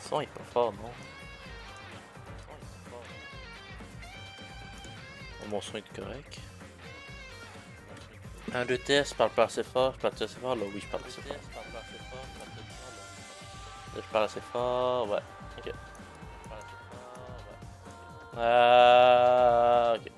son est pas fort, non? Mon son est correct. Un, deux tests, je parle pas assez fort, je parle assez fort, là oui je parle assez fort. Là, je parle assez fort, ouais, ok. Ok.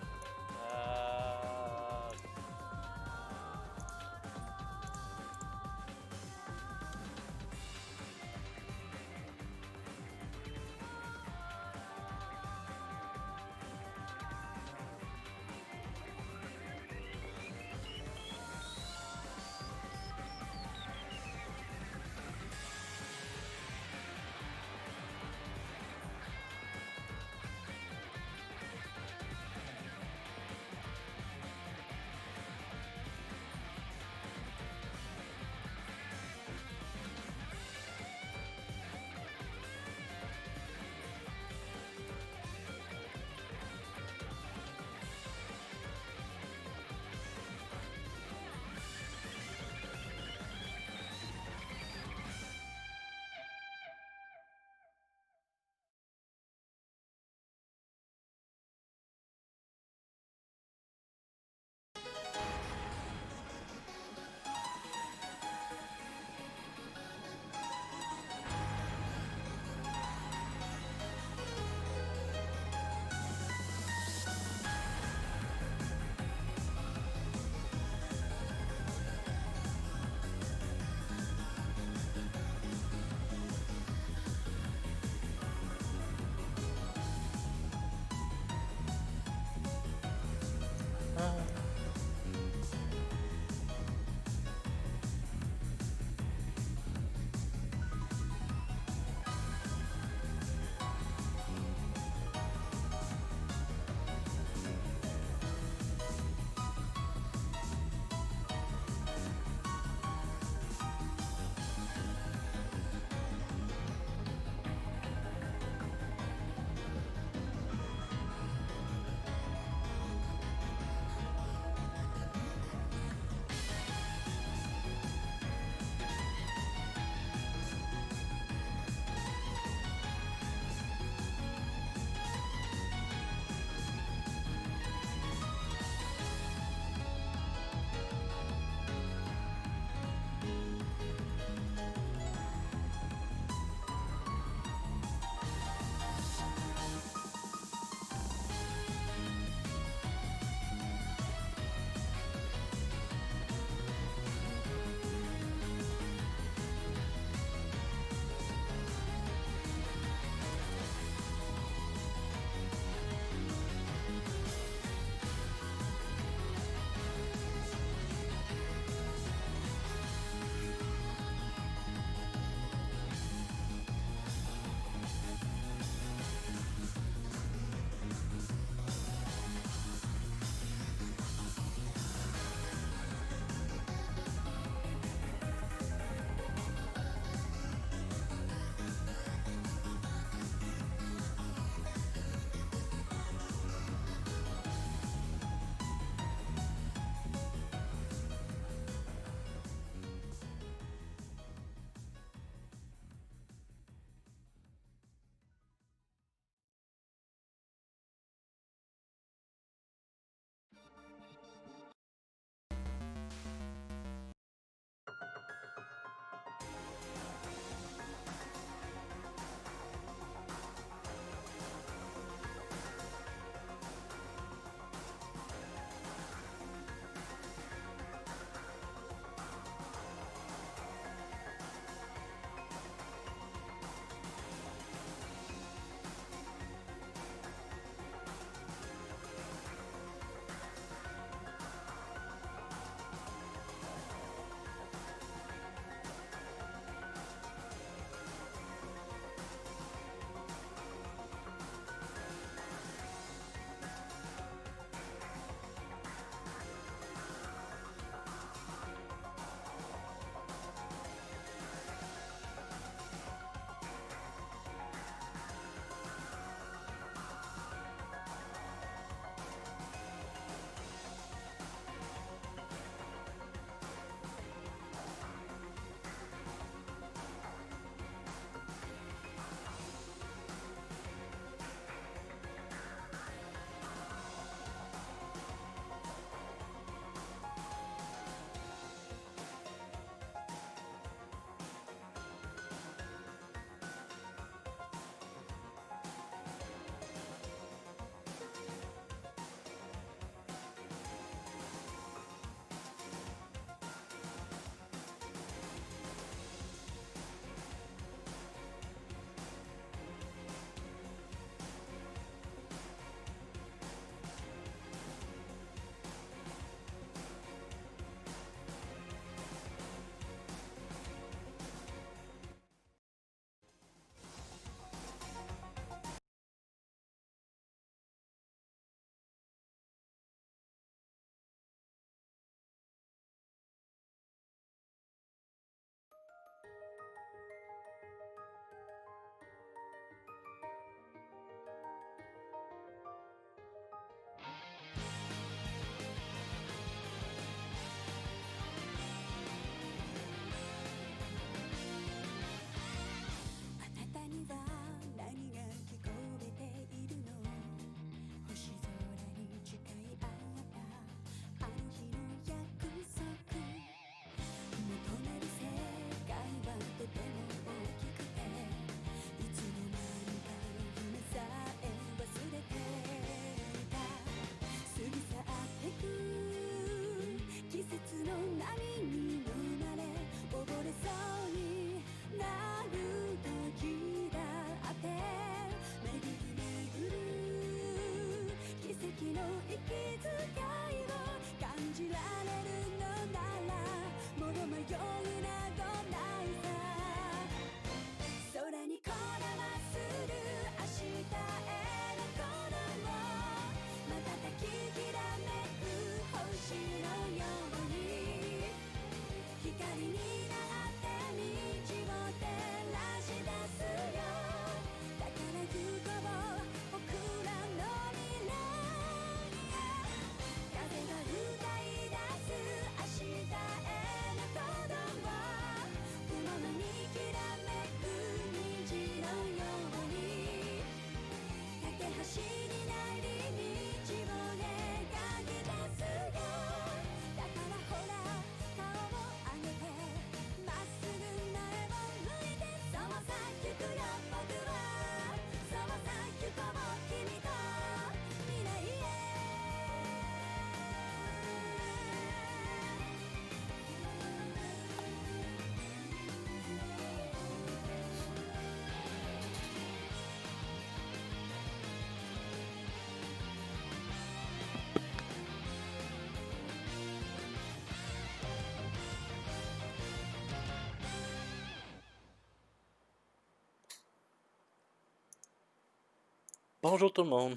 Bonjour tout le monde.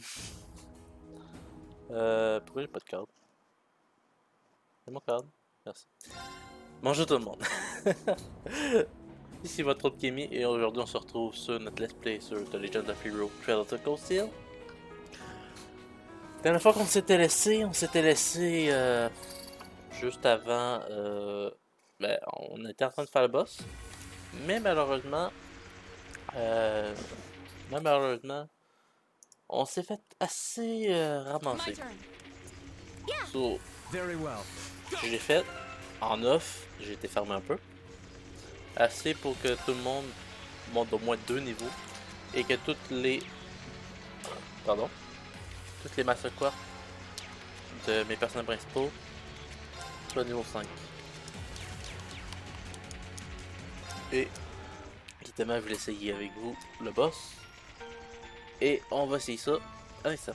Pourquoi j'ai pas de corde? C'est mon corde. Merci. Bonjour tout le monde. Ici votre autre Kimi et aujourd'hui on se retrouve sur notre let's play sur The Legend of Hero Trail of the Cold Steel. La dernière fois qu'on s'était laissé, juste avant, on était en train de faire le boss, mais malheureusement, on s'est fait assez ramasser. So, j'ai fait en off, j'ai été fermé un peu, assez pour que tout le monde monte au moins 2 niveaux et que toutes les master quartz de mes personnages principaux soient niveau 5. Et évidemment, je vais essayer avec vous le boss. Et on va essayer ça avec ça.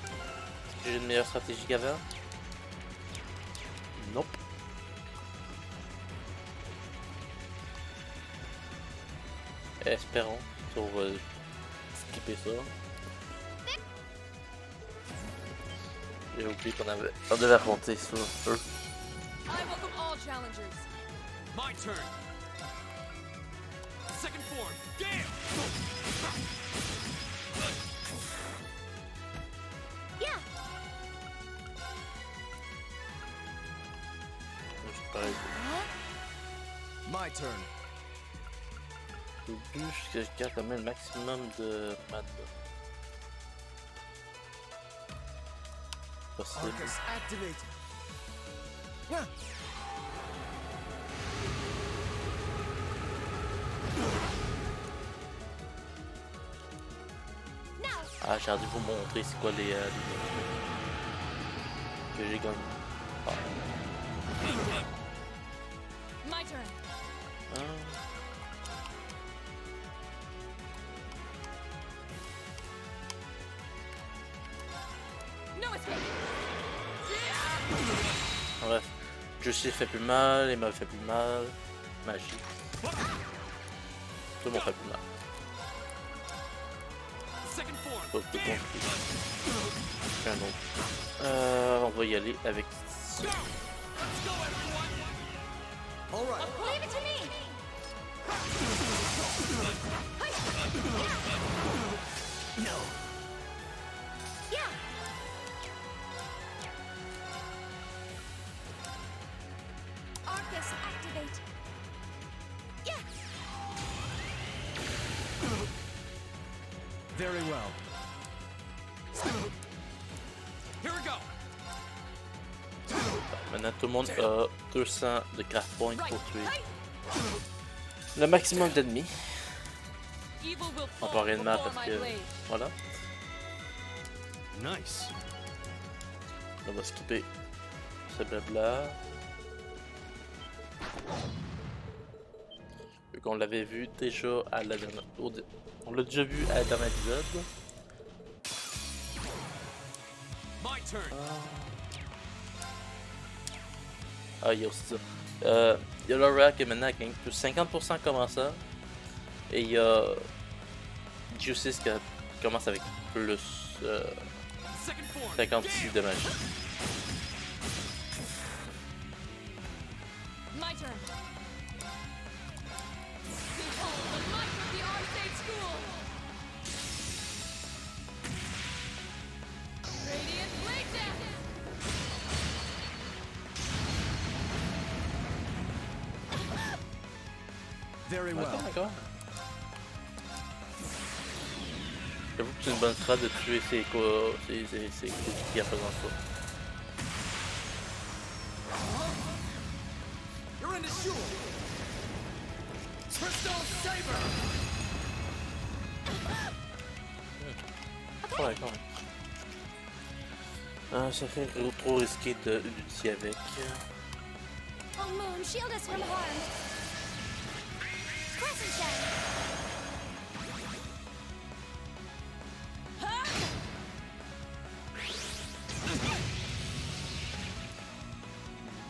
Est-ce que j'ai une meilleure stratégie qu'avant? Nope. Espérons qu'on va skipper ça. J'ai oublié qu'on devait affronter ça. My turn. Second form. Damn. Yeah. My turn. Au but, je garde quand même le maximum de mana possible. Arcus activated. Yeah. Ah, j'ai hâte de vous montrer c'est quoi les que j'ai gagné. Ah. My turn. Ah. No escape. Bref, Justice fait plus mal, Emma fait plus mal, magie. Tout le monde fait plus mal. Pas de compliqué. Un autre. On va y aller avec. Leave it to me. No. Yeah. Arcus activate. Yeah. Very well. Here we go. Maintenant tout le monde a 200 de craft points pour tuer le maximum d'ennemis. On peut rien de mal parce que voilà. Nice. On va skipper ce blabla. Vu qu'on l'avait vu déjà à la dernière. On l'a déjà vu à la dernière épisode. turn. Ah, il y a aussi ça. Il y a Laura qui est maintenant à plus 50% commençant. Et il y a Justice qui commence avec plus 56 de magie. My turn. Behold the might of the Arcade School. Radiant Blade Dance. Very well. D'accord. J'avoue que c'est une bonne strat de tuer ses coéquipiers en faisant ça. You're in the shoe. Crystal Saber. Ouais, quand même. Ça fait trop risqué de l'utiliser avec. Oh Moon, shield us from harm. Crescent Gem.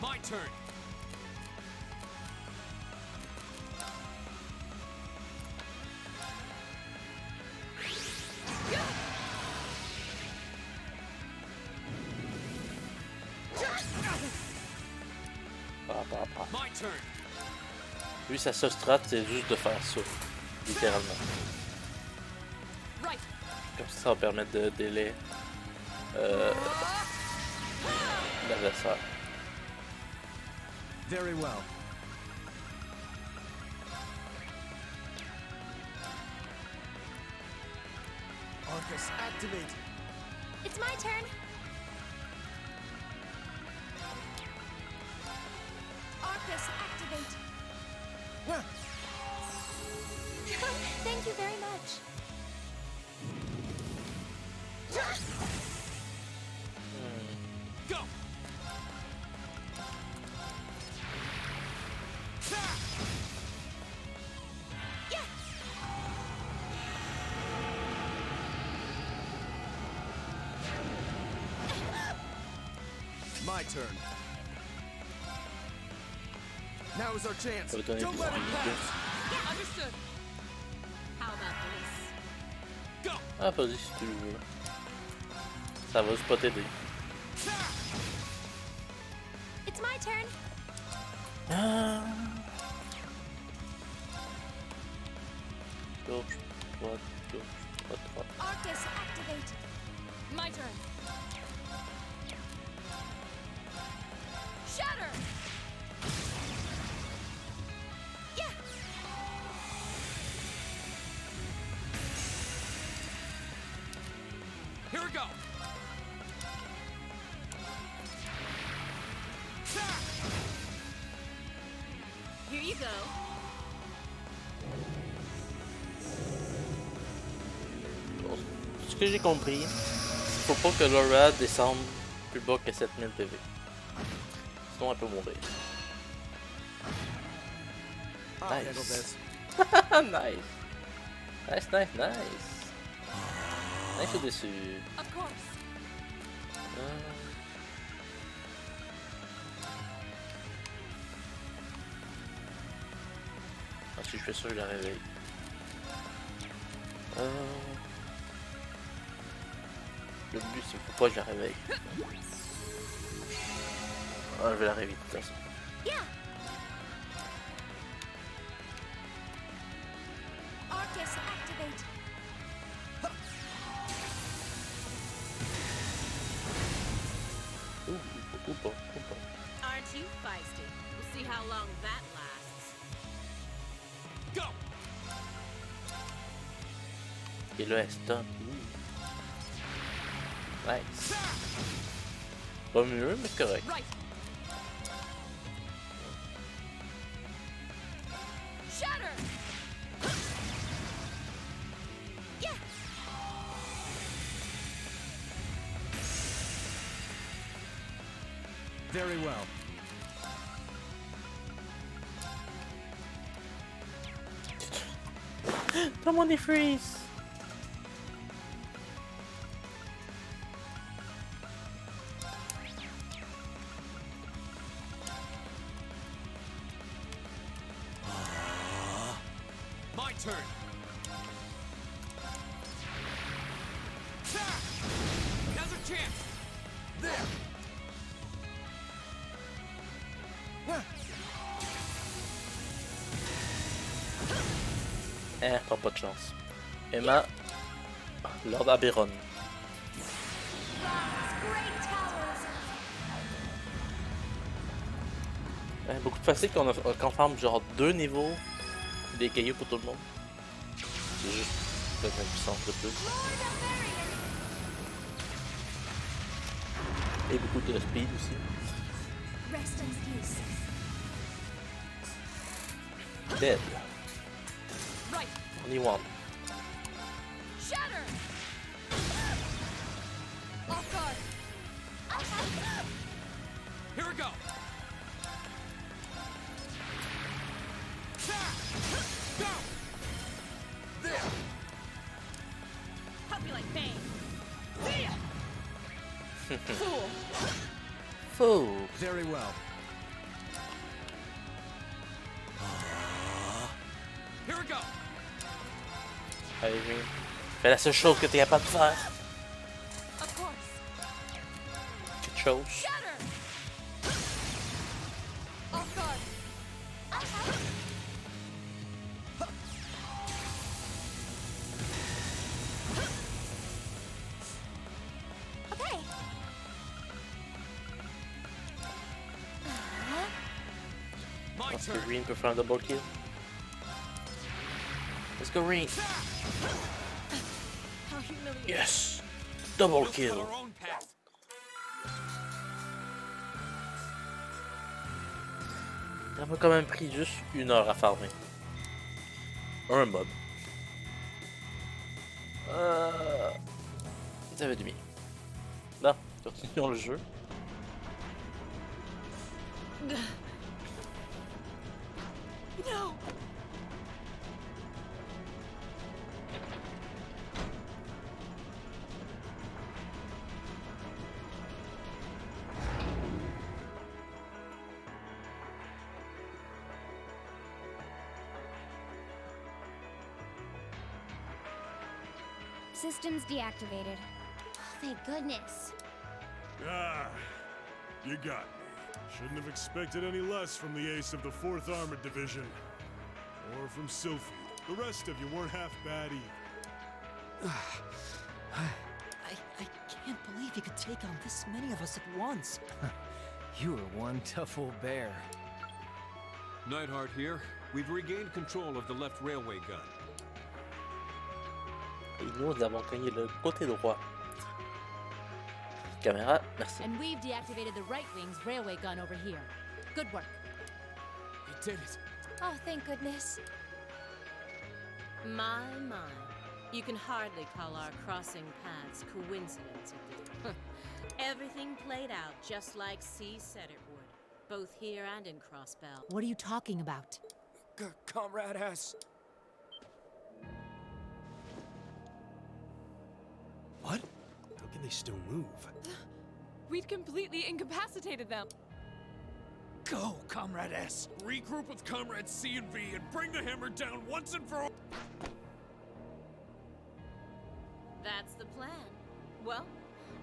My turn. My turn. Lui, sa seule strat, c'est juste de faire ça. Littéralement. Right. Comme ça va permettre de délai l'adversaire. Very well. Arcus, activate. It's my turn. Arcus, activate. Yeah. Thank you very much. Go. Yeah. My turn. Now is our chance. Ça va donner Don't plus let it de pass. Yeah, understood. How about this? Go. Ah, vas-y si tu veux. Ça va juste pas t'aider. It's my turn. Ah. Gauche, droite, droite. Arcus, activate. My turn. Shatter. Yeah. Here we go. Here you go. Bon, ce que j'ai compris, faut pas que Laura descende plus bas que 7000 PV. Sinon elle peut mourir. I'll handle this. Nice. Nice. Nice au-dessus. Of course. Si je fais ça, je la réveille. Le but, c'est pourquoi je la réveille. Ah, je vais la réveiller de toute façon. Yeah. Arcus, activate. Ou pas. Aren't you feisty? We'll see how long that lasts. Go. Et là, elle stop. Nice. Pas mieux, mais c'est correct. Right. Shatter. Yeah. Very well. Comment des freeze? My turn. Now's a chance. There. T'as pas de chance. Emma, Lord Aberon. Beaucoup de facile qu'on ferme genre 2 niveaux des cailloux pour tout le monde. C'est juste peut-être une puissance de plus. Et beaucoup de speed aussi. Dead. Only one. Here we go. Go. There. Hope you like pain. See ya. Fool. Fool. Very well. Here we go. Allez, viens. Fais la seule chose que t'es capable de faire. Of course. Quelque chose. Shatter. Off guard. Okay. My Est-ce que turn. Green peut faire un double kill? Let's go Green. How humiliating. Yes! Double We'll kill. cut our own path. Ça m'a quand même pris juste 1 heure à farmer. Un mob. Ça va du bien. Bon, continuons le jeu. No. Systems deactivated. Oh, thank goodness. Ah, you got me. Shouldn't have expected any less from the ace of the 4th Armored Division. Or from Sylphie. The rest of you weren't half bad either. I can't believe you could take on this many of us at once. You are one tough old bear. Neidhart here. We've regained control of the left railway gun. Et nous avons gagné le côté droit. Caméra, merci. And we've deactivated the right wing's railway gun over here. Good work. You did it. Oh, thank goodness. My. You can hardly call our crossing paths coincidence at this. Everything played out just like C said it would, both here and in Crossbell. What are you talking about? Comrade S. What? How can they still move? We'd completely incapacitated them. Go, Comrade S. Regroup with Comrades C and V and bring the hammer down once and for all. That's the plan. Well,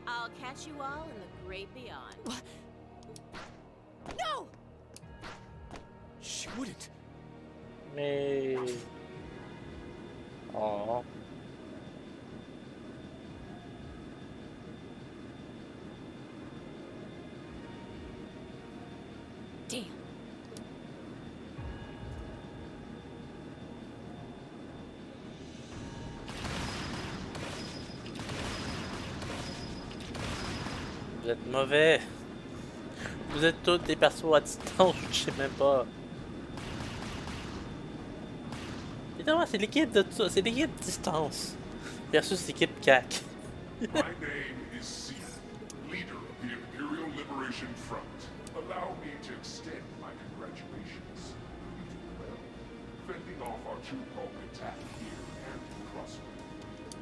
I'll catch you all in the great beyond. What? No! She wouldn't. Mais... Oh. Damn. Vous êtes mauvais. Vous êtes tous des persos à distance, je sais même pas. Évidemment, c'est l'équipe de ça, c'est l'équipe distance. Versus l'équipe CAC. My name is Sia, leader of the Imperial Liberation Front. Allow me to extend my congratulations. You did well, fending off our two-pronged attack here and in Crossway.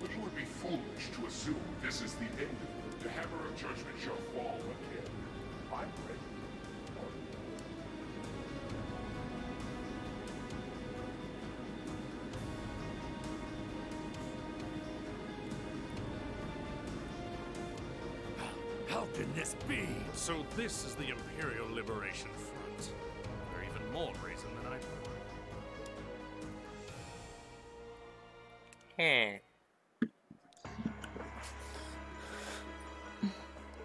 But you would be foolish to assume this is the end of it. The Hammer of Judgment shall fall again. I'm ready. this be? So this is the Imperial Liberation Front. They're even more brazen than I thought.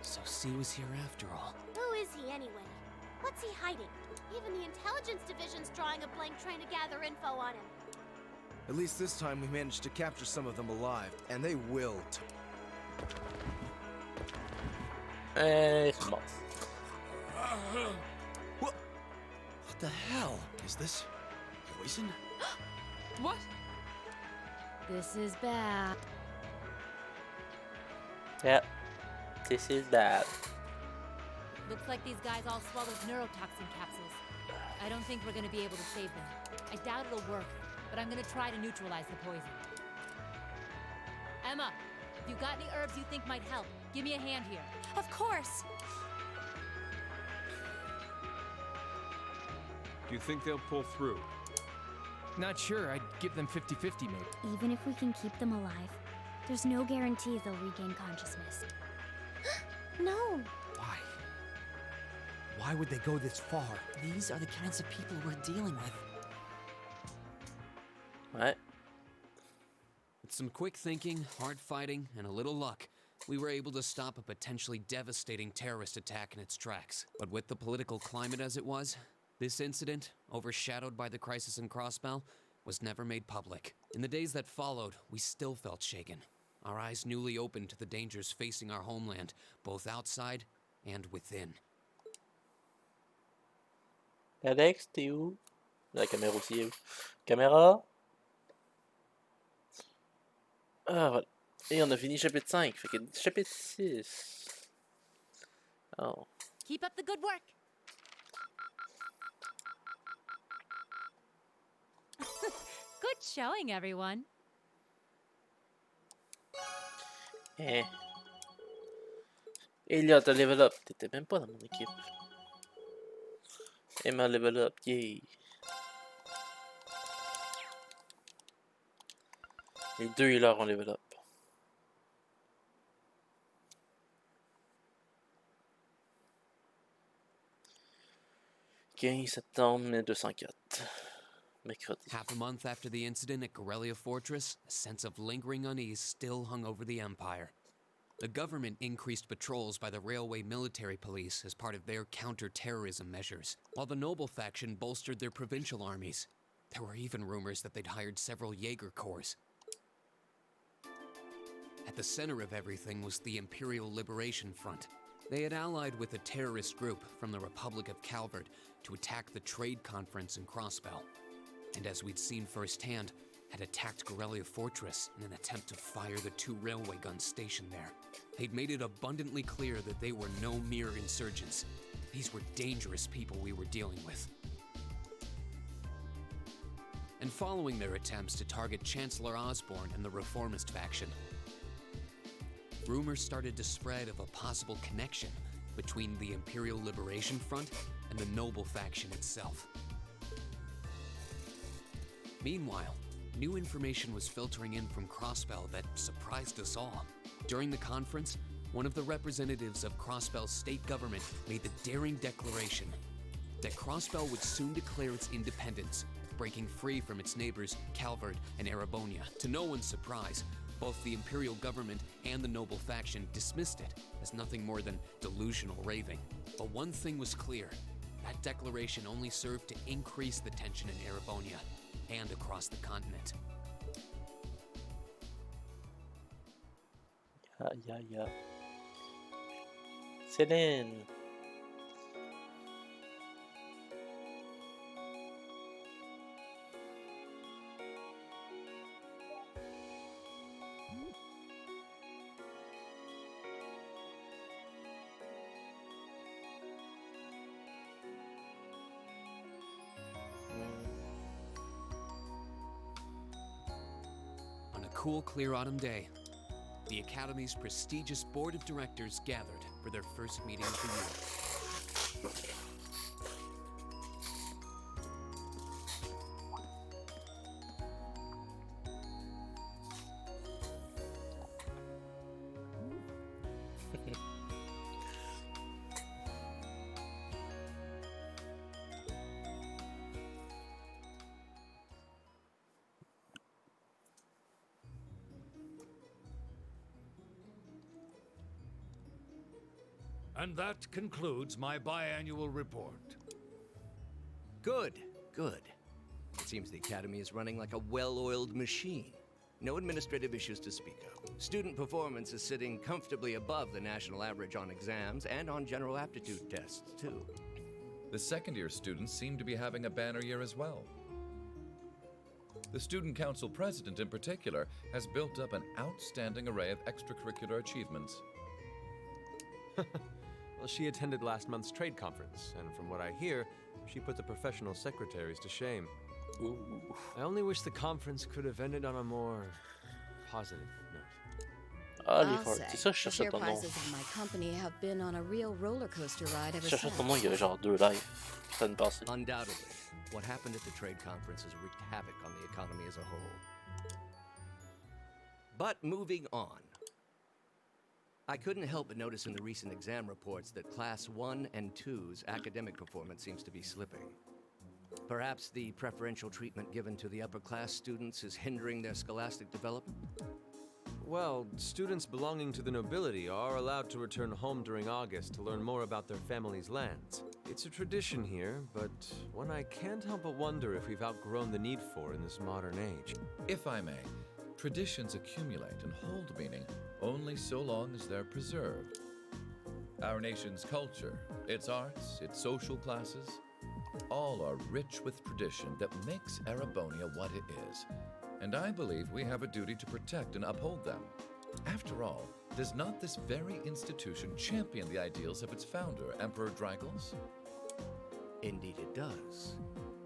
So C was here after all. Who is he anyway? What's he hiding? Even the intelligence division's drawing a blank trying to gather info on him. At least this time we managed to capture some of them alive, and they will. Ils sont morts. What the hell? Is this poison? What? This is bad. Yeah, this is bad. Looks like these guys all swallowed neurotoxin capsules. I don't think we're gonna be able to save them. I doubt it'll work, but I'm gonna try to neutralize the poison. Emma, if you got any herbs you think might help, give me a hand here. Of course. Do you think they'll pull through? Not sure. I'd give them 50-50 maybe. Even if we can keep them alive, there's no guarantee they'll regain consciousness. No. Why? Why would they go this far? These are the kinds of people we're dealing with. Ouais. With some quick thinking, hard fighting, and a little luck, we were able to stop a potentially devastating terrorist attack in its tracks. But with the political climate as it was, this incident, overshadowed by the crisis in Crossbell, was never made public. In the days that followed, we still felt shaken. Our eyes newly opened to the dangers facing our homeland, both outside and within. Alex, t'es où? La caméra aussi est où? Caméra? Ah, voilà. Et on a fini chapitre 5, fait que chapitre 6. Oh. Keep up the good work. Good showing, everyone. Eh. Elliot a level up. T'étais même pas dans mon équipe. Emma level up. Yay. Les deux healers ont level up. « 15 septembre 1204. Mercredi. Half a month after the incident at Corellia Fortress, a sense of lingering unease still hung over the Empire. The government increased patrols by the Railway Military Police as part of their counter-terrorism measures, while the Noble faction bolstered their provincial armies. There were even rumors that they'd hired several Jaeger Corps. At the center of everything was the Imperial Liberation Front. They had allied with a terrorist group from the Republic of Calvert to attack the trade conference in Crossbell. And as we'd seen firsthand, had attacked Corellia Fortress in an attempt to fire the 2 railway guns stationed there. They'd made it abundantly clear that they were no mere insurgents. These were dangerous people we were dealing with. And following their attempts to target Chancellor Osborne and the Reformist faction, rumors started to spread of a possible connection between the Imperial Liberation Front and the Noble faction itself. Meanwhile, new information was filtering in from Crossbell that surprised us all. During the conference, one of the representatives of Crossbell's state government made the daring declaration that Crossbell would soon declare its independence, breaking free from its neighbors Calvert and Erebonia. To no one's surprise, both the Imperial government and the Noble faction dismissed it as nothing more than delusional raving. But one thing was clear: that declaration only served to increase the tension in Erebonia and across the continent. Yeah. Céline. On a cool, clear autumn day, the Academy's prestigious board of directors gathered for their first meeting of the year. And that concludes my biannual report. Good, good. It seems the Academy is running like a well-oiled machine. No administrative issues to speak of. Student performance is sitting comfortably above the national average on exams and on general aptitude tests, too. The second-year students seem to be having a banner year as well. The Student Council President, in particular, has built up an outstanding array of extracurricular achievements. Well, she attended last month's trade conference, and from what I hear, she put the professional secretaries to shame. Ooh. I only wish the conference could have ended on a more positive note. Ah, les forts. C'est ça, je The cherchais share ton nom. prices of my company have been on a real roller coaster ride ever Je cherchais since. ton nom il y a genre 2 lives. L'année passée. Undoubtedly, what happened at the trade conference has wreaked havoc on the economy as a whole. But moving on. I couldn't help but notice in the recent exam reports that Class 1 and 2's academic performance seems to be slipping. Perhaps the preferential treatment given to the upper-class students is hindering their scholastic development? Well, students belonging to the nobility are allowed to return home during August to learn more about their family's lands. It's a tradition here, but one I can't help but wonder if we've outgrown the need for in this modern age. If I may, traditions accumulate and hold meaning only so long as they're preserved. Our nation's culture, its arts, its social classes, all are rich with tradition that makes Erebonia what it is. And I believe we have a duty to protect and uphold them. After all, does not this very institution champion the ideals of its founder, Emperor Dreigels? Indeed it does.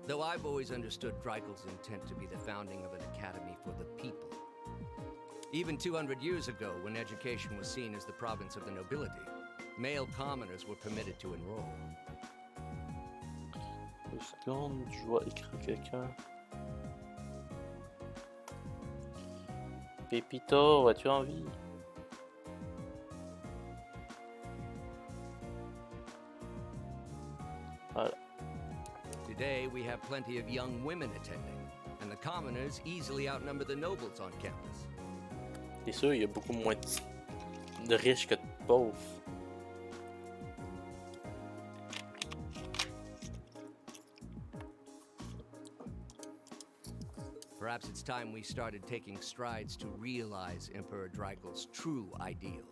Though I've always understood Dreigels' intent to be the founding of an academy for the people. Even 200 years ago, when education was seen as the province of the nobility, male commoners were permitted to enroll. 2 secondes, je dois écrire quelqu'un. Pépito, as-tu envie? Voilà. Today, we have plenty of young women attending, and the commoners easily outnumber the nobles on campus. C'est sûr, il y a beaucoup moins de riches que de pauvres. Perhaps it's time we started taking strides to realize Emperor Dreigels' true ideal.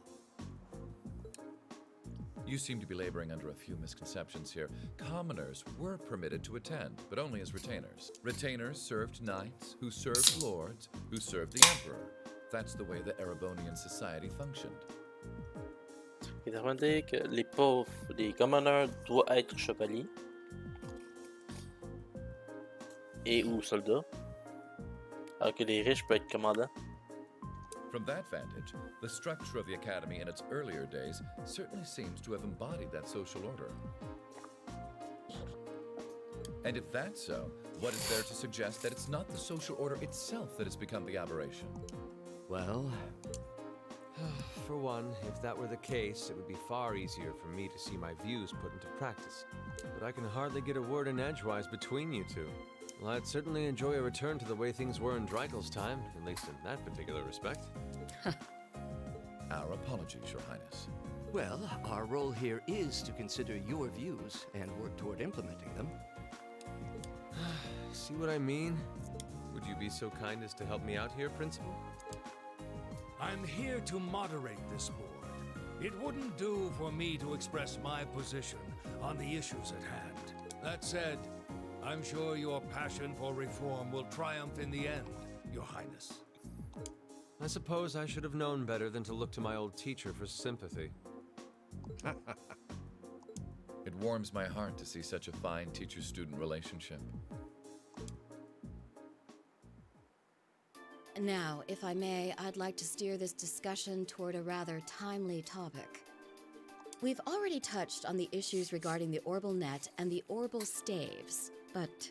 You seem to be laboring under a few misconceptions here. Commoners were permitted to attend, but only as retainers. Retainers served knights, who served lords, who served the emperor. That's the way the Erebonian society functioned. Il est en train de dire que les pauvres, les commoneurs doivent être chevaliers et ou soldats, alors que les riches peuvent être commandants. From that vantage, the structure of the academy in its earlier days certainly seems to have embodied that social order. And if that's so, what is there to suggest that it's not the social order itself that has become the aberration? Well, for one, if that were the case, it would be far easier for me to see my views put into practice. But I can hardly get a word in edgewise between you two. Well, I'd certainly enjoy a return to the way things were in Dreigels' time, at least in that particular respect. Our apologies, Your Highness. well, our role here is to consider your views and work toward implementing them. See what I mean? Would you be so kind as to help me out here, Principal? I'm here to moderate this board. It wouldn't do for me to express my position on the issues at hand. That said, I'm sure your passion for reform will triumph in the end, Your Highness. I suppose I should have known better than to look to my old teacher for sympathy. It warms my heart to see such a fine teacher-student relationship. Now, if I may, I'd like to steer this discussion toward a rather timely topic. We've already touched on the issues regarding the Orbal Net and the Orbal Staves, but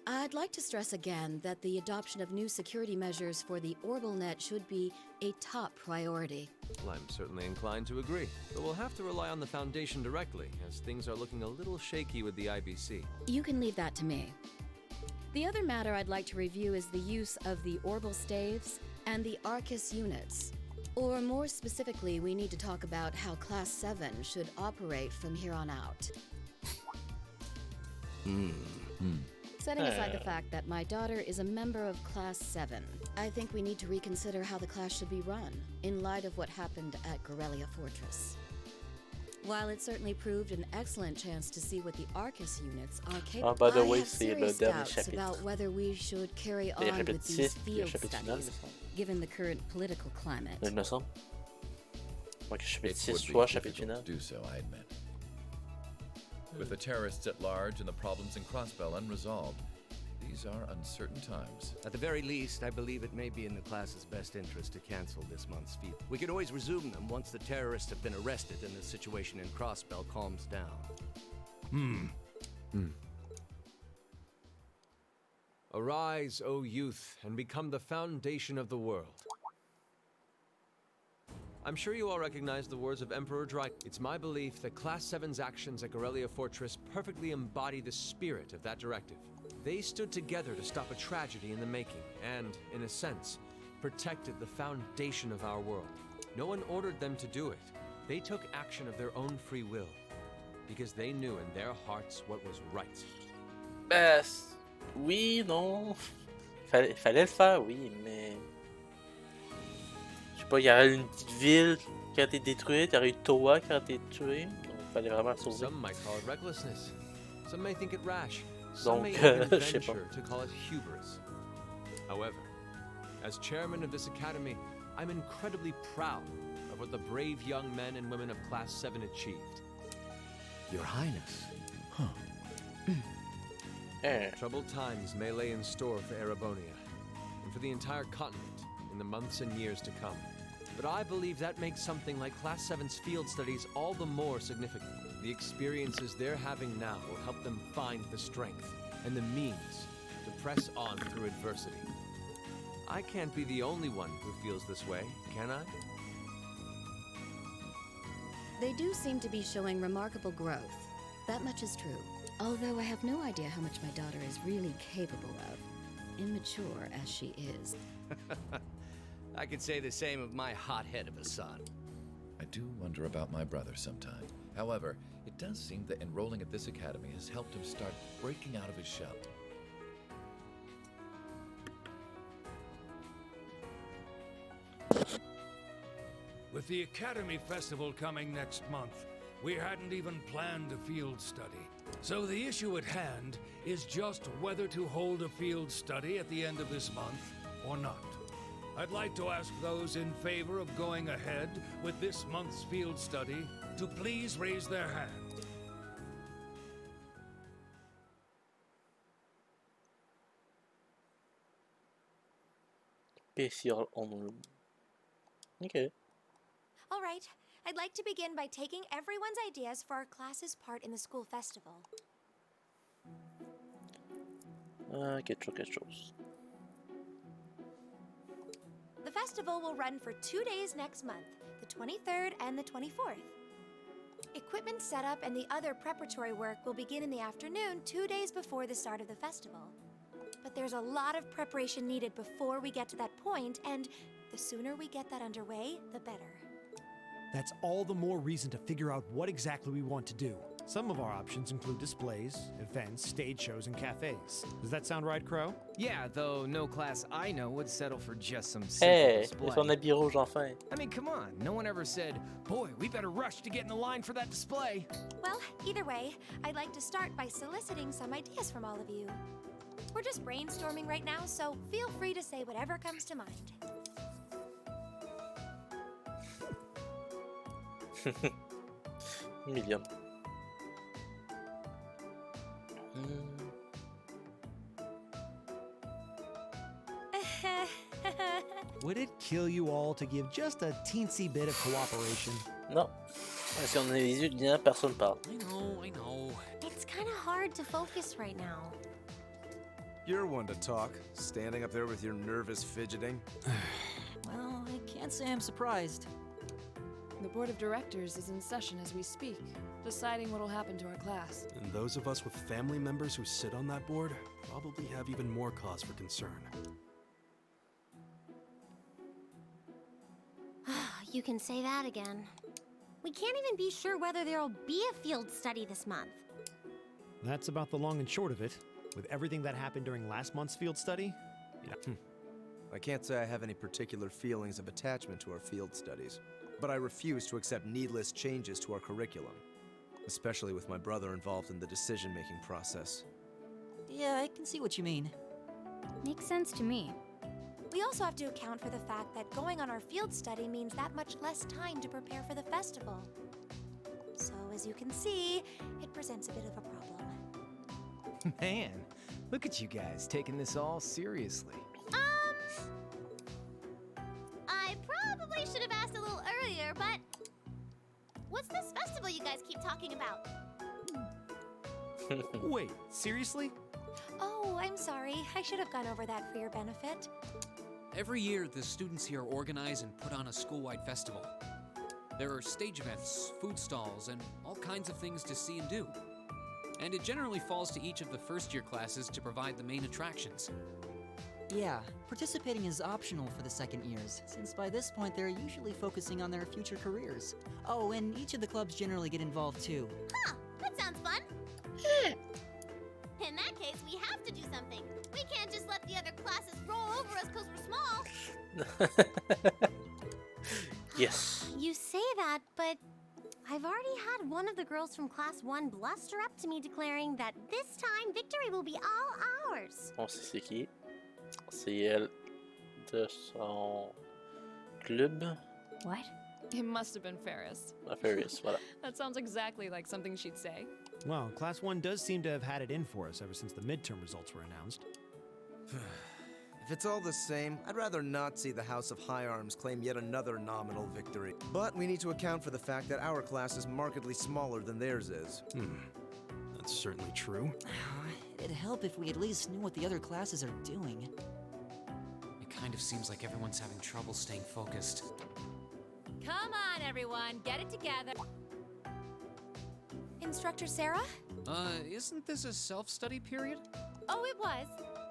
I'd like to stress again that the adoption of new security measures for the Orbal Net should be a top priority. Well, I'm certainly inclined to agree, but we'll have to rely on the Foundation directly, as things are looking a little shaky with the IBC. You can leave that to me. The other matter I'd like to review is the use of the Orbal Staves and the Arcus units. Or more specifically, we need to talk about how Class 7 should operate from here on out. Setting aside the fact that my daughter is a member of Class 7, I think we need to reconsider how the class should be run, in light of what happened at Corellia Fortress. While it certainly proved an excellent chance to see what the Arcus units are capable of, I have serious doubts about whether we should carry on with these field studies, given the current political climate. Il me semble. Moi que chapitre It 6 would be soit chapitre difficult final. to do so, I admit. With the terrorists at large and the problems in Crossbell unresolved, these are uncertain times. At the very least, I believe it may be in the class's best interest to cancel this month's field. We can always resume them once the terrorists have been arrested and the situation in Crossbell calms down. Arise, O youth, and become the foundation of the world. I'm sure you all recognize the words of Emperor Dryk. It's my belief that Class 7's actions at Corellia Fortress perfectly embody the spirit of that directive. They stood together to stop a tragedy in the making, and, in a sense, protected the foundation of our world. No one ordered them to do it. They took action of their own free will, because they knew in their hearts what was right. Ben, oui, non. Fallait le faire, oui, mais... Je sais pas, il y aurait une petite ville qui a été détruite, il y aurait eu Toa qui a été tué, donc il fallait vraiment sauver. Some might call it recklessness. Some may think it rash. Donc, je sais pas. To call it hubris. However, as chairman of this academy, I'm incredibly proud of what the brave young men and women of Class 7 achieved. Your Highness. Troubled times may lay in store for Erebonia, and for the entire continent in the months and years to come. But I believe that makes something like Class 7's field studies all the more significant. The experiences they're having now will help them find the strength and the means to press on through adversity. I can't be the only one who feels this way, can I? They do seem to be showing remarkable growth. That much is true. Although I have no idea how much my daughter is really capable of, immature as she is. I could say the same of my hothead of a son. I do wonder about my brother sometime. However, it does seem that enrolling at this academy has helped him start breaking out of his shell. With the Academy Festival coming next month, we hadn't even planned a field study. So the issue at hand is just whether to hold a field study at the end of this month or not. I'd like to ask those in favor of going ahead with this month's field study to please raise their hand. Spécial on... Okay. All right. I'd like to begin by taking everyone's ideas for our class's part in the school festival. Quelque chose. The festival will run for 2 days next month, the 23rd and the 24th. Equipment setup and the other preparatory work will begin in the afternoon 2 days before the start of the festival. But there's a lot of preparation needed before we get to that point, and the sooner we get that underway, the better. That's all the more reason to figure out what exactly we want to do. Some of our options include displays, events, stage shows, and cafes. Does that sound right, Crow? Yeah, though no class I know would settle for just some simple Hey, display. ils sont habillés rouge enfin. I mean, come on. No one ever said, boy, we better rush to get in the line for that display. Well, either way, I'd like to start by soliciting some ideas from all of you. We're just brainstorming right now, so feel free to say whatever comes to mind. Million. Would it kill you all to give just a teensy bit of cooperation? Non. Si on a les yeux bien, personne parle. I know. It's kind of hard to focus right now. You're one to talk, standing up there with your nervous fidgeting. Well, I can't say I'm surprised. The board of directors is in session as we speak, deciding what'll happen to our class. And those of us with family members who sit on that board probably have even more cause for concern. You can say that again. We can't even be sure whether there'll be a field study this month. That's about the long and short of it. With everything that happened during last month's field study, I can't say I have any particular feelings of attachment to our field studies, but I refuse to accept needless changes to our curriculum, especially with my brother involved in the decision-making process. Yeah, I can see what you mean. Makes sense to me. We also have to account for the fact that going on our field study means that much less time to prepare for the festival. So, as you can see, it presents a bit of a problem. Man, look at you guys taking this all seriously. I probably should have asked a little earlier, but what's this festival you guys keep talking about? Wait, seriously? Oh, I'm sorry. I should have gone over that for your benefit. Every year, the students here organize and put on a school-wide festival. There are stage events, food stalls, and all kinds of things to see and do. And it generally falls to each of the first-year classes to provide the main attractions. Yeah, participating is optional for the second years, since by this point they're usually focusing on their future careers. Oh, and each of the clubs generally get involved too. Huh, that sounds fun. In that case, we have to do something. We can't just let the other classes roll over us because we're small. Yes. You say that, but I've already had one of the girls from Class 1 bluster up to me declaring that this time victory will be all ours. On sait c'est qui. C'est elle de son club. What? It must have been Ferris. Ferris, voilà. That sounds exactly like something she'd say. Well, Class 1 does seem to have had it in for us ever since the midterm results were announced. If it's all the same, I'd rather not see the House of High Arms claim yet another nominal victory. But we need to account for the fact that our class is markedly smaller than theirs is. That's certainly true. It'd help if we at least knew what the other classes are doing. It kind of seems like everyone's having trouble staying focused. Come on, everyone, get it together. Instructor Sarah? Isn't this a self-study period? Oh, it was.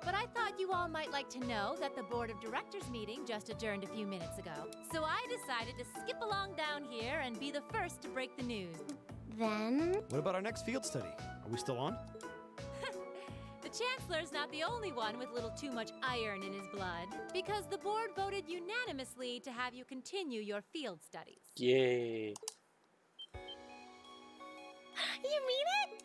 But I thought you all might like to know that the Board of Directors meeting just adjourned a few minutes ago. So I decided to skip along down here and be the first to break the news. Then? What about our next field study? Are we still on? The Chancellor's not the only one with a little too much iron in his blood, because the board voted unanimously to have you continue your field studies. Yay. You mean it?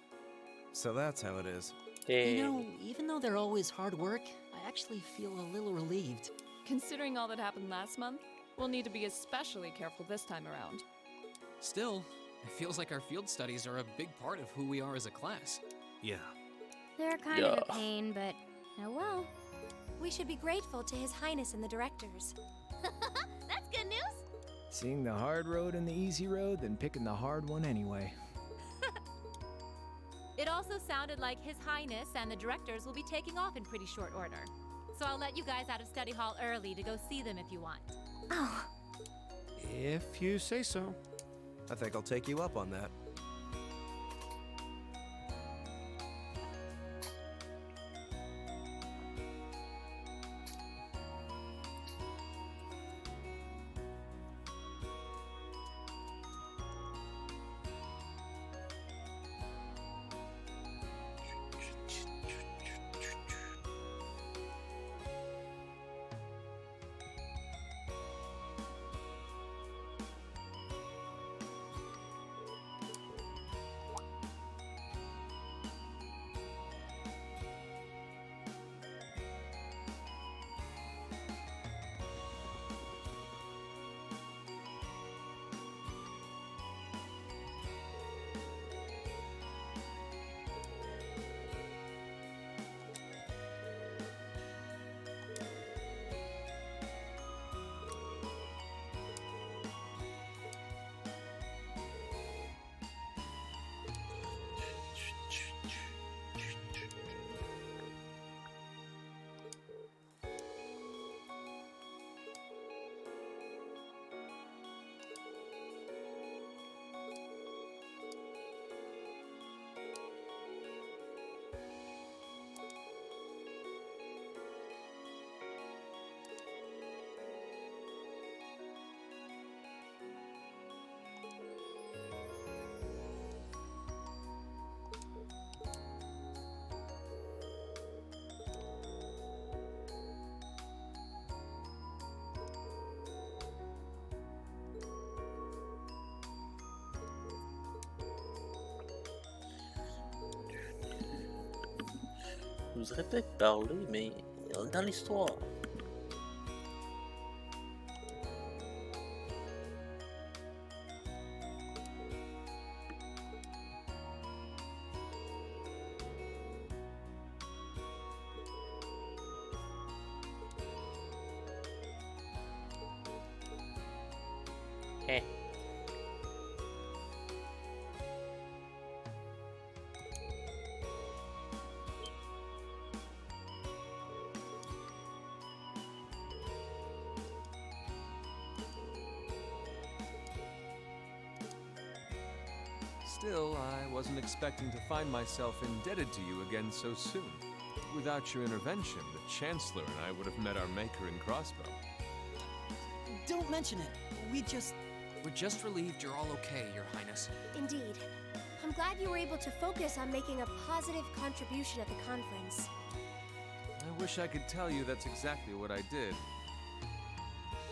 So that's how it is. You know, even though they're always hard work, I actually feel a little relieved. Considering all that happened last month, we'll need to be especially careful this time around. Still, it feels like our field studies are a big part of who we are as a class. Yeah. They're kind of a pain, but oh well. We should be grateful to His Highness and the directors. That's good news. Seeing the hard road and the easy road, then picking the hard one anyway. It also sounded like His Highness and the directors will be taking off in pretty short order. So I'll let you guys out of study hall early to go see them if you want. Oh. If you say so. I think I'll take you up on that. n'oserais pas parler, mais dans l'histoire. Eh. Still, I wasn't expecting to find myself indebted to you again so soon. Without your intervention, the Chancellor and I would have met our maker in Crossbow. Don't mention it. We're just relieved you're all okay, Your Highness. Indeed. I'm glad you were able to focus on making a positive contribution at the conference. I wish I could tell you that's exactly what I did.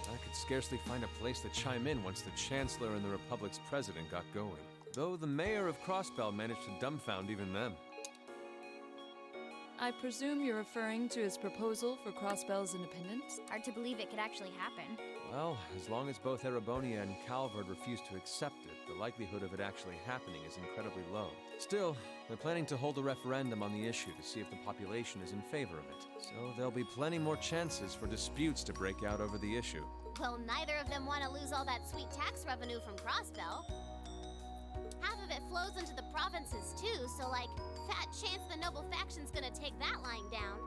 I could scarcely find a place to chime in once the Chancellor and the Republic's President got going. Though the Mayor of Crossbell managed to dumbfound even them. I presume you're referring to his proposal for Crossbell's independence? Hard to believe it could actually happen. Well, as long as both Erebonia and Calvard refuse to accept it, the likelihood of it actually happening is incredibly low. Still, they're planning to hold a referendum on the issue to see if the population is in favor of it. So there'll be plenty more chances for disputes to break out over the issue. Well, neither of them want to lose all that sweet tax revenue from Crossbell. Half of it flows into the provinces too, so like, fat chance the noble faction's gonna take that line down.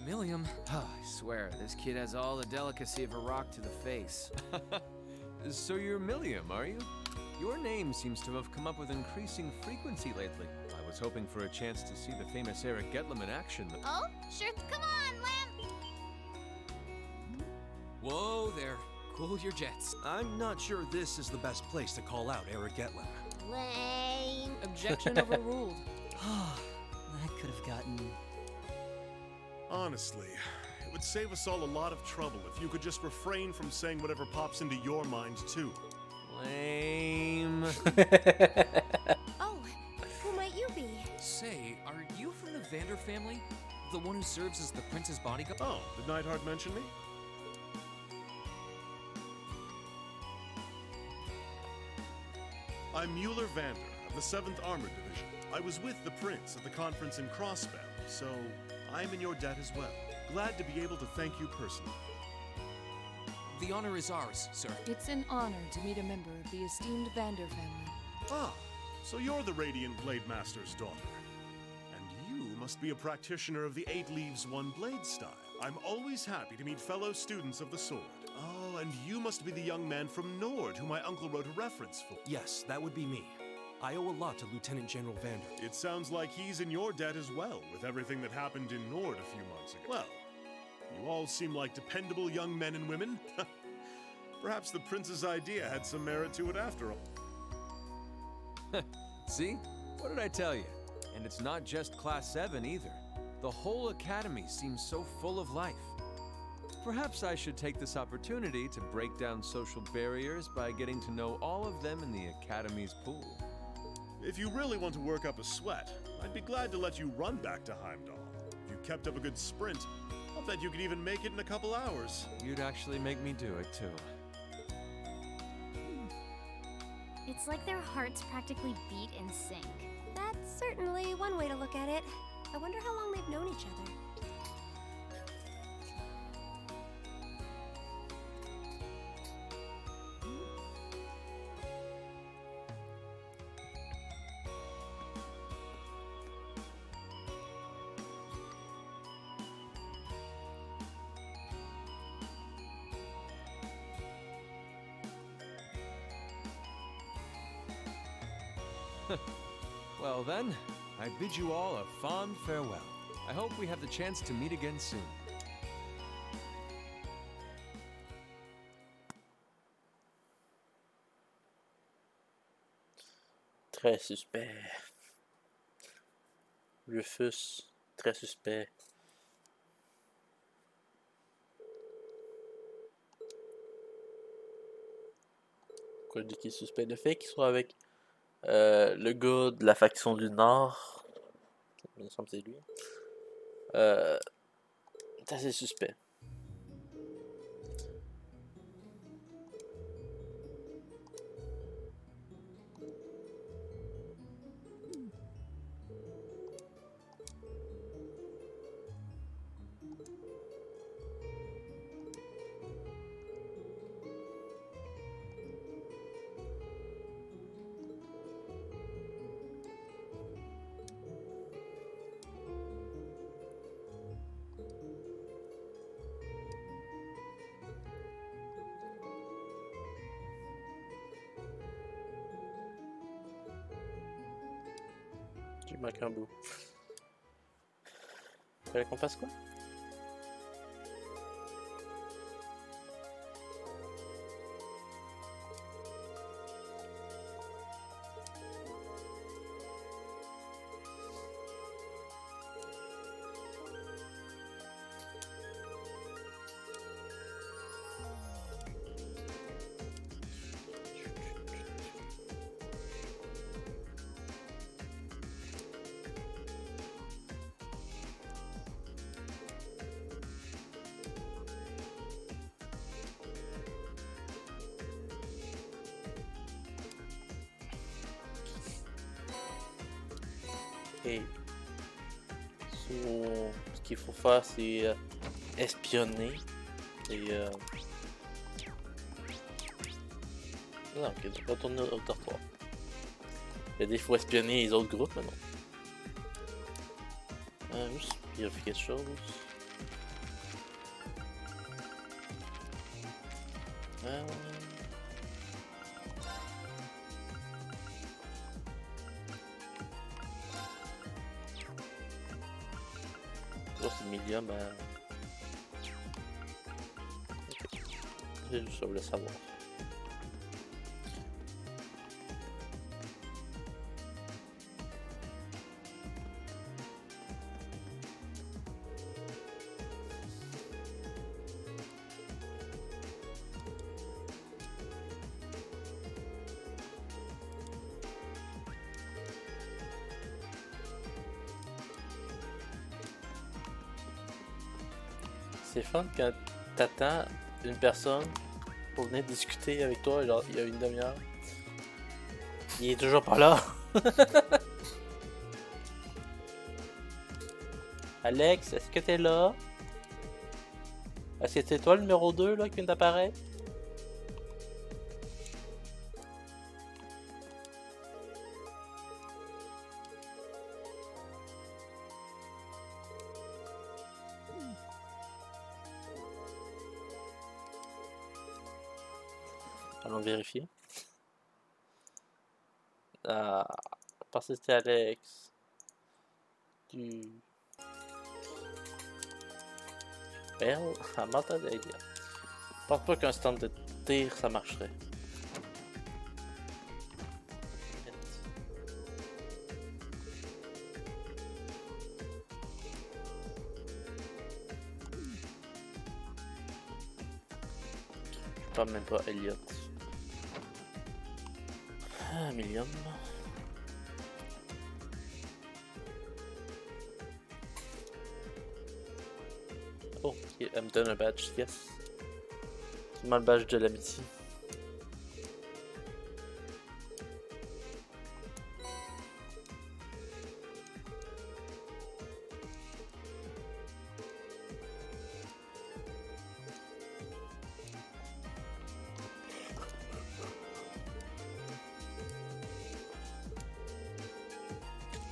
Milliam. I swear, this kid has all the delicacy of a rock to the face. So you're Milliam, are you? Your name seems to have come up with increasing frequency lately. I was hoping for a chance to see the famous Eric Getlam in action. Oh, sure. Come on, Lamb! Whoa there. Cool your jets. I'm not sure this is the best place to call out Eric Getlam. Lame. Objection overruled. That could have gotten... Honestly, it would save us all a lot of trouble if you could just refrain from saying whatever pops into your mind, too. Lame. Oh, who might you be? Say, are you from the Vander family? The one who serves as the prince's bodyguard? Oh, did Neidhart mention me? I'm Mueller Vander of the 7th Armored Division. I was with the Prince at the conference in Crossbell, so I'm in your debt as well. Glad to be able to thank you personally. The honor is ours, sir. It's an honor to meet a member of the esteemed Vander family. Ah, so you're the Radiant Blade Master's daughter. And you must be a practitioner of the 8 Leaves, 1 Blade style. I'm always happy to meet fellow students of the sword. Oh, and you must be the young man from Nord who my uncle wrote a reference for. Yes, that would be me. I owe a lot to Lieutenant General Vander. It sounds like he's in your debt as well, with everything that happened in Nord a few months ago. Well, you all seem like dependable young men and women. Perhaps the Prince's idea had some merit to it after all. See? What did I tell you? And it's not just Class 7 either. The whole Academy seems so full of life. Perhaps I should take this opportunity to break down social barriers by getting to know all of them in the Academy's pool. If you really want to work up a sweat, I'd be glad to let you run back to Heimdall. If you kept up a good sprint, I'll bet you could even make it in a couple hours. You'd actually make me do it, too. It's like their hearts practically beat in sync. That's certainly one way to look at it. I wonder how long they've known each other. Well then, I bid you all a fond farewell. I hope we have the chance to meet again soon. Très suspect. Rufus, très suspect. Quoi, de qui est suspect? Le fait qu'il soit avec Le gars de la faction du Nord, il me semble que c'est lui, c'est assez suspect. J'ai manqué un bout. Fallait qu'on fasse quoi? Et ce qu'il faut faire, c'est espionner et non, ok, je vais retourner au dortoir. Il y a des fois espionner les autres groupes, mais non. Juste vérifier quelque chose. C'est le million, ben... Okay. J'ai juste à le savoir. C'est fun quand t'attends une personne pour venir discuter avec toi, genre il y a une demi-heure. Il est toujours pas là. Alex, est-ce que t'es là? Est-ce que c'est toi le numéro 2 là qui vient d'apparaître? Allons vérifier. Ah, parce que c'était Alex. Du... Well, I'm not an idea. Je pense pas qu'un stand de tir ça marcherait. Je parle même pas Elliot. Ah, million. Oh, elle me donne un badge, yes. C'est le badge de l'amitié.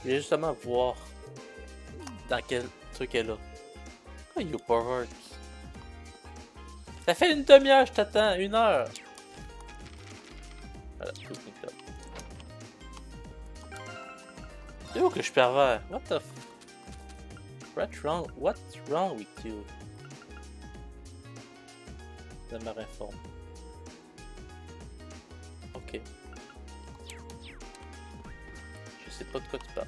Je vais justement voir dans quel truc elle est là. Oh, you pervert. Ça fait une demi-heure, je t'attends, 1 heure. Voilà, cooking club. C'est où que je suis pervers? What the f... What's wrong with you? Ça me réforme. Ok. Je sais pas de quoi tu parles.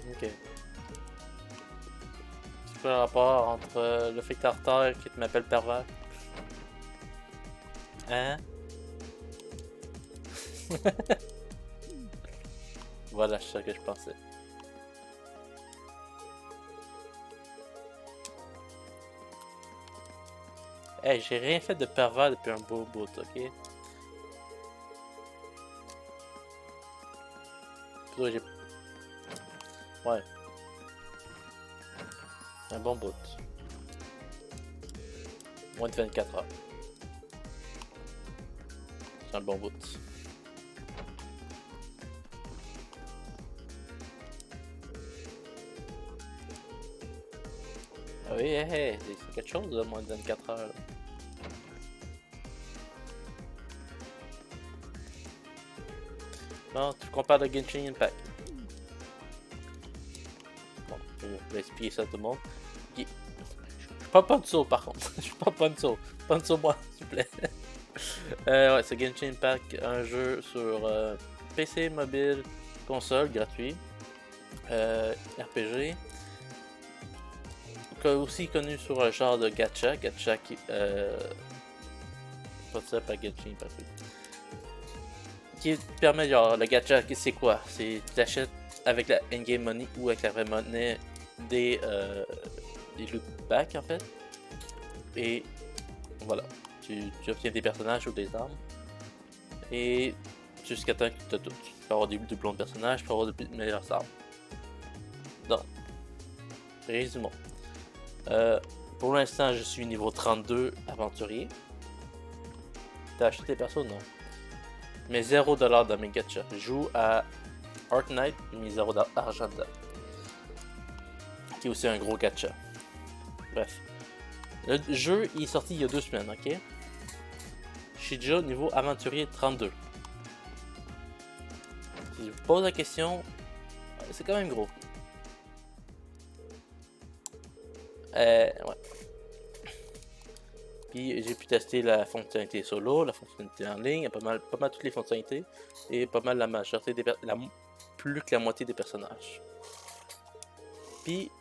Ok. C'est quoi le rapport entre le fait que t'es en retard et que tu m'appelles pervers? Hein? Voilà, c'est ça que je pensais. Hey, j'ai rien fait de pervers depuis un beau bout, ok? Plutôt, j'ai... Ouais. Un bon bout. Moins de 24 heures. C'est un bon bout. Ah oui, hey, c'est quelque chose de moins de 24 heures. Là. Bon, tu compares le Genshin Impact. Bon, je vais expliquer ça à tout le monde. Je suis pas Ponzo par contre. Je suis pas Ponzo. Ponzo moi, s'il vous plaît. Ouais, c'est Genshin Impact, un jeu sur PC, mobile, console, gratuit. RPG. Aussi connu sur un genre de gacha. Gacha qui. Pas ça, pas Genshin Impact. Qui permet, genre, le gacha, c'est quoi? C'est tu achètes avec la in-game money ou avec la vraie monnaie des loot packs en fait. Et voilà, tu obtiens des personnages ou des armes. Et jusqu'à temps que tu as tout. Tu peux avoir des doublons de personnages, tu peux avoir de meilleures armes. Donc, résumons. Pour l'instant, je suis niveau 32 aventurier. T'as acheté tes persos? Non. Mais 0$ dans mes gachas. Je joue à Art Knight, mais 0$ d'argent dedans. Qui est aussi un gros gacha. Bref. Le jeu il est sorti il y a 2 semaines, ok? Je suis déjà au niveau aventurier 32. Si je vous pose la question, c'est quand même gros. Ouais. Puis j'ai pu tester la fonctionnalité solo, la fonctionnalité en ligne, pas mal toutes les fonctionnalités et pas mal la majorité des plus que la moitié des personnages. Puis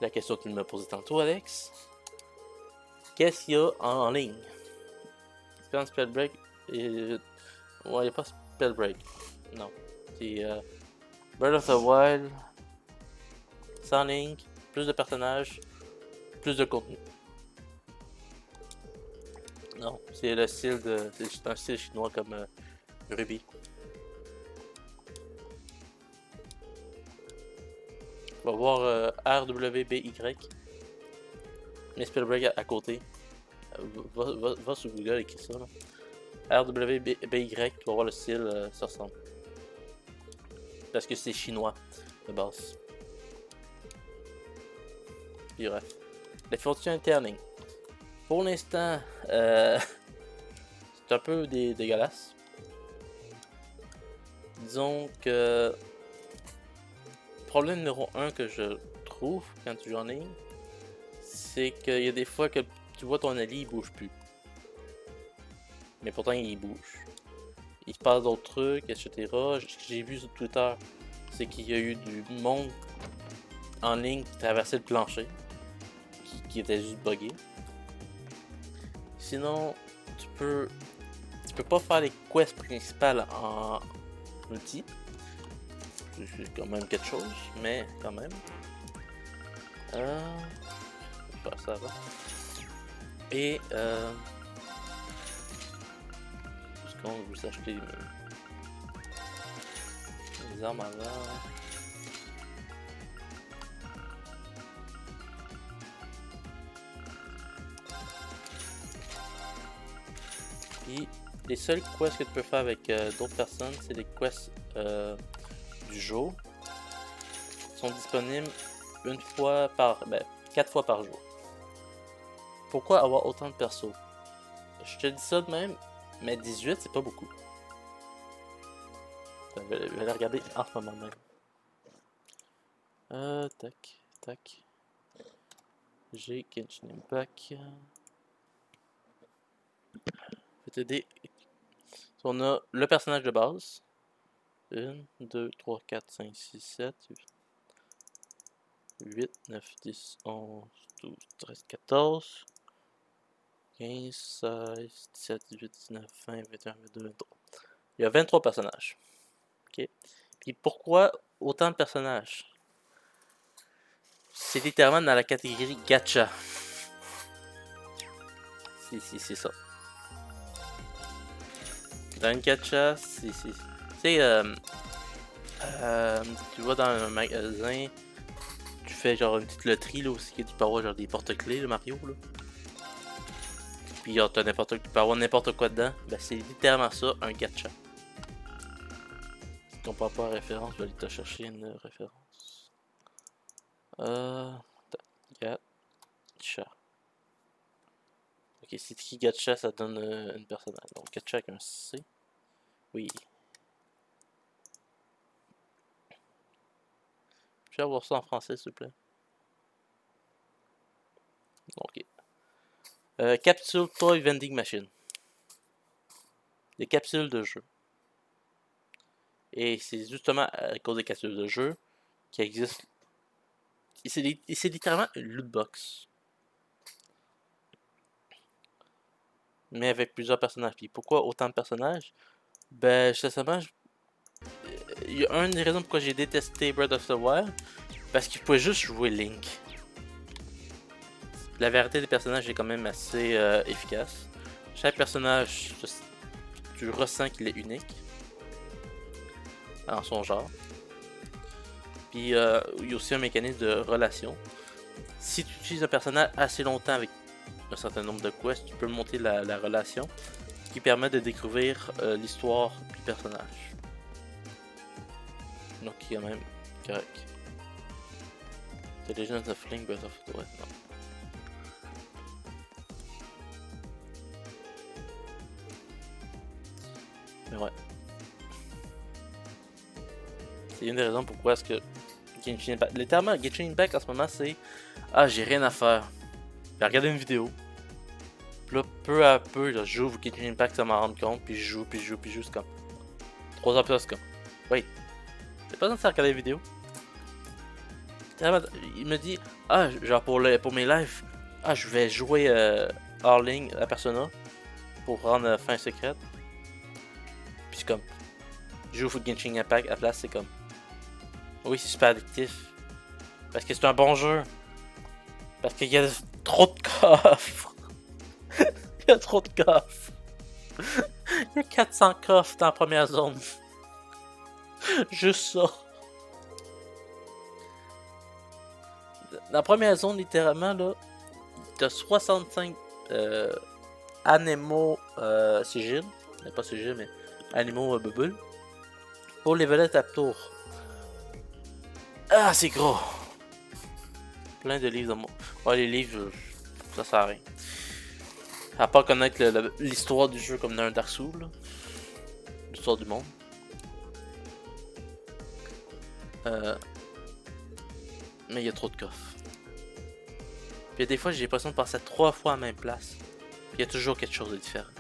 la question que tu me posais tantôt, Alex, qu'est-ce qu'il y a en ligne? C'est quand Spellbreak et... Ouais, il n'y a pas Spellbreak. Non. C'est Breath of the Wild, sans ligne, plus de personnages, plus de contenu. Non, c'est le style de. C'est un style chinois comme Ruby. On va voir RWBY. Mais Spellbreak à côté. Va sur Google et écris ça. Là. RWBY, tu vas voir le style, ça ressemble. Parce que c'est chinois de base. Puis bref. Les fonctions internes. Pour l'instant, c'est un peu dégueulasse. Disons que problème numéro 1 que je trouve quand tu joues en ligne, c'est qu'il y a des fois que tu vois ton allié, il bouge plus. Mais pourtant il bouge. Il se passe d'autres trucs, etc. J'ai vu sur Twitter, c'est qu'il y a eu du monde en ligne qui traversait le plancher, qui était juste buggé. Sinon, tu peux pas faire les quests principales en multi. C'est quand même quelque chose, mais quand même. Je vais faire ça avant. Et parce qu'on veut s'acheter les armes avant. Puis les seuls quests que tu peux faire avec d'autres personnes, c'est les quests du jour. Ils sont disponibles 4 fois par jour. Pourquoi avoir autant de persos? Je te dis ça de même, mais 18 c'est pas beaucoup. Je vais aller regarder en ce moment même. Tac. J'ai Genshin Impact. Je vais t'aider. On a le personnage de base. 1, 2, 3, 4, 5, 6, 7, 8. 8, 9, 10, 11, 12, 13, 14, 15, 16, 17, 18, 19, 20, 21, 22, 23. Il y a 23 personnages. Ok. Puis pourquoi autant de personnages? C'est littéralement dans la catégorie gacha. C'est ça. Dans une gacha, tu sais, tu vas dans un magasin, tu fais genre une petite loterie là aussi, que tu peux avoir genre des porte-clés, le Mario là. Puis tu peux avoir n'importe quoi dedans. Ben c'est littéralement ça, un gacha. Si tu comprends pas la référence, je vais aller te chercher une référence. Gacha. Ok, si tu écris gacha, ça donne une personnage. Donc gacha avec un C. Oui. Je vais avoir ça en français, s'il vous plaît. Ok. Capsule Toy Vending Machine. Des capsules de jeu. Et c'est justement à cause des capsules de jeu qui existent. Et c'est littéralement une loot box. Mais avec plusieurs personnages. Puis pourquoi autant de personnages? Ben, sincèrement, il y a une des raisons pourquoi j'ai détesté Breath of the Wild. Parce qu'il pouvait juste jouer Link. La vérité des personnages est quand même assez efficace. Chaque personnage, tu ressens qu'il est unique en son genre. Puis il y a aussi un mécanisme de relation. Si tu utilises un personnage assez longtemps avec un certain nombre de quests, tu peux monter la relation, ce qui permet de découvrir l'histoire du personnage. Donc quand même correct. The Legends of Link Breath of the Wild, non. Mais ouais. C'est une des raisons pourquoi est-ce que Genshin Impact... Littéralement, Genshin Impact en ce moment c'est... Ah, j'ai rien à faire. J'ai regardé une vidéo. Puis là, peu à peu, là, j'ouvre Genshin Impact sans m'en rendre compte. Puis je joue, c'est comme... 3 heures plus tard, c'est comme... Wait. J'ai pas censé regarder la vidéo. Il me dit... Ah, genre pour mes lives... Ah, je vais jouer hors ligne à Persona. Pour rendre fin secrète. Puis c'est comme... Je joue au Genshin Impact, à la place c'est comme... Oui, c'est super addictif. Parce que c'est un bon jeu. Parce qu'il y a trop de coffres. Il y a trop de coffres. Il y a 400 coffres dans la première zone. Juste ça. Dans la première zone, littéralement, là, t'as 65 animaux sigil. Pas sigil, mais animaux bubble. Pour leveler ta tour. Ah, c'est gros! Plein de livres de moi. Ouais, les livres, ça sert à rien. À part connaître l'histoire du jeu comme dans un Dark Souls. L'histoire du monde. Mais il y a trop de coffres. Puis des fois, j'ai l'impression de passer 3 fois à la même place. Puis il y a toujours quelque chose de différent.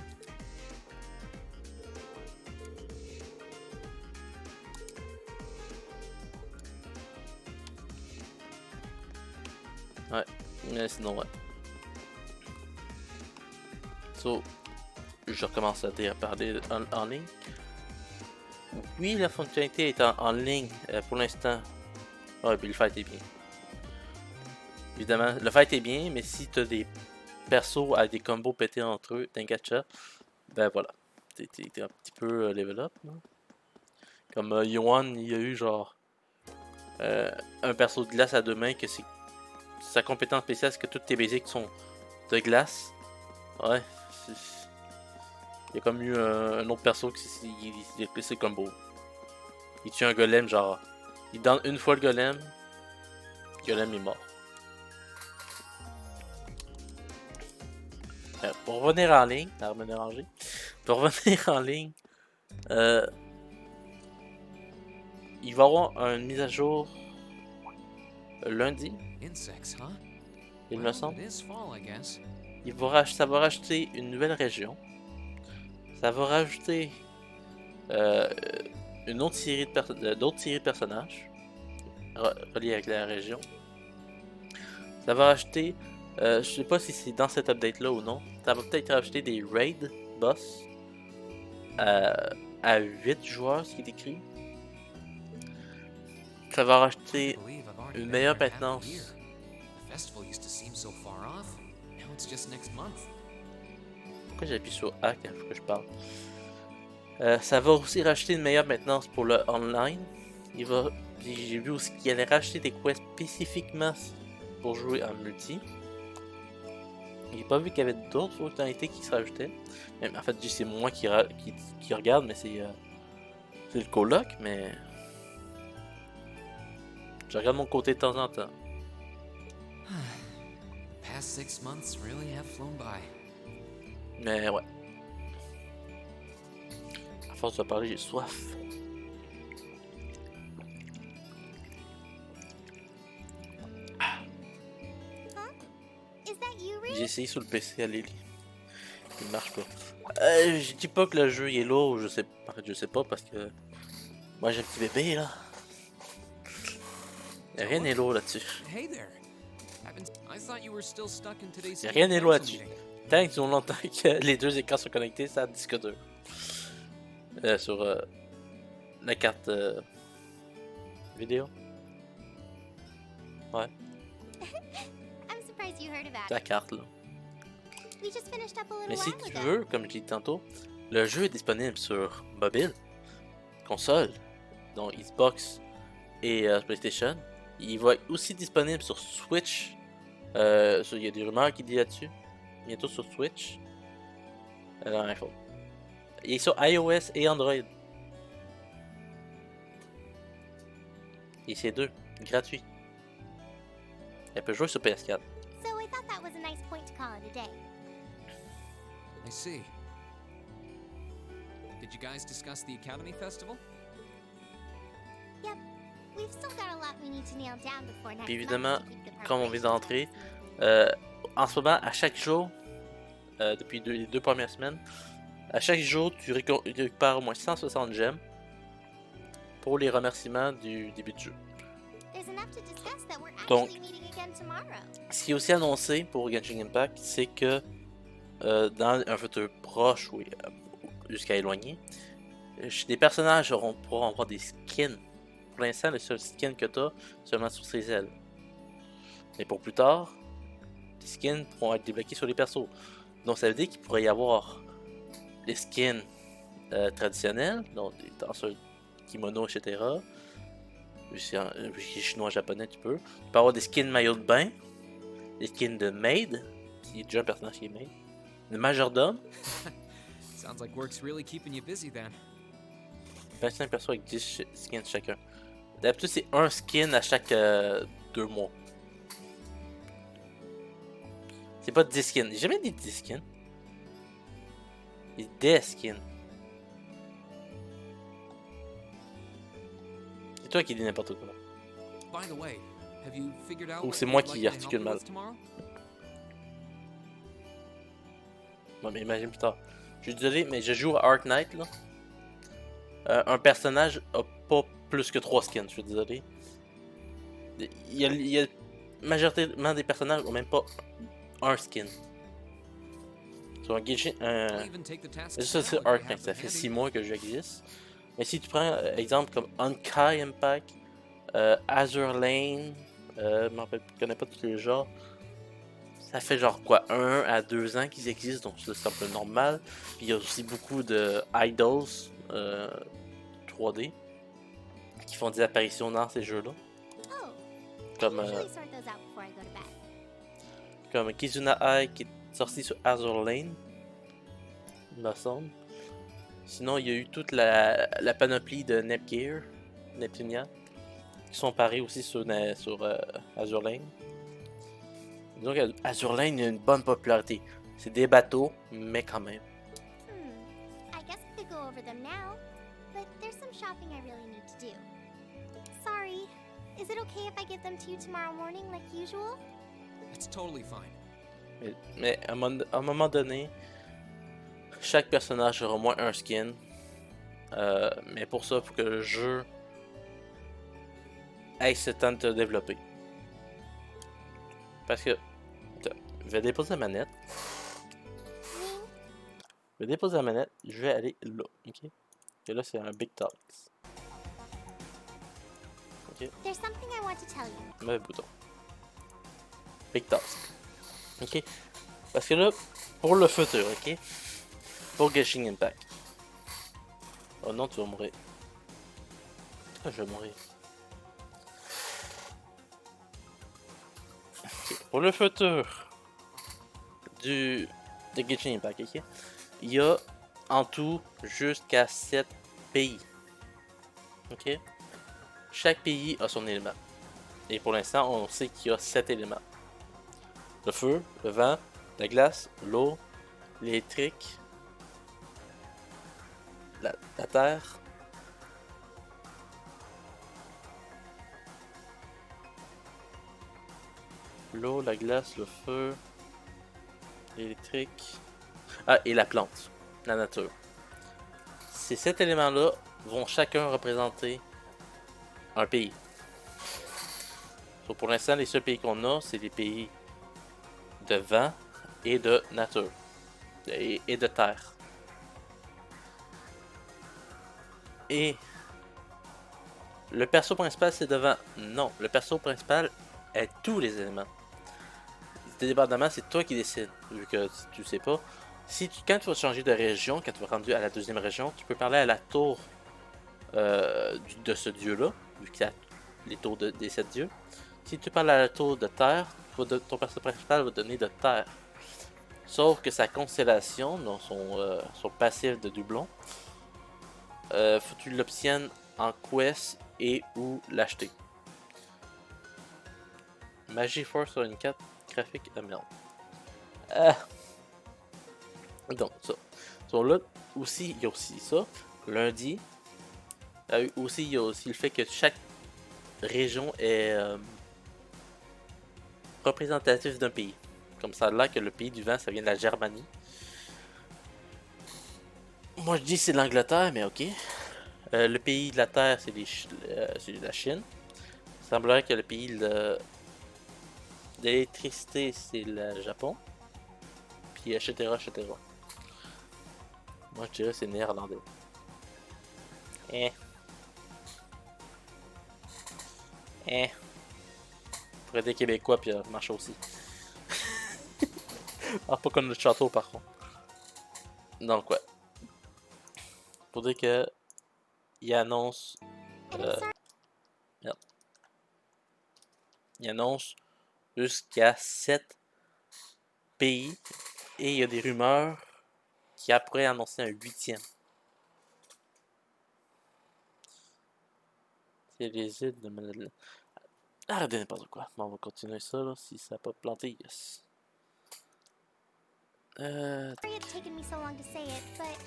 Ouais, mais sinon, ouais. So, je recommence à parler en ligne. Oui, la fonctionnalité est en ligne pour l'instant. Ouais, puis le fight est bien. Évidemment, le fight est bien, mais si tu as des persos avec des combos pétés entre eux, d'un gacha, ben voilà. T'es un petit peu level up. Hein? Comme Yuan, il y a eu genre un perso de glace à 2 mains que c'est sa compétence spéciale, c'est que toutes tes basics sont de glace. Ouais. Il y a comme eu un autre perso qui c'est combo. Il tue un golem, genre. Il donne une fois le golem est mort. Pour revenir en ligne, pour revenir en ligne, il va y avoir une mise à jour lundi. Il me semble. Ça va rajouter une nouvelle région. Ça va rajouter une autre série d'autres séries de personnages reliés avec la région. Ça va rajouter, je sais pas si c'est dans cette update là ou non, ça va peut-être rajouter des raids boss à 8 joueurs, ce qui est écrit. Ça va rajouter une meilleure maintenance. Pourquoi j'appuie sur A quand il faut que je parle? Ça va aussi rajouter une meilleure maintenance pour le online. J'ai vu aussi qu'il allait rajouter des quests spécifiquement pour jouer en multi. J'ai pas vu qu'il y avait d'autres fonctionnalités qui se rajoutaient. En fait, c'est moi qui regarde, mais c'est le coloc, mais je regarde mon côté de temps en temps. Past 6 months really have flown by. Mais ouais. À force de parler, j'ai soif. J'ai essayé sur le PC à Lily. Il marche pas. Je dis pas que le jeu il est lourd, je sais pas parce que moi j'ai un petit bébé là. Y'a rien n'est lourd là-dessus. Y'a rien n'est lourd là-dessus. Tant qu'ils ont longtemps que les deux écrans sont connectés, ça disque dur. Sur la carte vidéo. Ouais. La carte là. Mais si tu veux, comme je dis tantôt, le jeu est disponible sur mobile, console, donc Xbox et PlayStation. Il va être aussi disponible sur Switch. Il y a des rumeurs qui disent là-dessus. Bientôt sur Switch. Dans l'iPhone. Il est sur iOS et Android. Et c'est deux, gratuit. Elle peut jouer sur PS4. So I thought that was a nice point to call it a day. I see. Did you guys discuss the Academy Festival? Yep. We've still got a lot we need to nail down before next Puis évidemment, month to keep the comme on vient preparation d'entrer, en ce moment, à chaque jour, depuis les 2 premières semaines, à chaque jour, tu récupères au moins 160 gemmes pour les remerciements du début du jeu. There's enough to discuss that we're Donc, actually meeting again tomorrow. ce qui est aussi annoncé pour Genshin Impact, c'est que dans un futur proche ou jusqu'à éloigné, des personnages pourront avoir des skins. Pour l'instant, le seul skin que tu as, seulement sur ses ailes. Mais pour plus tard, les skins pourront être débloqués sur les persos. Donc ça veut dire qu'il pourrait y avoir des skins traditionnels, donc des danseurs kimono, etc. Si c'est chinois, japonais, tu peux. Tu peux avoir des skins maillot de bain, des skins de maid, il y a déjà un personnage qui est maid, de majordome. Sounds like work's really keeping you busy then. 25 persos avec 10 skins chacun. D'habitude, c'est un skin à chaque 2 mois. C'est pas 10 skins. J'ai jamais dit 10 skins. C'est des skins. C'est toi qui dis n'importe quoi. By the way, have you figured out Ou what c'est you'd moi like qui me to help articule you mal. with tomorrow? Bon, mais imagine plus tard. Je suis désolé, mais je joue à Ark Knight là. Un personnage a pas plus que 3 skins, je suis désolé. Il y a majoritairement des personnages ont même pas un skin. Sur un Genshin, ça c'est Ark Knight, ça fait 6 mois que le jeu existe. Mais si tu prends exemple comme Honkai Impact, Azure Lane, je connais pas tous les genres. Ça fait genre quoi, 1 à 2 ans qu'ils existent, donc c'est un peu normal. Puis il y a aussi beaucoup de idols 3D qui font des apparitions dans ces jeux-là. Comme Kizuna Ai qui est sorti sur Azure Lane, il me semble. Sinon, il y a eu toute la panoplie de Nepgear, Neptunia, qui sont parés aussi sur Azure Lane. Donc, Azure Lane a une bonne popularité. C'est des bateaux, mais quand même. I guess I could go over them now, but there's some shopping I really need to do. Sorry. Is it okay if I give them to you tomorrow morning like usual? It's totally fine. Mais à un moment donné, chaque personnage aura au moins un skin. Mais pour ça, il faut que le jeu ait ce temps de te développer. Parce que... Attends, je vais déposer la manette. Je vais déposer la manette, je vais aller là, ok? Et là, c'est un Big Talks. Ok? There's something I want to tell you. Mauvais bouton. Big Talks. Ok? Parce que là, pour le futur, ok? Pour Genshin Impact. Oh non, tu vas mourir. Ah, je vais mourir. Ok. Pour le futur de Genshin Impact, ok? Il y a en tout jusqu'à 7 pays. Ok? Chaque pays a son élément. Et pour l'instant, on sait qu'il y a 7 éléments. Le feu, le vent, la glace, l'eau, l'électrique, la terre, l'eau, la glace, le feu, l'électrique, et la plante, la nature. Ces 7 éléments-là vont chacun représenter un pays. Donc pour l'instant, les seuls pays qu'on a, c'est les pays de vent et de nature. Et de terre. Et le perso principal, c'est de vent. Non, le perso principal est tous les éléments. Dépendamment, c'est toi qui décides. Vu que tu sais pas. Quand tu vas changer de région, quand tu vas rendre à la deuxième région, tu peux parler à la tour de ce dieu-là, vu qu'il y a les tours des 7 dieux. Si tu parles à la tour de terre, ton perso principal va donner de terre. Sauf que sa constellation, dans son passif de doublon, faut que tu l'obtiennes en quest et ou l'acheter. Magie Force sur une 4, graphique à merde. Donc, ça. So, là, aussi, il y a aussi ça. Lundi, aussi, il y a aussi le fait que chaque région est représentative d'un pays. Comme ça, là, que le pays du vent, ça vient de la Germanie. Moi, je dis c'est l'Angleterre, mais ok. Le pays de la Terre, c'est la Chine. Il semblerait que le pays de l'électricité, c'est le Japon. Puis, etc., etc. Moi, je dirais que c'est néerlandais. Pour aider Québécois, puis marche aussi. Alors, pas comme le château, par contre. Donc, ouais. Pour dire que il annonce. Merde. Il annonce jusqu'à 7 pays. Et il y a des rumeurs qui pourraient annoncer un 8e. C'est les îles de Manila. Arrêtez n'importe quoi. Bon, on va continuer ça là, si ça n'a pas planté. Yes. Sorry it's taken me so long to say it, but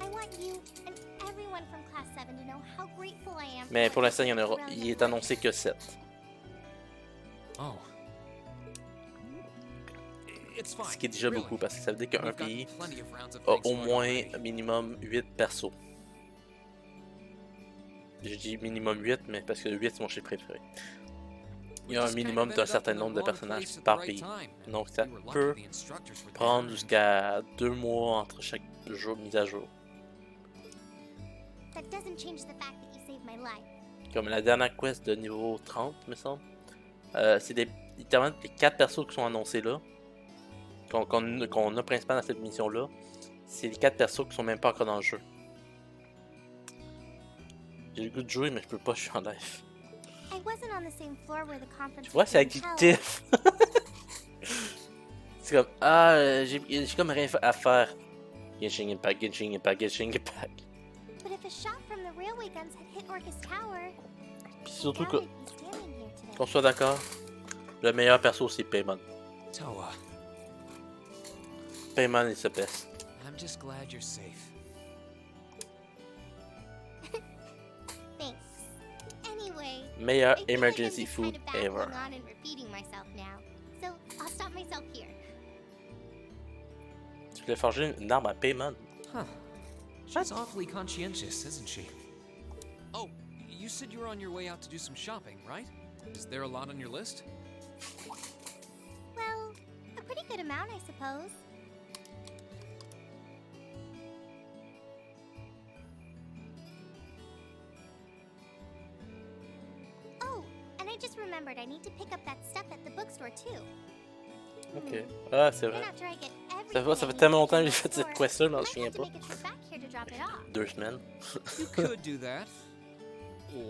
I want you and everyone from class 7 to know how grateful I am. Mais pour l'instant, il est annoncé que 7. Oh. Ce qui est déjà beaucoup parce que ça veut dire qu'un pays a au moins minimum 8 persos. Je dis minimum 8, mais parce que 8 c'est mon chiffre préféré. Il y a un minimum d'un certain nombre de personnages par pays. Donc ça peut prendre jusqu'à 2 mois entre chaque jour mise à jour. Comme la dernière quest de niveau 30, me semble. C'est littéralement les 4 persos qui sont annoncés là. Qu'on a principalement dans cette mission-là. C'est les 4 persos qui sont même pas encore dans le jeu. J'ai le goût de jouer, mais je peux pas, je suis en live. Tu vois, c'est addictif. C'est comme, j'ai comme rien à faire. Genshin Impact, Genshin Impact, Genshin Impact. Puis surtout qu'on soit d'accord, le meilleur perso c'est Paimon. Paimon is the best. I'm just glad you're safe. Meilleur emergency food ever. Tu voulais forger une arme à Paimon? Huh. She's awfully conscientious, isn't she? Oh, you said you were on your way out to do some shopping, right? Is there a lot on your list? Well, a pretty good amount, I suppose. Oh, and I just remembered I need to pick up that stuff at the bookstore too. Ok. Ah, c'est vrai. Ça fait tellement longtemps que j'ai fait cette quest-là, je m'en souviens pas. 2 semaines. You could do that.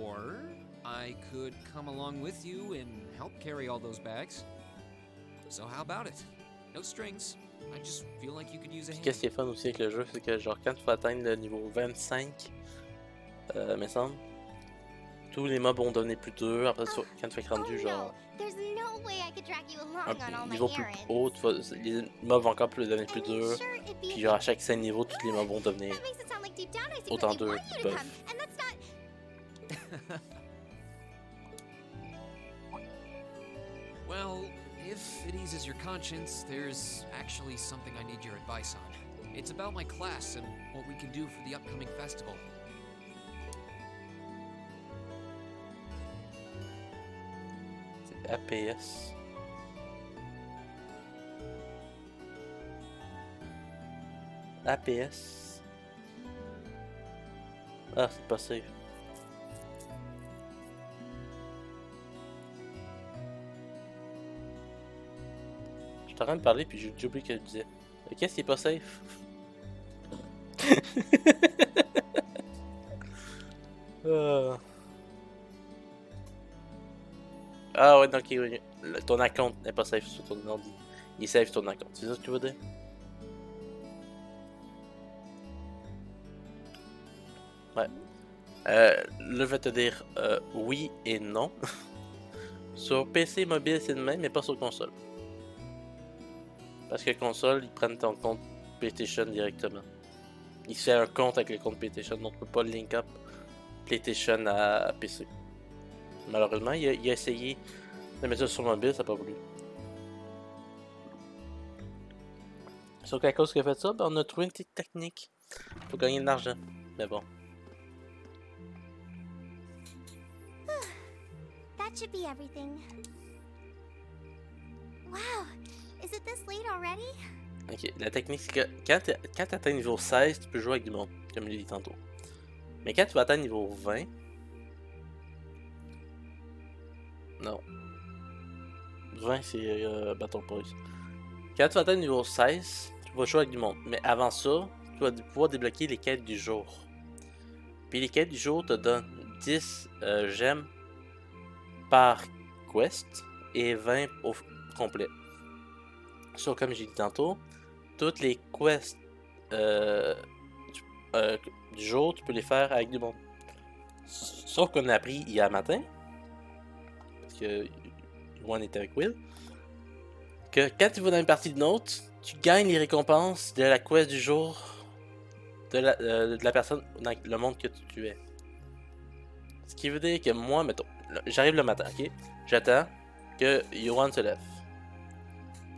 Or I could come along with you and help carry all those bags. So how about it? No strings. I just feel like you could use a hand. Qu'est-ce qui est fun aussi avec le jeu, c'est que genre quand tu vas atteindre le niveau 25, me semble, tous les mobs vont devenir plus durs. Après, quand tu vas rendu genre un niveau plus haut, les mobs vont encore plus devenir plus durs. Puis genre à chaque 5 niveaux, tous les mobs vont devenir autant durs qu'ils peuvent. Well, if it eases your conscience, there's actually something I need your advice on. It's about my class and what we can do for the upcoming festival. C'est APS. APS. Ah, c'est pas safe. Je suis en train de parler puis j'ai oublié qu'elle disait. Qu'est-ce qui est pas safe? Ah ouais, donc ton account n'est pas safe sur ton ordi. Il est safe sur ton account, c'est ça ce que tu veux dire? Ouais. Là, je vais te dire oui et non. Sur PC mobile, c'est le même, mais pas sur console. Parce que console, ils prennent ton compte PlayStation directement. Il se fait un compte avec le compte PlayStation, donc on peut pas link up PlayStation à PC. Malheureusement, il a essayé de mettre ça sur mobile, ça n'a pas voulu. Sauf qu'à cause qu'il a fait ça, ben on a trouvé une petite technique pour gagner de l'argent. Mais bon. That should be everything. Wow, is it this late already? Ok, la technique c'est que quand tu atteins niveau 16, tu peux jouer avec du monde, comme je l'ai dit tantôt. Mais quand tu vas atteindre niveau 20... Non. 20 c'est Battle Boys. Quand tu vas atteindre niveau 16, tu vas jouer avec du monde. Mais avant ça, tu vas pouvoir débloquer les quêtes du jour. Puis les quêtes du jour te donnent 10 gemmes par quest et 20 au complet. Sauf comme j'ai dit tantôt, toutes les quests du jour, tu peux les faire avec du monde. Sauf qu'on a appris hier matin, parce que One était avec Will, que quand tu vas dans une partie de note, tu gagnes les récompenses de la quest du jour de la personne dans le monde que tu tuais. Ce qui veut dire que moi, mettons, j'arrive le matin, ok? J'attends que Yohan se lève.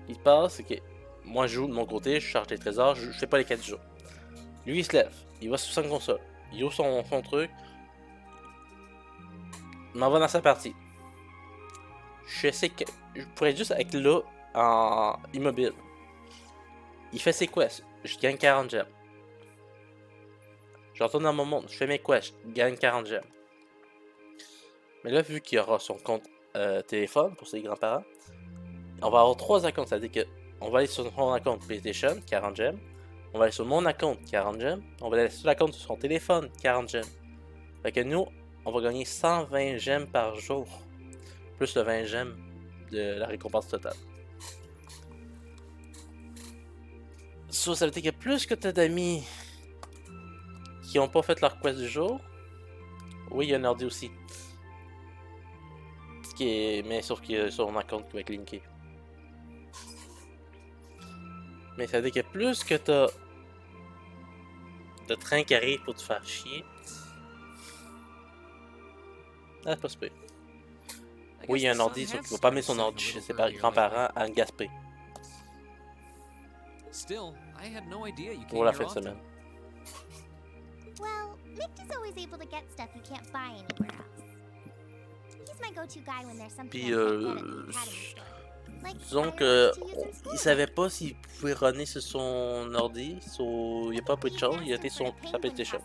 Il passe, ok. Moi, je joue de mon côté, je charge les trésors, je fais pas les quêtes du jour. Lui, il se lève, il va sur son console, il ouvre son truc, il m'en va dans sa partie. Je sais que je pourrais juste être là en immobile. Il fait ses quests, je gagne 40 gemmes. Je retourne dans mon monde, je fais mes quests, je gagne 40 gemmes. Mais là, vu qu'il aura son compte téléphone pour ses grands-parents, on va avoir 3 accounts, c'est-à-dire qu'on va aller sur son compte PlayStation, 40 gemmes. On va aller sur mon compte, 40 gemmes. On va aller sur la compte de son téléphone, 40 gemmes. Fait que nous, on va gagner 120 gemmes par jour. Plus le 20 gemmes de la récompense totale. Ça veut dire que plus que tu as d'amis qui n'ont pas fait leur quest du jour, oui, il y a un ordi aussi. Mais sauf qu'il y a son compte qui va être linké. Mais ça veut dire que plus que t'as de trains qui arrivent pour te faire chier. Ah, c'est pas super. Oui, il y a un ordi, sauf qu'il va pas mettre son ordi chez ses grands-parents à Gaspé. Still, I had no idea you pour la fin de semaine. Well, Victor's always able to get stuff you can't buy anywhere else. He's my go-to guy when there's something Puis, I can't get at the Academy store. Like disons que il savait pas s'il pouvait runner sur son ordi, il a pas pris de chance, il a été sur sa PlayStation.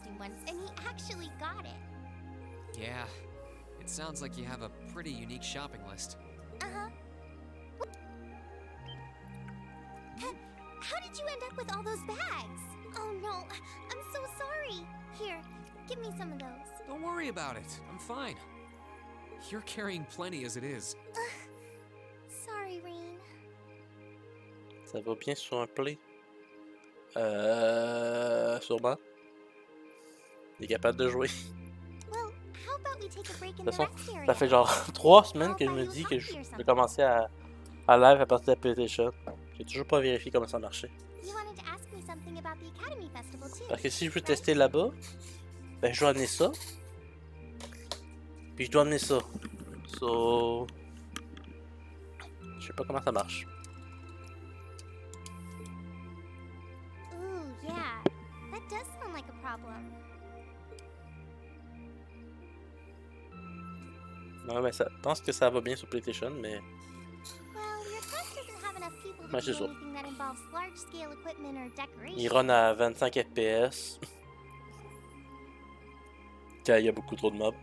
Yeah, it sounds like you have a pretty unique shopping list. Uh-huh. How did you end up with all those bags? Oh no, I'm so sorry. Here, give me some of those. Don't worry about it. I'm fine. You're carrying plenty as it is. Sorry, Rain. Ça va bien sur un play? Sûrement. Il est capable de jouer. Well, how about we take a break in De toute the façon, rest area? ça fait genre 3 semaines que je me dis que je vais commencer à live à partir de la PlayStation. J'ai toujours pas vérifié comment ça marchait. You wanted to ask me something about the Academy Festival too. Parce que si je veux tester là-bas, ben je dois amener ça. Puis je dois amener ça. So... Je sais pas comment ça marche. Ooh, yeah. That does sound like a problem. Ouais, ben ça, je pense que ça va bien sur PlayStation, mais... Well, your class doesn't have enough people to Ben, c'est do ça. anything that involves large-scale equipment or decoration. Il run à 25 FPS. Quand il y a beaucoup trop de mobs.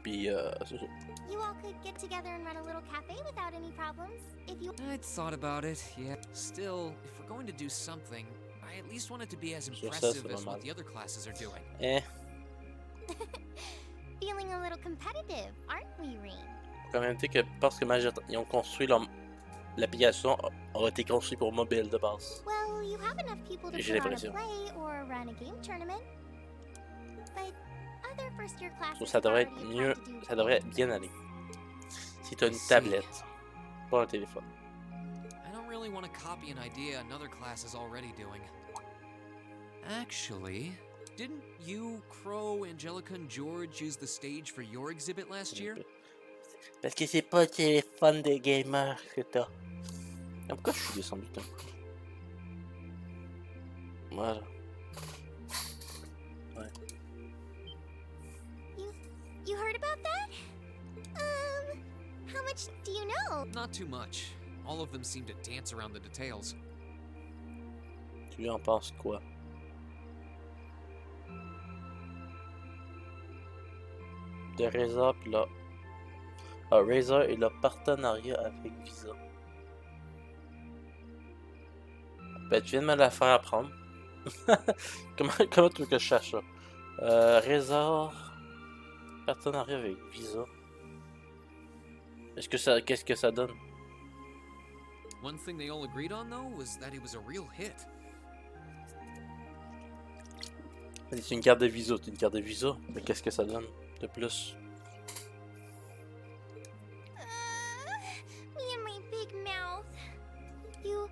Puis, c'est ça. You all could get together and run a little cafe without any problems, if you... I'd thought about it, yeah. Still, if we're going to do something, I at least want it to be as Sur ça, impressive c'est as normal. what the other classes are doing. Eh, Feeling a little competitive, aren't we, Rain? quand même dire que parce que ils ont construit l'application a été construite pour mobile de base. Well, you have enough people to J'ai put on a l'impression. play or run a game tournament. But other first-year classes So, ça devrait have être already mieux, tried to do ça devrait bien aller. Si t'as une tablette, pas un téléphone. I don't really want to copy an idea another class is already doing. Actually, didn't you, Crow, Angelica, and George use the stage for your exhibit last year? Parce que c'est pas le téléphone des gamers que t'as. Ah, pourquoi je suis descendu d'un coup? Voilà. Ouais. You heard about that? How much do you know? Not too much. All of them seem to dance around the details. Tu en penses quoi? De Razer pis là. Ah, Razer et le partenariat avec Visa. Ben, tu viens de me la faire apprendre. comment tu veux que je cherche ça? Razer. Partenariat avec Visa. Qu'est-ce que ça donne? One thing they all agreed on, though, was that it was a real hit. C'est une carte de Visa, c'est une carte de Visa. Mais qu'est-ce que ça donne de plus? Me and my big mouth. You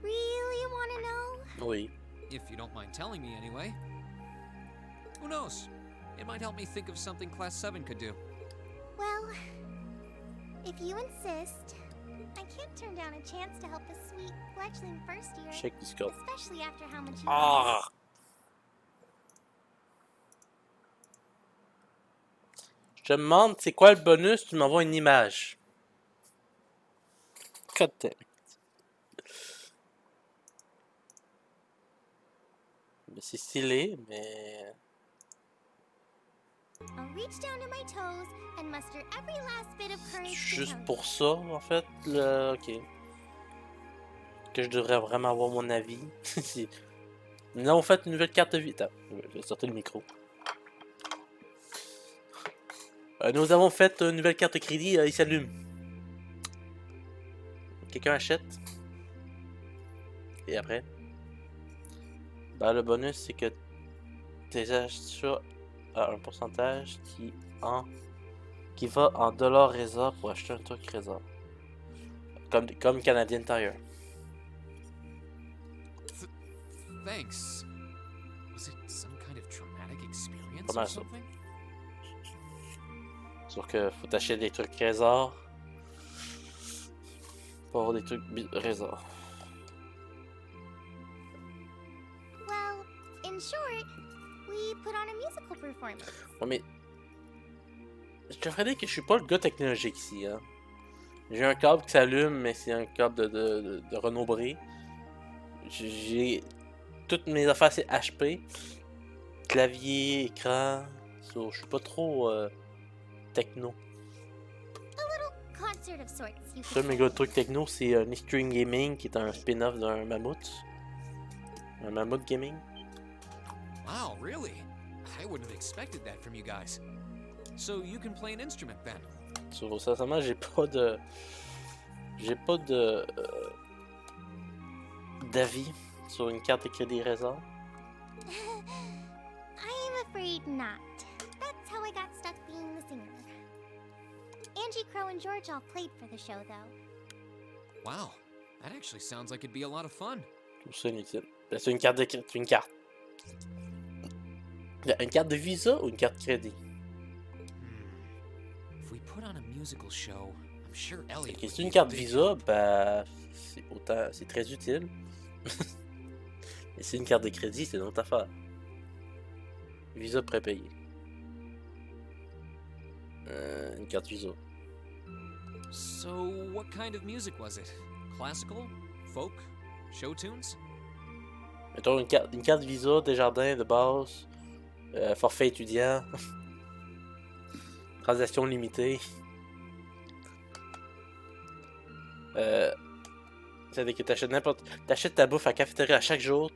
really want to know? Oui. If you don't mind telling me, anyway. Who knows? It might help me think of something Class 7 could do. Well, if you insist, I can't turn down a chance to help a sweet fledgling first year. Check Discord. Especially after how much you Ah! Je te demande, c'est quoi le bonus? Tu m'envoies une image. God damn it. Mais c'est stylé, mais... I'll reach down to my toes and muster every last bit of courage to Juste tell you. pour ça, en fait, ok. Que je devrais vraiment avoir mon avis. Nous avons fait une nouvelle carte de vie. Attends, je vais sortir le micro. Nous avons fait une nouvelle carte de crédit, il s'allume. Quelqu'un achète. Et après? Ben, le bonus, c'est que tes achats à un pourcentage qui va en dollars Razer pour acheter un truc Razer. Comme Canadian Tire. Thanks. Was it some kind of traumatic experience Pas mal or ça. something? Sauf que faut t'acheter des trucs Razer pour avoir des trucs Razer. Well, in short, we put on a musical performance? Ouais, mais je te ferais dire que je suis pas le gars technologique ici, hein. J'ai un câble qui s'allume, mais c'est un câble de Renault Bré. J'ai toutes mes affaires, c'est HP. Clavier, écran. So, je suis pas trop techno. Concert of sorts, you Ça, could mes say. gars de trucs techno, c'est Extreme Gaming, qui est un spin-off d'un mammouth. Un mammouth gaming. Wow, really? I wouldn't have expected that from you guys. So you can play an instrument then? So, sincèrement, j'ai pas de... J'ai pas de... d'avis sur une carte de crédit réserve. I'm afraid not. That's how I got stuck being the singer. Angie, Crow, and George all played for the show, though. Wow, that actually sounds like it'd be a lot of fun. Tout ça inutile. Ben, c'est une carte de crédit. Une carte. Une carte de visa ou une carte de crédit? If we put on a musical show, I'm sure Elliot Ok, would c'est be une a carte big visa, ben c'est très utile. Mais c'est une carte de crédit, c'est une autre affaire. Visa prépayé. Une carte visa. So, what kind of music was it? Classical? Folk? Show tunes? Mettons une carte visa Desjardins de base. Forfait étudiant. Transaction limitée. C'est-à-dire que t'achètes ta bouffe à la cafétéria à chaque jour.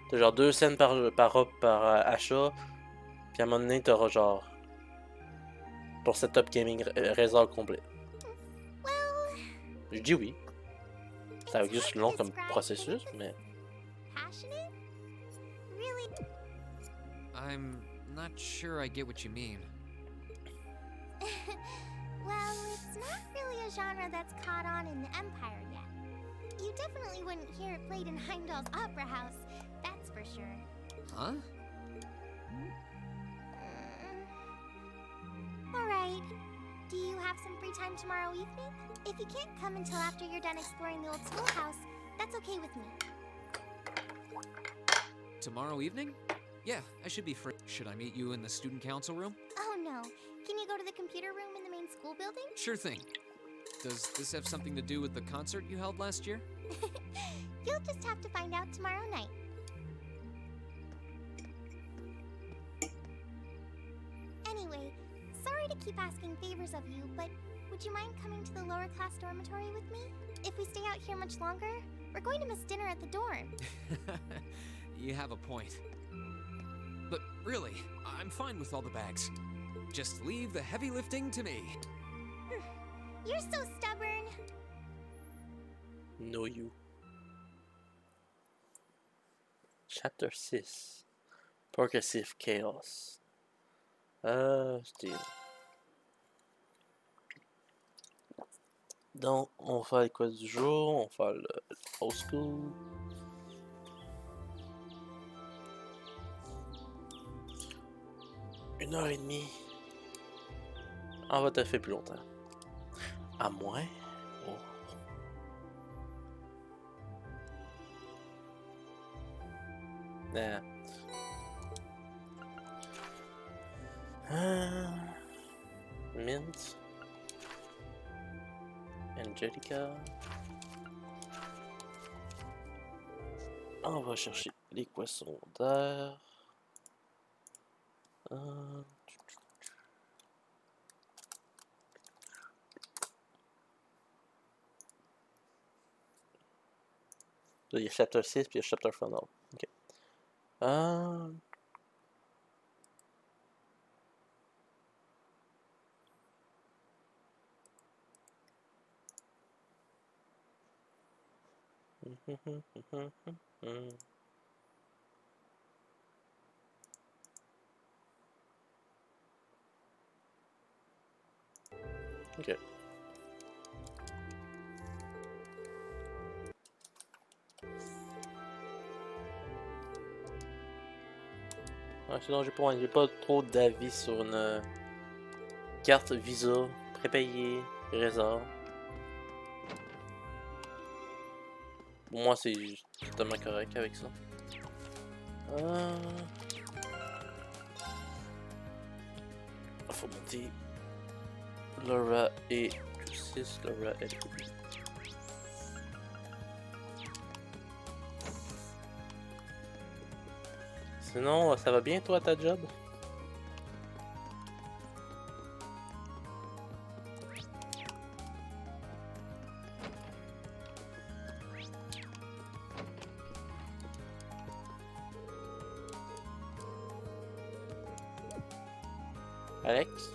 T'as genre 2 cents par achat. Puis à un moment donné, t'auras genre ton setup gaming réseau complet. Je dis oui. Ça va juste long comme processus, mais... Passionate? Really? I'm not sure I get what you mean. Well, it's not really a genre that's caught on in the Empire yet. You definitely wouldn't hear it played in Heimdall's Opera House, that's for sure. Huh? Alright. Do you have some free time tomorrow evening? If you can't come until after you're done exploring the old schoolhouse, that's okay with me. Tomorrow evening? Yeah, I should be free. Should I meet you in the student council room? Oh no. Can you go to the computer room in the main school building? Sure thing. Does this have something to do with the concert you held last year? You'll just have to find out tomorrow night. Anyway, sorry to keep asking favors of you, but would you mind coming to the lower class dormitory with me? If we stay out here much longer, we're going to miss dinner at the dorm. You have a point. But really, I'm fine with all the bags. Just leave the heavy lifting to me. You're so stubborn. Know you. Chapter 6. Progressive Chaos. C'était... Donc, on va faire quoi du jour? On va faire le old school. Une heure et demie. On va te faire plus longtemps. À moins. Oh. Mint. Angelica. On va chercher l'équation d'air. Là, il y a chapter 6 puis il y a chapter final. Ok. Ok. Sinon, j'ai pas trop d'avis sur une carte Visa prépayée, réserve. Pour moi, c'est totalement correct avec ça. Faut monter. Laura et 6, Laura et 2. Sinon, ça va bien toi ta job? Alex?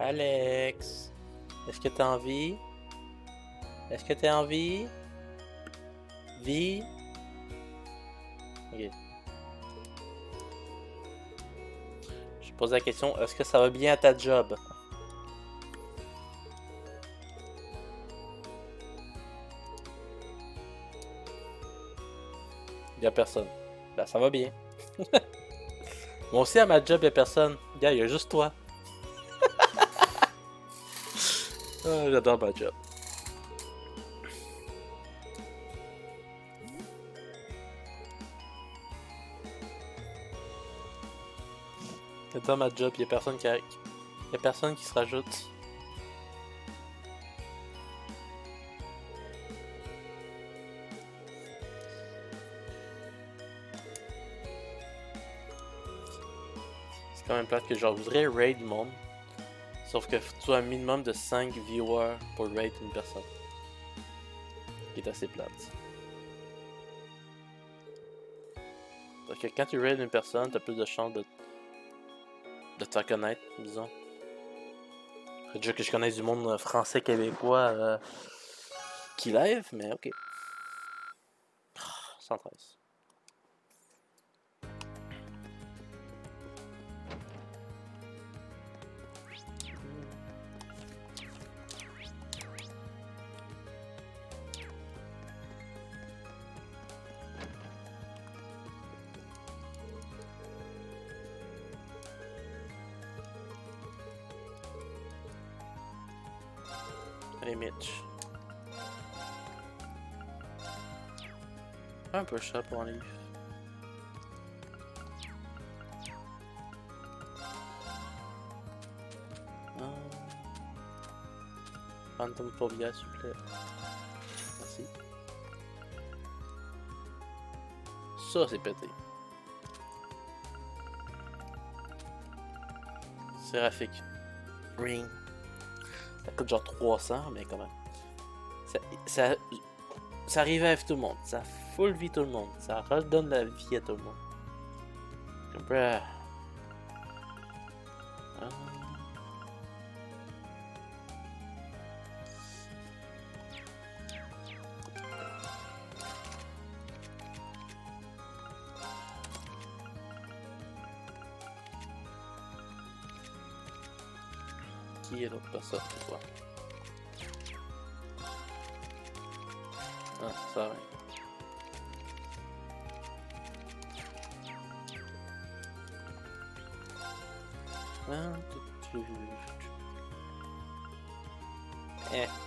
Alex, est-ce que t'as envie? Est-ce que t'as envie? Vie? Ok. Je pose la question, est-ce que ça va bien à ta job? Y'a personne. Ben ça va bien. Moi aussi à ma job y'a personne. Y'a y a juste toi. Ah, j'adore ma job. J'adore ma job, y'a personne qui y'a personne qui se rajoute. C'est quand même plate que genre voudrais raid le monde. Sauf que tu as un minimum de 5 viewers pour raid une personne. Qui est assez plate. Parce que quand tu raid une personne, t'as plus de chances de te faire connaître, disons. Faut déjà que je connaisse du monde français québécois qui live, mais ok. 113. Allez Mitch. Un peu cher pour un livre. Phantom Phobia s'il vous plaît. Merci. Ça c'est pété. Séraphique. Ring. Ça coûte genre 300, mais quand même. Ça revive tout le monde. Ça full vie tout le monde. Ça redonne la vie à tout le monde. Un peu. Qui est l'autre personne pour toi? Ah, ça va. Quand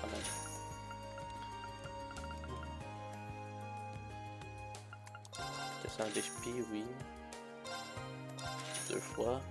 même. Casse un d'HP, oui. 2 fois.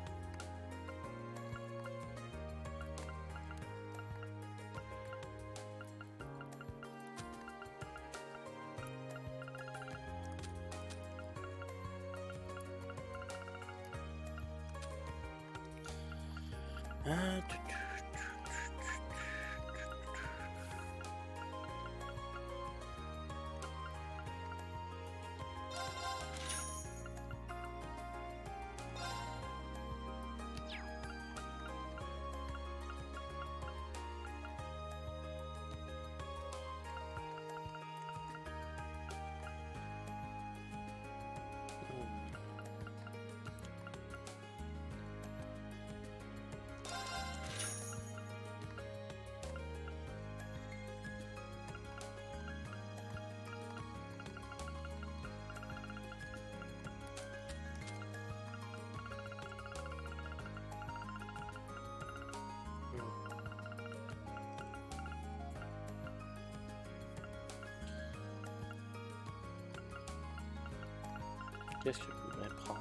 Qu'est-ce que je peux bien prendre?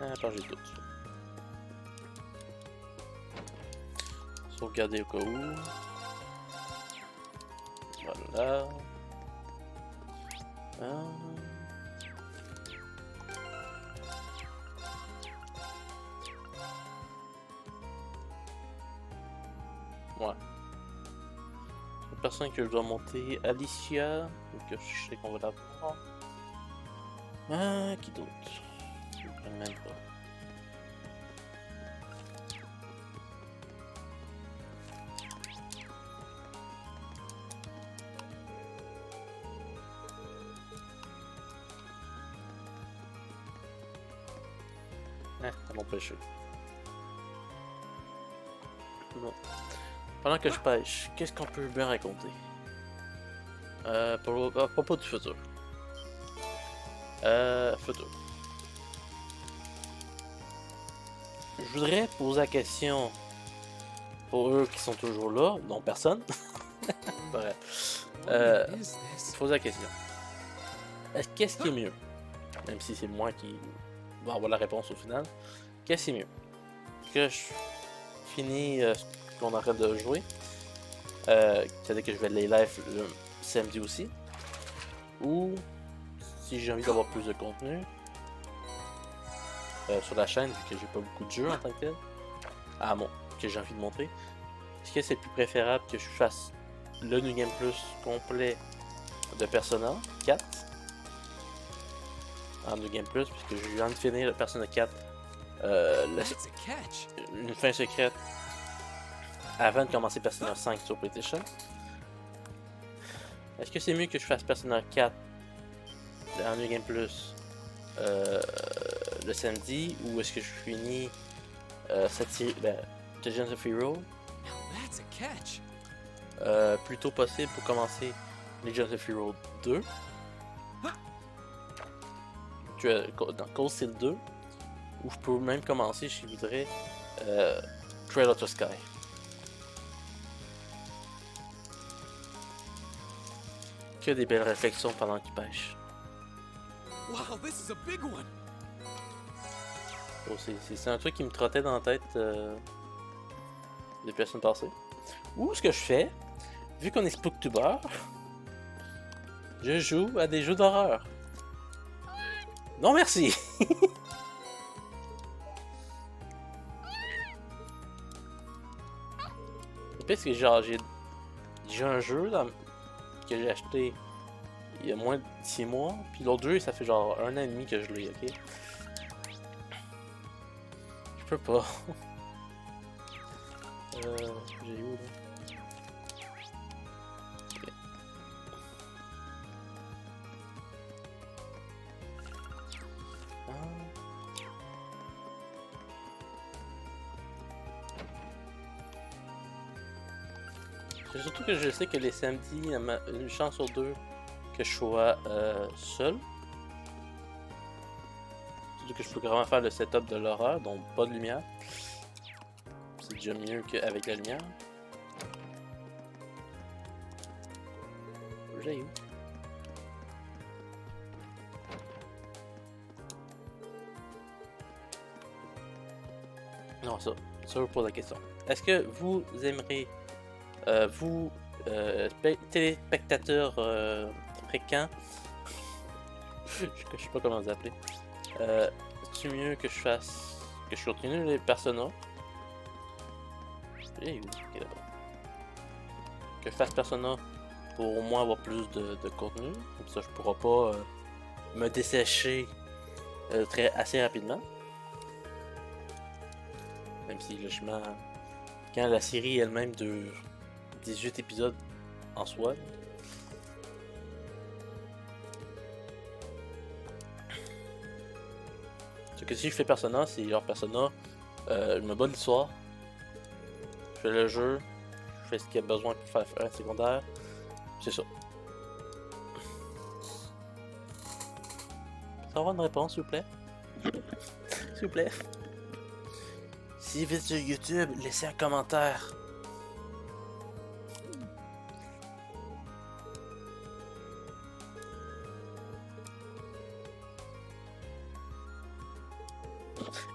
Attends, j'ai tout. Sauvegarder au cas où. Voilà. Ouais. La personne que je dois monter, Alicia, que je sais qu'on va la voir. Qui d'autre? Je ne sais même pas. Ça m'empêche. Non. Pendant que je pêche, qu'est-ce qu'on peut bien raconter? À propos du futur. Futur. Je voudrais poser la question pour eux qui sont toujours là, non personne. Bref. Poser la question. Qu'est-ce qui est mieux? Même si c'est moi qui va avoir la réponse au final. Qu'est-ce qui est mieux? Que je finis ce qu'on arrête de jouer. C'est-à-dire que je vais les live le samedi aussi. Ou si j'ai envie d'avoir plus de contenu sur la chaîne, vu que j'ai pas beaucoup de jeux en tant que tel, que j'ai envie de montrer. Est-ce que c'est plus préférable que je fasse le New Game Plus complet de Persona 4 en New Game Plus, puisque je viens de finir le Persona 4 une fin secrète avant de commencer Persona 5 sur PlayStation. Est-ce que c'est mieux que je fasse Persona 4 en New Game Plus le samedi, ou est-ce que je finis cette série, Legends of Hero plutôt possible pour commencer Legends of Hero 2 dans Cold Steel 2, ou je peux même commencer, si je voudrais, Trail of the Sky. Que des belles réflexions pendant qu'il pêche. Wow, this is a big one. Oh, c'est un truc qui me trottait dans la tête depuis la semaine passée. Ou ce que je fais, vu qu'on est Spooktuber, je joue à des jeux d'horreur. Non merci. Parce que genre j'ai un jeu que j'ai acheté il y a moins de 6 mois, puis l'autre jeu ça fait genre 1 an et demi que je l'ai, ok? Je peux pas. J'ai où là? Okay. C'est surtout que je sais que les samedis, il y a une chance sur 2 que je sois seul. Surtout que je peux vraiment faire le setup de l'horreur, donc pas de lumière. C'est déjà mieux qu'avec la lumière. J'ai eu. Non, ça je pose la question. Est-ce que vous aimeriez, vous, téléspectateurs fréquents, je sais pas comment vous appeler, C'est mieux que je fasse. Que je continue les personnages. Eh oui, ok, d'accord. Que je fasse persona pour au moins avoir plus de contenu. Comme ça, je pourrai pas me dessécher assez rapidement. Même si, logiquement, quand la série elle-même dure 18 épisodes en soi. Ce que si je fais Persona, c'est leur Persona, je me bats l'histoire, je fais le jeu, je fais ce qu'il y a besoin pour faire un secondaire, c'est ça. Ça va une réponse, s'il vous plaît? S'il vous plaît? Si vous êtes sur YouTube, laissez un commentaire.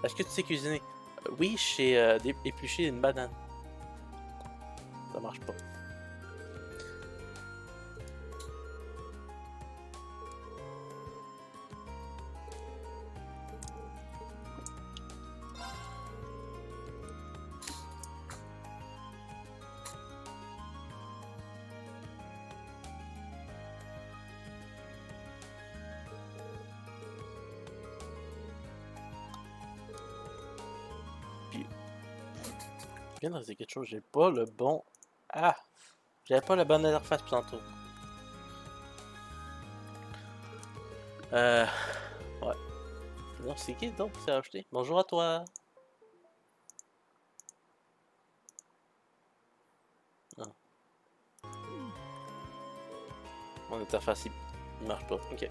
Est-ce que tu sais cuisiner? Oui, je sais éplucher une banane. Ça marche pas. Je viens de réaliser quelque chose, j'ai pas le bon... Ah! J'avais pas la bonne interface pour tantôt. Ouais. Non, c'est qui donc qui s'est rajouté? Bonjour à toi! Ah. Mon interface, il marche pas. Ok.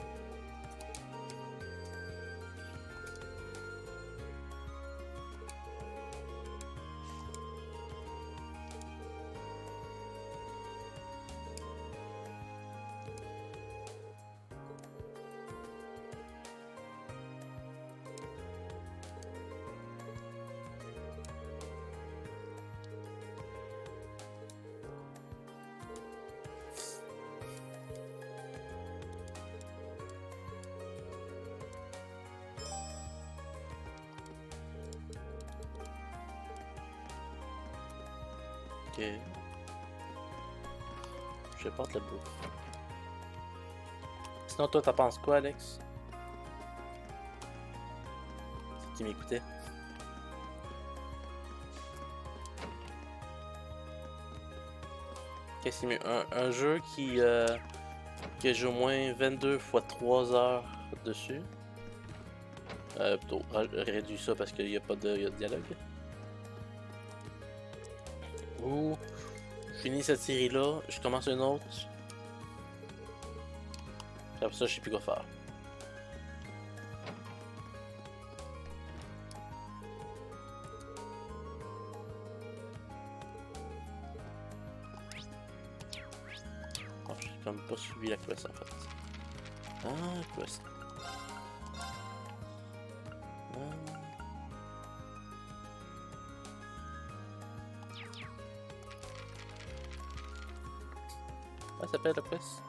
Ok. Je porte la bouffe. Sinon, toi, t'en penses quoi, Alex? C'est qui m'écoutait? Ok, c'est mieux. Un jeu qui que j'ai au moins 22 fois 3 heures dessus. Plutôt, réduit ça parce qu'il n'y a pas de dialogue. Ou je finis cette série là, je commence une autre. Puis après ça, je sais plus quoi faire. Oh, j'ai comme pas suivi la quest en fait. Ah, quest. Ça s'appelle la quest.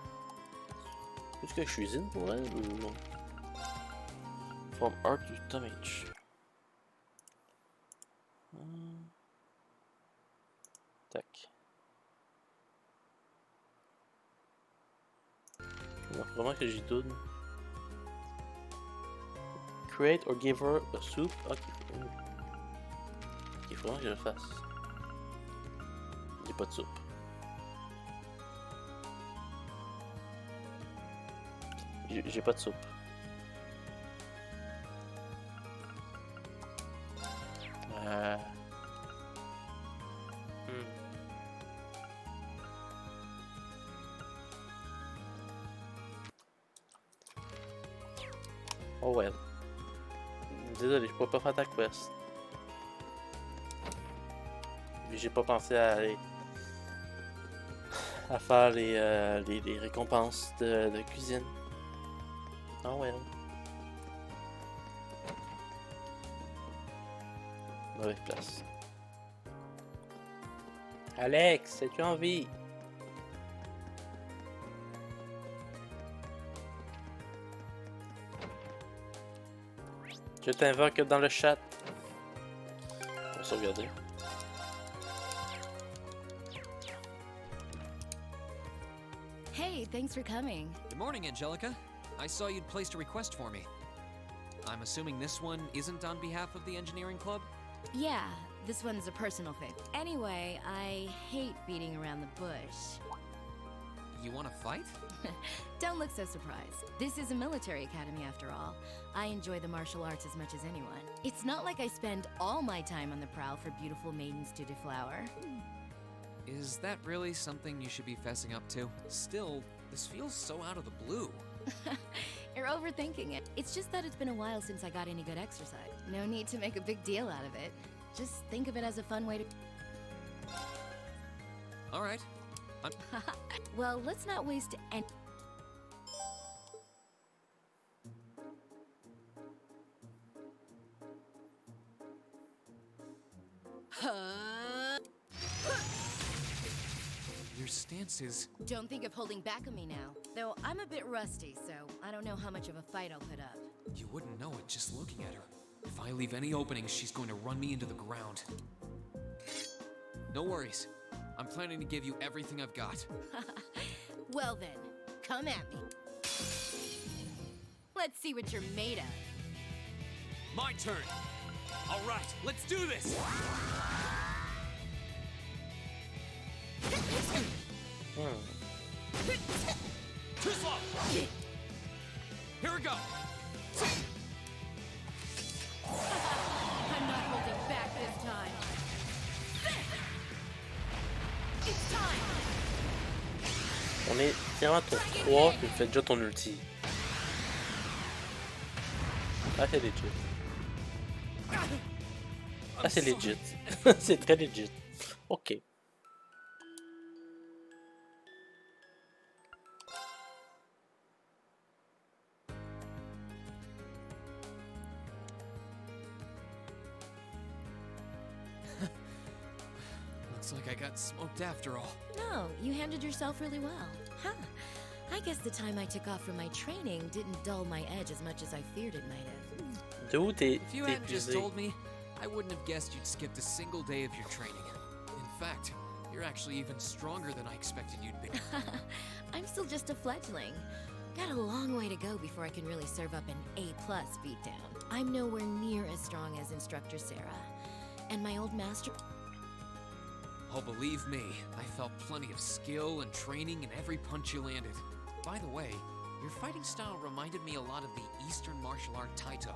Est-ce que je cuisine pour elle ou non? From art to damage. Tac. Il faut vraiment que j'y tourne. Create or give her a soup. Ok. Il faut vraiment que je le fasse. J'ai pas de soupe. J'ai pas de soupe. Oh well. Désolé, je pourrais pas faire ta quest. J'ai pas pensé à aller à faire les récompenses de cuisine. Oh well. Mauvaise place. Alex, as-tu envie? Je t'invoque dans le chat. Pour sauvegarder. Hey, thanks for coming. Good morning, Angelica. I saw you'd placed a request for me. I'm assuming this one isn't on behalf of the engineering club? Yeah, this one's a personal thing. Anyway, I hate beating around the bush. You want to fight? Don't look so surprised. This is a military academy after all. I enjoy the martial arts as much as anyone. It's not like I spend all my time on the prowl for beautiful maidens to deflower. Is that really something you should be fessing up to? Still, this feels so out of the blue. You're overthinking it. It's just that it's been a while since I got any good exercise. No need to make a big deal out of it. Just think of it as a fun way to... All right. Well, let's not waste any... Your stance is... Don't think of holding back on me now. Though I'm a bit rusty, so I don't know how much of a fight I'll put up. You wouldn't know it just looking at her. If I leave any openings, she's going to run me into the ground. No worries. I'm planning to give you everything I've got. Well then, come at me. Let's see what you're made of. My turn. All right, let's do this. Too slow. Here we go. I'm not holding back this time. It's time. On est tellement tour 3 puis fais déjà ton ulti. Ah, c'est legit. Ah, c'est legit. C'est très legit. Ok. Looks like I got smoked after all. No, you handled yourself really well. Huh. I guess the time I took off from my training didn't dull my edge as much as I feared it might have. Dude, if you hadn't just told me, I wouldn't have guessed you'd skipped a single day of your training. In fact, you're actually even stronger than I expected you'd be. I'm still just a fledgling. Got a long way to go before I can really serve up an A+ beatdown. I'm nowhere near as strong as Instructor Sarah. And my old master... Oh, believe me, I felt plenty of skill and training in every punch you landed. By the way, your fighting style reminded me a lot of the Eastern martial art Taito.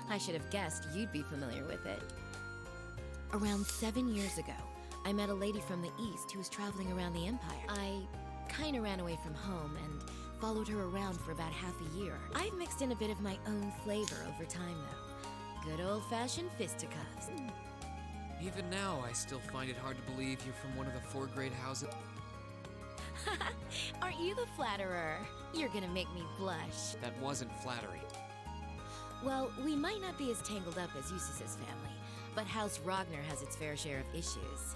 I should have guessed you'd be familiar with it. Around 7 years ago, I met a lady from the East who was traveling around the Empire. I kinda ran away from home and followed her around for about half a year. I've mixed in a bit of my own flavor over time, though. Good old-fashioned fisticuffs. Even now, I still find it hard to believe you're from one of the 4 great houses. Aren't you the flatterer? You're gonna make me blush. That wasn't flattery. Well, we might not be as tangled up as Eustace's family, but House Ragnar has its fair share of issues.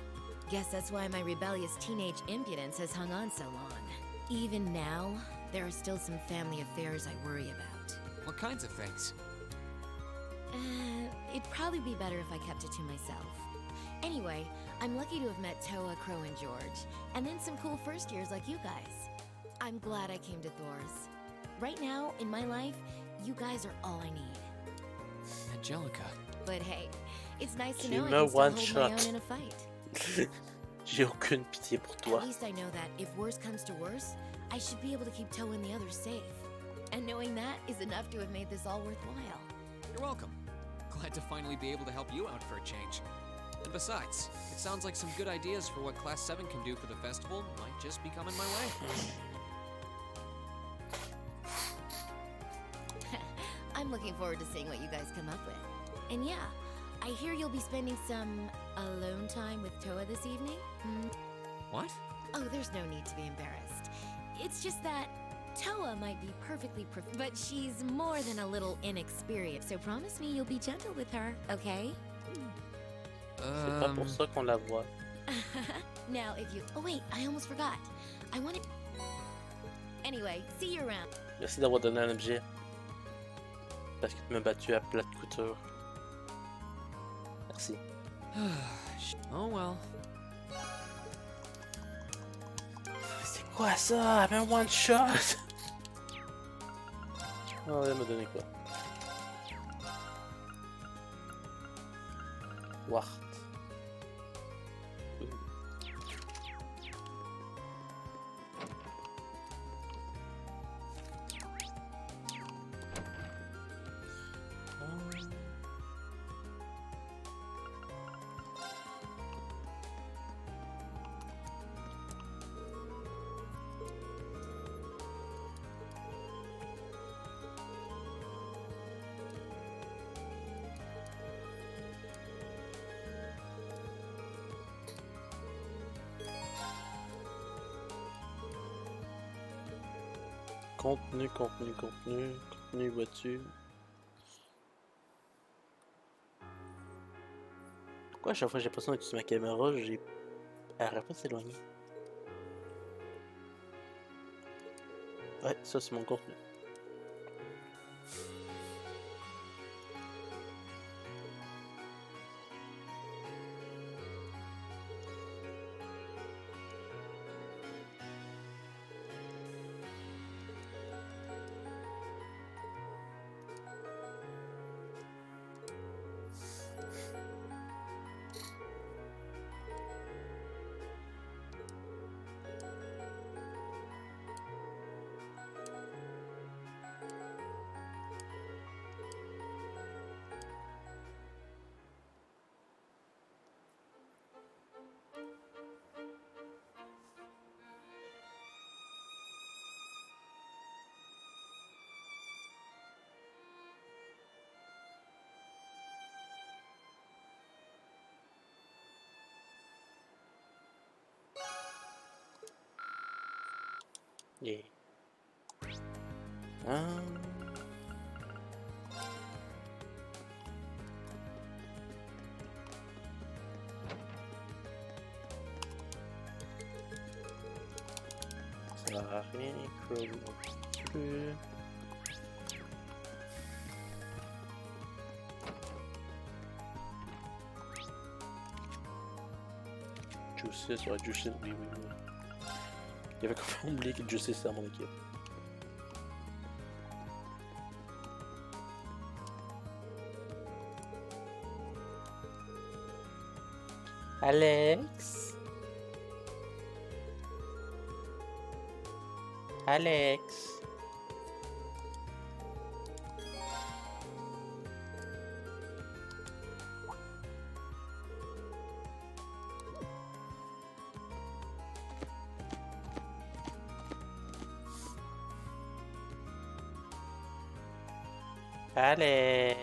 Guess that's why my rebellious teenage impudence has hung on so long. Even now, there are still some family affairs I worry about. What kinds of things? It'd probably be better if I kept it to myself. Anyway, I'm lucky to have met Toa, Crow, and George, and then some cool first years like you guys. I'm glad I came to Thor's. Right now, in my life, you guys are all I need. Angelica. But hey, it's nice to Tu know I me can still hold one-shot. my own in a fight. J'ai aucune pitié pour toi. At least I know that if worse comes to worse, I should be able to keep Toa and the others safe. And knowing that is enough to have made this all worthwhile. You're welcome. Glad to finally be able to help you out for a change. And besides, it sounds like some good ideas for what Class 7 can do for the festival might just be coming my way. I'm looking forward to seeing what you guys come up with. And yeah, I hear you'll be spending some alone time with Toa this evening? What? Oh, there's no need to be embarrassed. It's just that Toa might be perfectly but she's more than a little inexperienced, so promise me you'll be gentle with her, okay? C'est pas pour ça qu'on la voit. Now, if you... Oh wait, I almost forgot. I wanted... Anyway, see you around. Merci d'avoir donné un objet. Parce que tu m'as battu à plate couture. Merci. Oh well. C'est quoi ça? Un one shot? Oh, elle m'a donné quoi? Wart. Contenu, voiture. Pourquoi à chaque fois que j'ai l'impression d'utiliser ma caméra, elle arrête pas de s'éloigner? Ouais, ça c'est mon contenu. Yeah. Ça sert à rien, Crow non plus. Justice, ouais, Justice, oui. Il avait complètement oublié que Justice c'était dans mon équipe. Alex? Alex? Alex?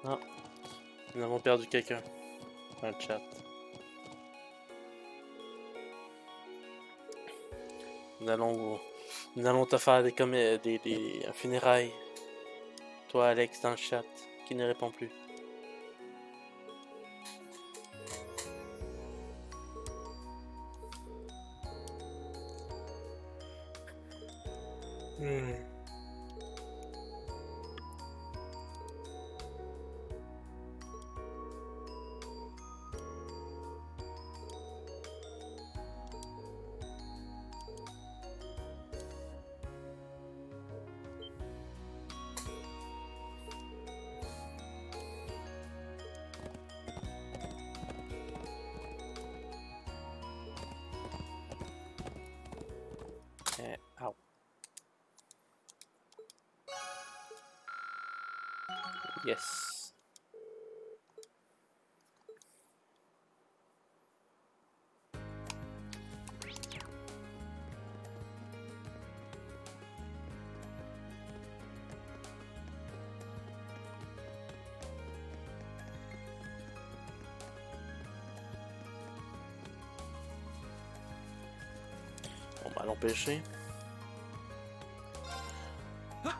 Non, nous avons perdu quelqu'un dans le chat. Nous allons te faire des funérailles. Toi, Alex, dans le chat, qui ne répond plus. Ow. Yes. Bon Allons pêcher. Ouais.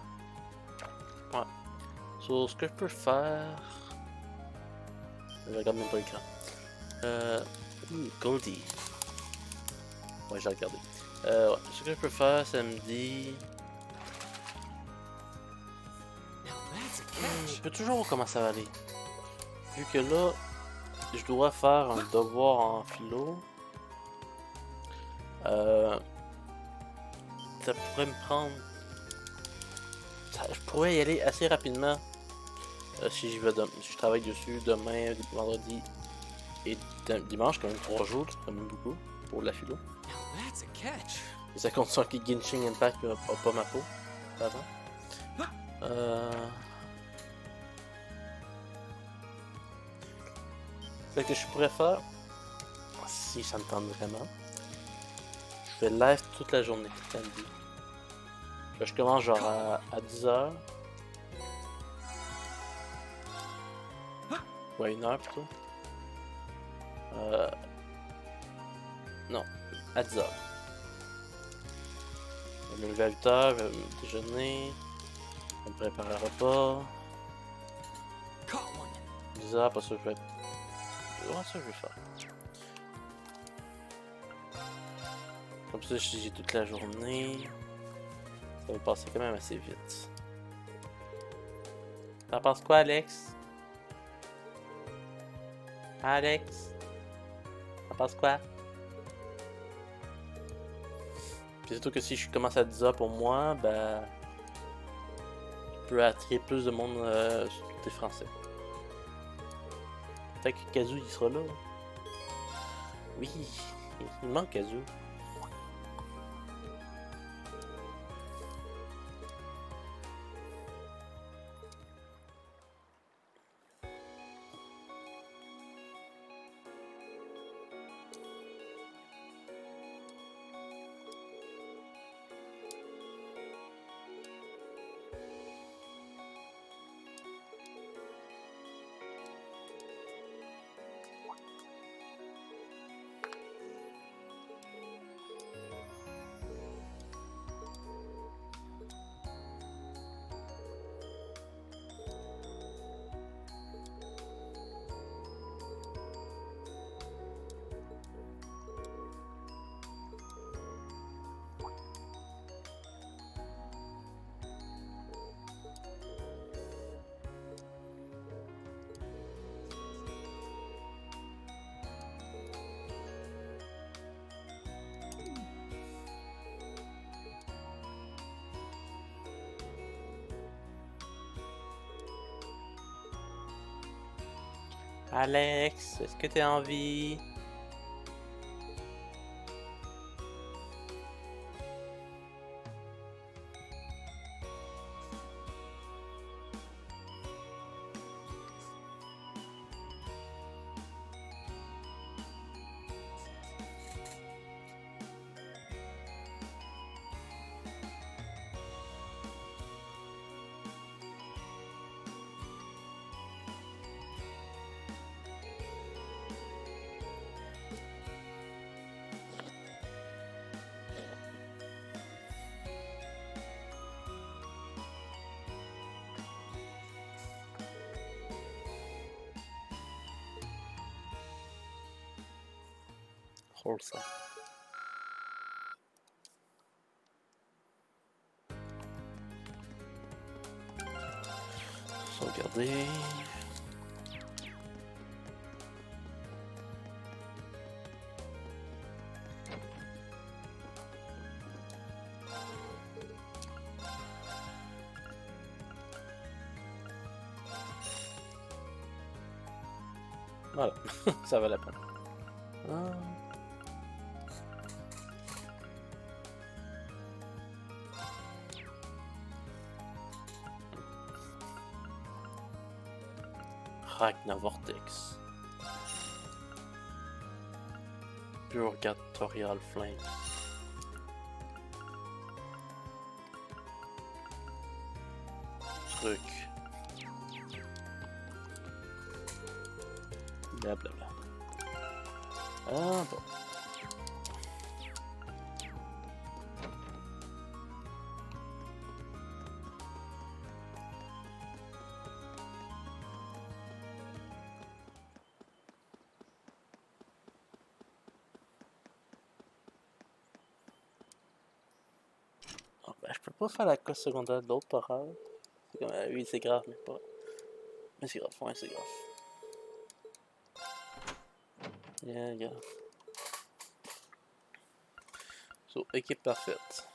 So, ce que je peux faire... Je regarde même pas l'écran. Goldie. Ouais, j'ai regardé. Ouais. Ce que je peux faire samedi... Je peux toujours voir comment ça va aller. Vu que là, je dois faire un devoir en philo. Ça pourrait me prendre... je pourrais y aller assez rapidement si je travaille dessus demain, vendredi et dimanche, quand même 3 jours, c'est quand même beaucoup pour la philo. Et ça compte sur que Genshin Impact n'a pas ma peau avant. Ce que je pourrais faire, si ça me tente vraiment, je fais live toute la journée, samedi. Je commence genre à 10h. Ou à 1h plutôt. Non, à 10h. Je vais me lever à 8h, je vais me déjeuner. Je vais me préparer un repas. 10h, pas ça je vais... Ouais, ça je vais faire. Comme ça, j'ai toute la journée. Ça va passer quand même assez vite. T'en penses quoi, Alex? Alex? T'en penses quoi? Puis surtout que si je commence à 10h pour moi, ben... je peux attirer plus de monde sur tous les Français. Peut-être que Kazoo il sera là. Oui, il manque Kazoo. Alex, est-ce que t'as envie? Wholesome. Sauvegarder. Voilà, ça va la peine. Ah. Vortex. Purgatorial Flames. Truc. Blablabla. Ah bon. pas faire la cosse secondaire de l'autre parole. C'est comme, oui, c'est grave, mais pas. Mais c'est grave, ouais, c'est grave. Yeah, yeah. So, équipe parfaite.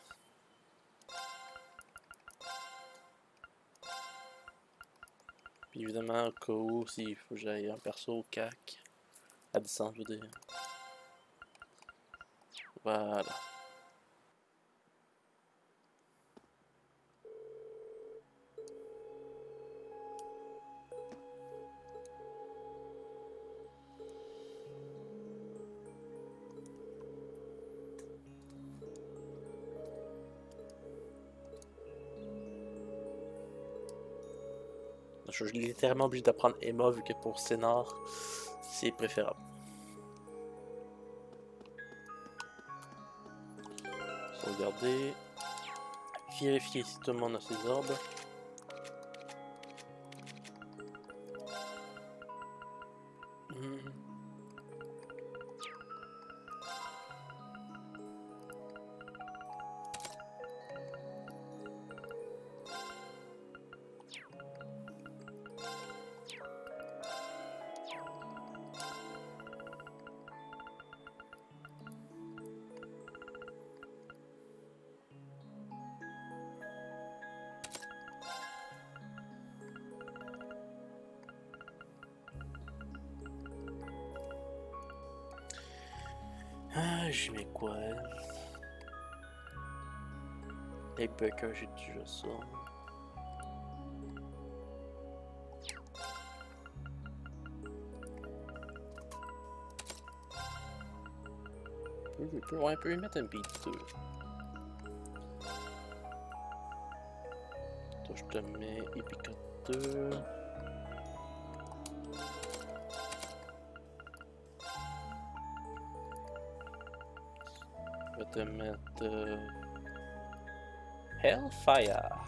Puis évidemment, au cas où, s'il faut que j'aille un perso au CAC, à distance, je veux dire. Voilà. Je suis littéralement obligé d'apprendre Emma vu que pour scénar, c'est préférable. Sauvegarder. Vérifier si tout le monde a ses orbes. Ah, j'y mets quoi? Les Buckers, j'ai déjà ça. Ouais, on peut lui mettre un beat 2. Toi, je te mets Epica 2. Je vais te mettre Hellfire.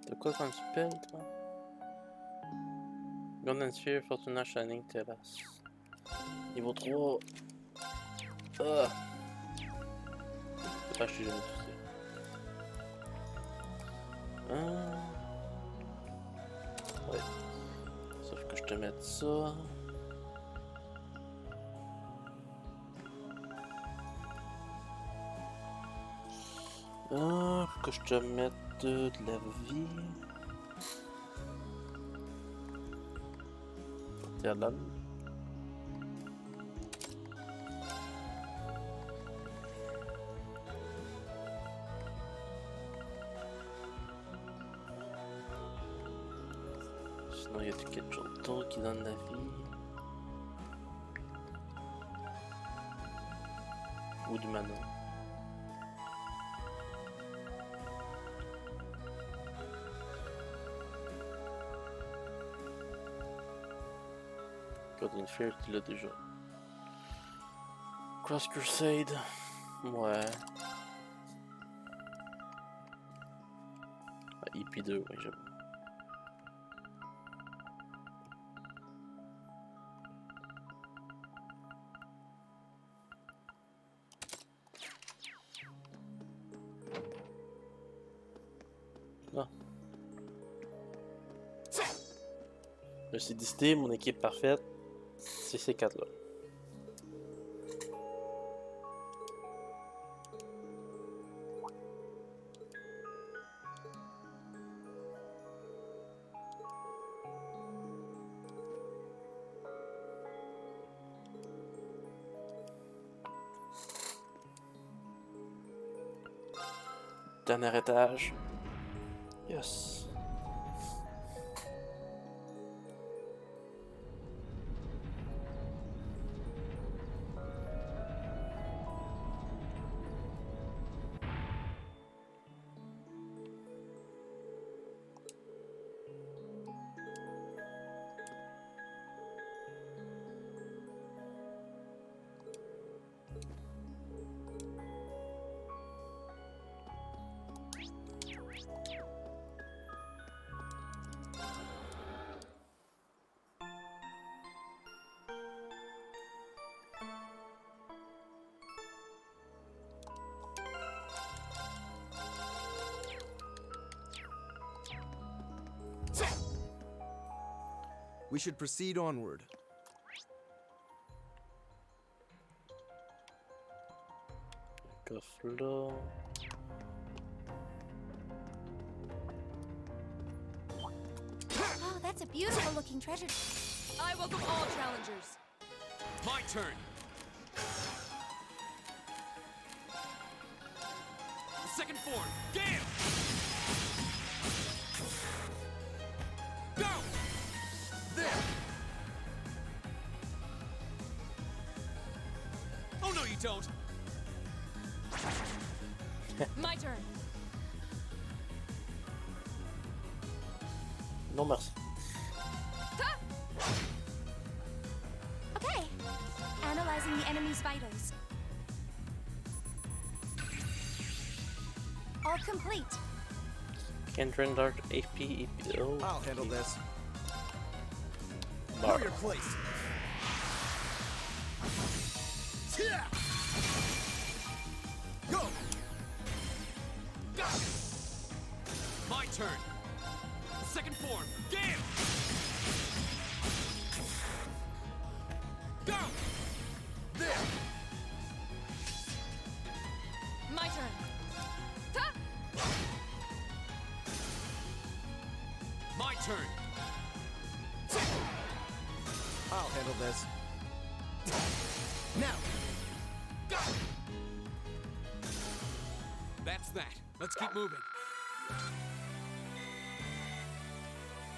T'as quoi comme spell, toi? Golden Sphere, Fortuna Shining Terrace. Niveau 3. Ah! C'est pas que je suis jamais touché. Ouais. Sauf que je te mette ça. Faut que je te mette de la vie. Terre d'âme. Sinon, il y a quelque chose d'autre qui donne la vie. Ou du mana. Golden Sphere, tu l'as déjà. Cross Crusade. Ouais. Ah, EP2, oui, j'avoue. Ah. Je me suis décidé, mon équipe parfaite, c'est ces quatre-là. Dernier étage. Yes. We should proceed onward. Coffre là. Oh, that's a beautiful looking treasure. I welcome all challengers. My turn. Second form, Gale! Go! There! Oh no you don't! My turn. Non merci. Okay. Analyzing the enemy's vitals. All complete. Can drain dark AP. Oh, I'll handle this. Bar. Know your place. Go! Go! My turn. Second form, Gale! Go! There! My turn. My turn. I'll handle this. Now! Go! That's that. Let's keep moving.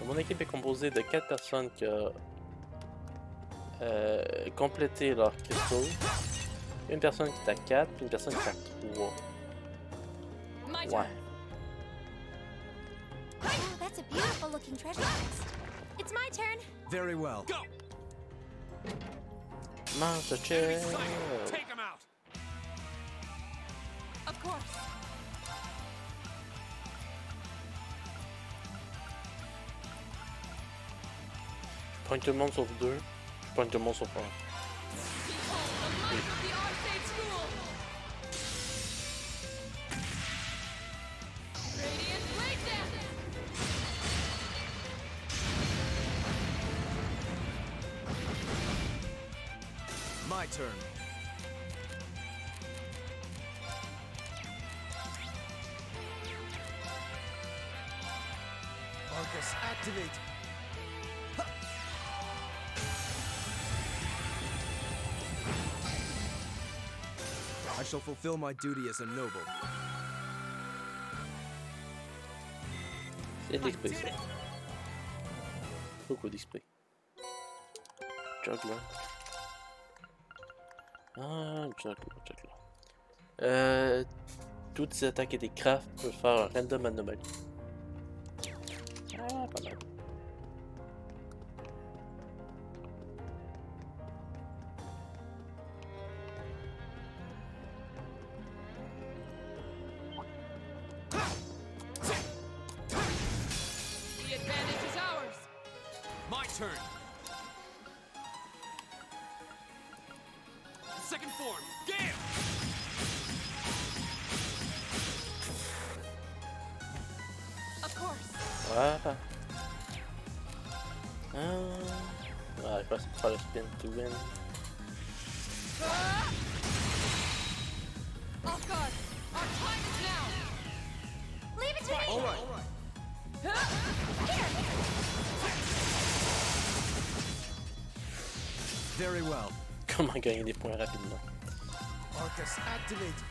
Mon équipe est composée de 4 personnes qui ont complété leur cristaux. Une personne qui est à 4, puis une personne qui est à 3. Ouais. Oh, that's a beautiful looking treasure chest. It's my turn. Very well. Go! Monster chest. Take him out! Of course. Je pointe tout le monde sauf 2. Je pointe tout le monde sauf 1. My turn. Arcus, activate. I shall fulfill my duty as a noble. C'est de l'XP ça. Beaucoup d'XP. Juggler. Ah, Juggler. Toutes les attaques et des crafts peuvent faire un random anomaly. Ah, pas mal. The advantage is ours. My turn. Second form, Gale! Of course. Voilà. Ah, je pense qu'il faut faire le spin to win. Off guard. Our time is now. Leave it to me. All right. Very well. Comment gagner des points rapidement? Arcus, activate.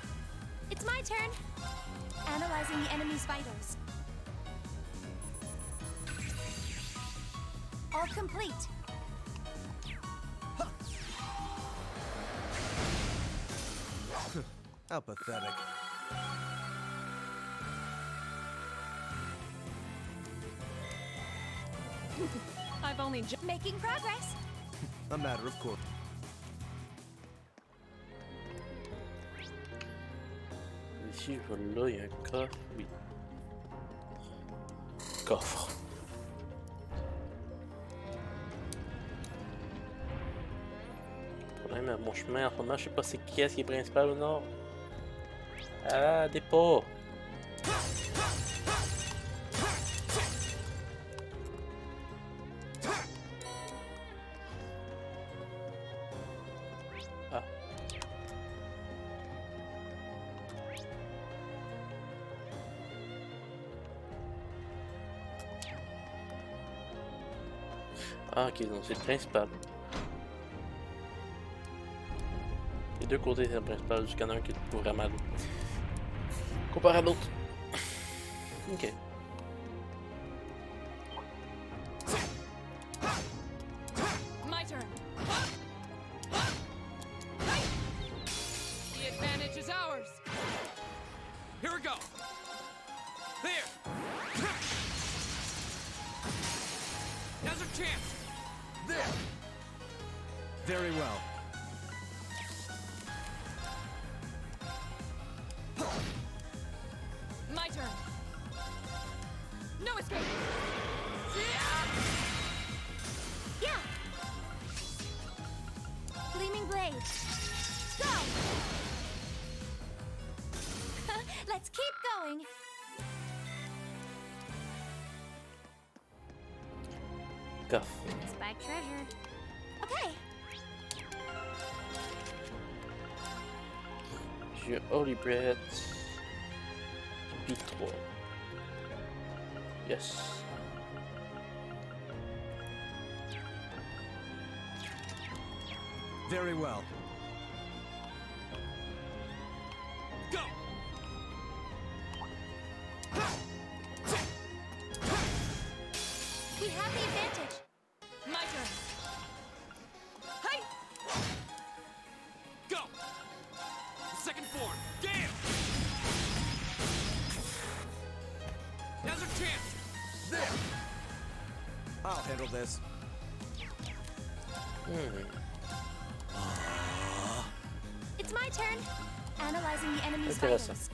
It's my turn. Analyzing the enemy's vitals. All complete. How pathetic. I've only making progress. A matter of course. Ici, je vois là, il y a un coffre. Oui. Coffre. Problème à mon chemin en ce moment, je sais pas c'est qui est-ce qui est principal ou non. Ah, dépôt. Ah, ok, donc c'est le principal. Les deux côtés, c'est le principal, jusqu'à un qui est vraiment l'autre. Comparé à l'autre. Ok. My turn. The advantage is ours. Here we go. There. Now's our chance. There. Very well. My turn. No escape. Yeah. Gleaming blade. Go. Let's keep going. Cough. Spike treasure. Okay. J'ai Holy Bread. Speed 3. Yes. Very well. Go. We have the advantage. My turn. Hey! Go. Second form. Gale. Now's our chance. There. I'll handle this. It's my turn. Analyzing the enemy's Intéressant. vitals.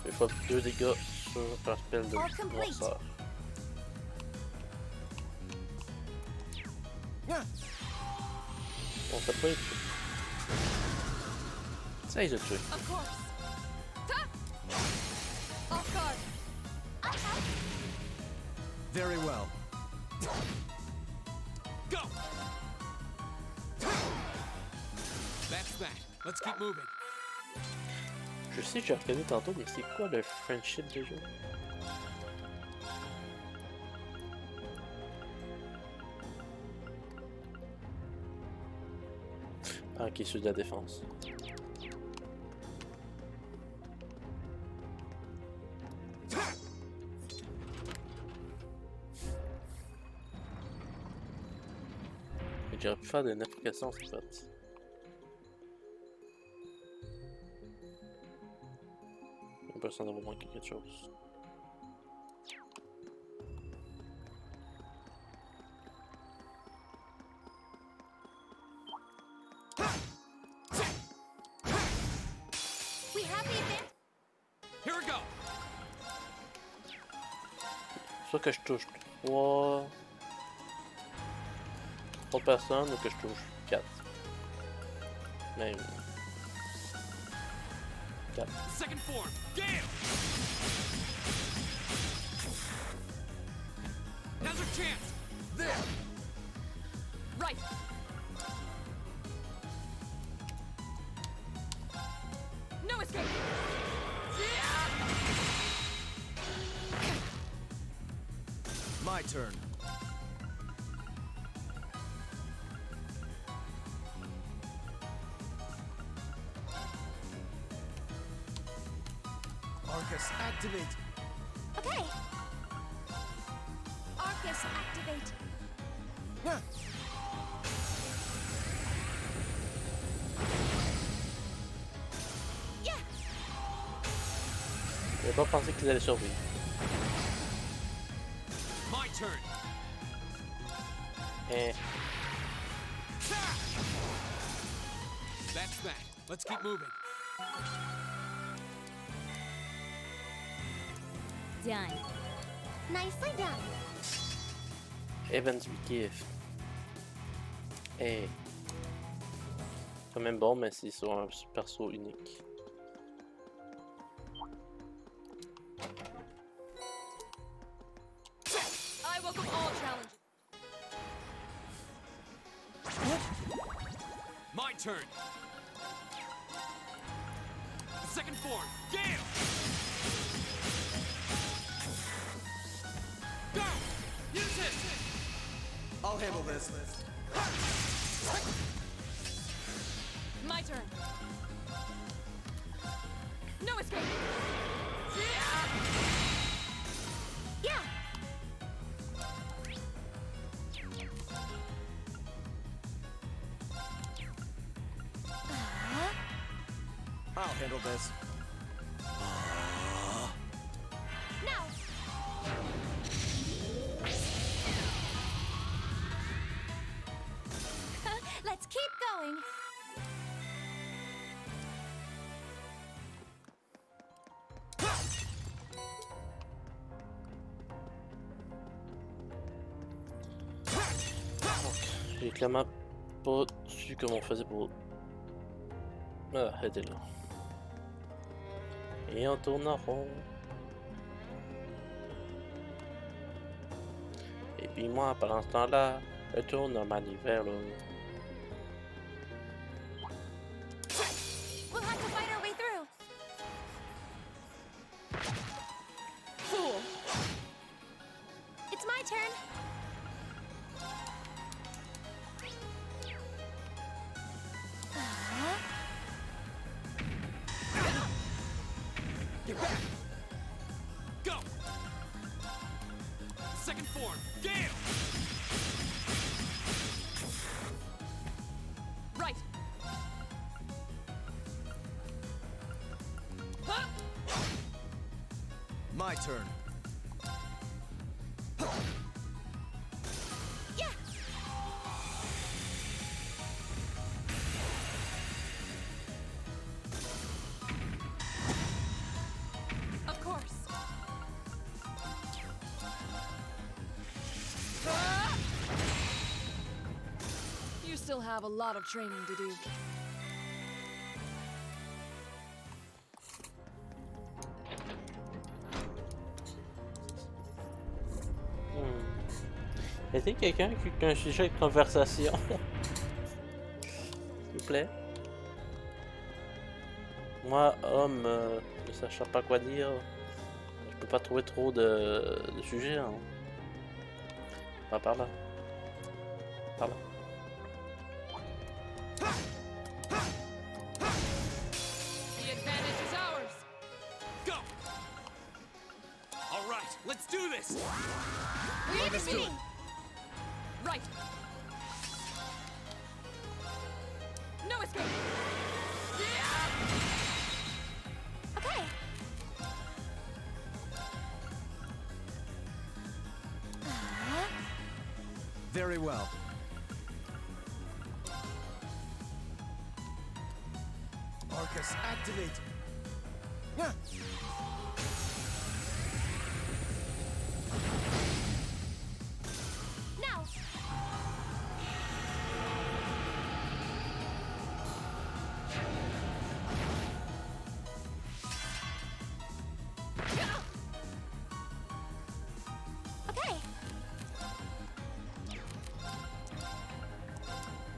Il faut 2 dégâts par spell de All complete. noirceur. Bon, ça peut être. Ça, ils ont tué. Of course. Ta! Off guard. Very well. Go. That's that. Let's keep moving. Je sais que j'ai reconnu tantôt, mais c'est quoi le friendship déjà? Ah, ok, celui de la défense. J'aurais pu faire des applications, c'est pas. J'ai l'impression d'avoir manqué quelque chose. We have the advantage. Here we go. Soit que je touche 3 personnes ou que je touche 4. Même 4. Second form. Gale. Now's our chance. There. Right. No escape. My turn. Arcus, activate. Okay. Arcus, activate. Yeah. J'avais pas pensé qu'ils allaient survivre. My turn. Eh. That's that. Let's keep moving. Done. Nicely done. Evans Gift. Eh. Quand même bon, mais c'est sur un perso unique. I welcome all challenges. My turn. Second form. Gale. Go. Use it. I'll handle this. My turn. No escape. Yeah. I'll handle this. Now. Let's keep going. J'ai clairement pas su comment on faisait pour... Ah, elle était là. Et on tourne en rond. Et puis moi, pendant ce temps-là, je tourne dans ma manivelle. We'll have to fight our way through. Fool. It's my turn. Get back! Go! Second form, Gale! Right. Huh? My turn. Yeah. Of course. You still have a lot of training to do. Est-ce qu'il y a quelqu'un qui a un sujet de conversation? S'il vous plaît. Moi, homme, ne sachant pas quoi dire, je peux pas trouver trop de sujets. Hein. Pas par là. Par là. The advantage is ours. Go! All right, let's do this! Rediffusion. Right. No escape. Okay. Very well. Arcus, activate. Yeah. Now. Okay.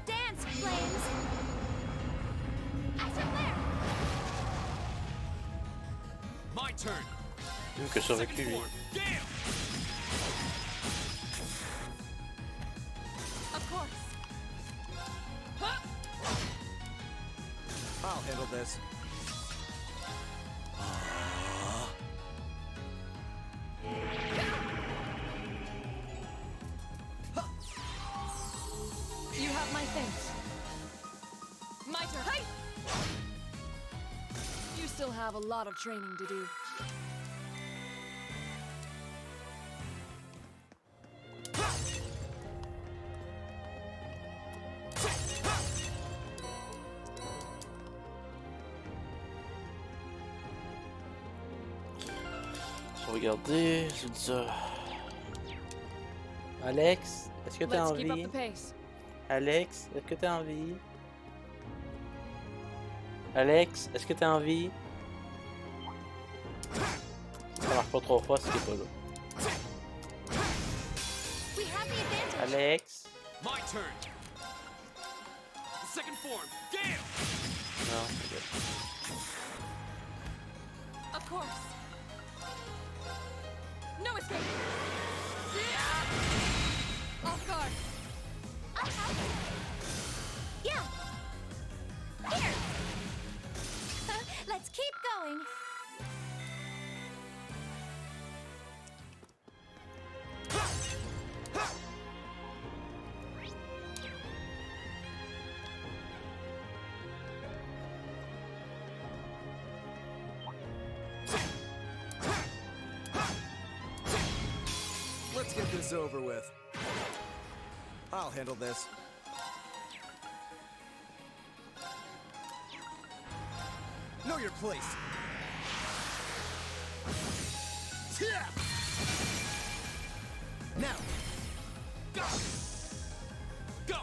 Dance, flames. Astral flare. My turn! Même que survécu lui. Gale! Of course. Huh? I'll handle this. You have my thanks. My turn. Hey! You still have a lot of training to do. Regardez, c'est ça. Alex, est-ce que t'as Let's keep up envie? the pace. Alex, est-ce que t'as envie? Alex, est-ce que t'as envie? Ça marche pas trop fort si t'es pas là. We have the advantage. Alex? My turn! Second form, Gale! Non, ok. Of course. No escape. Off guard. Yeah. Here. Let's keep going. Let's get this over with. I'll handle this. Know your place. Now. Go. Go.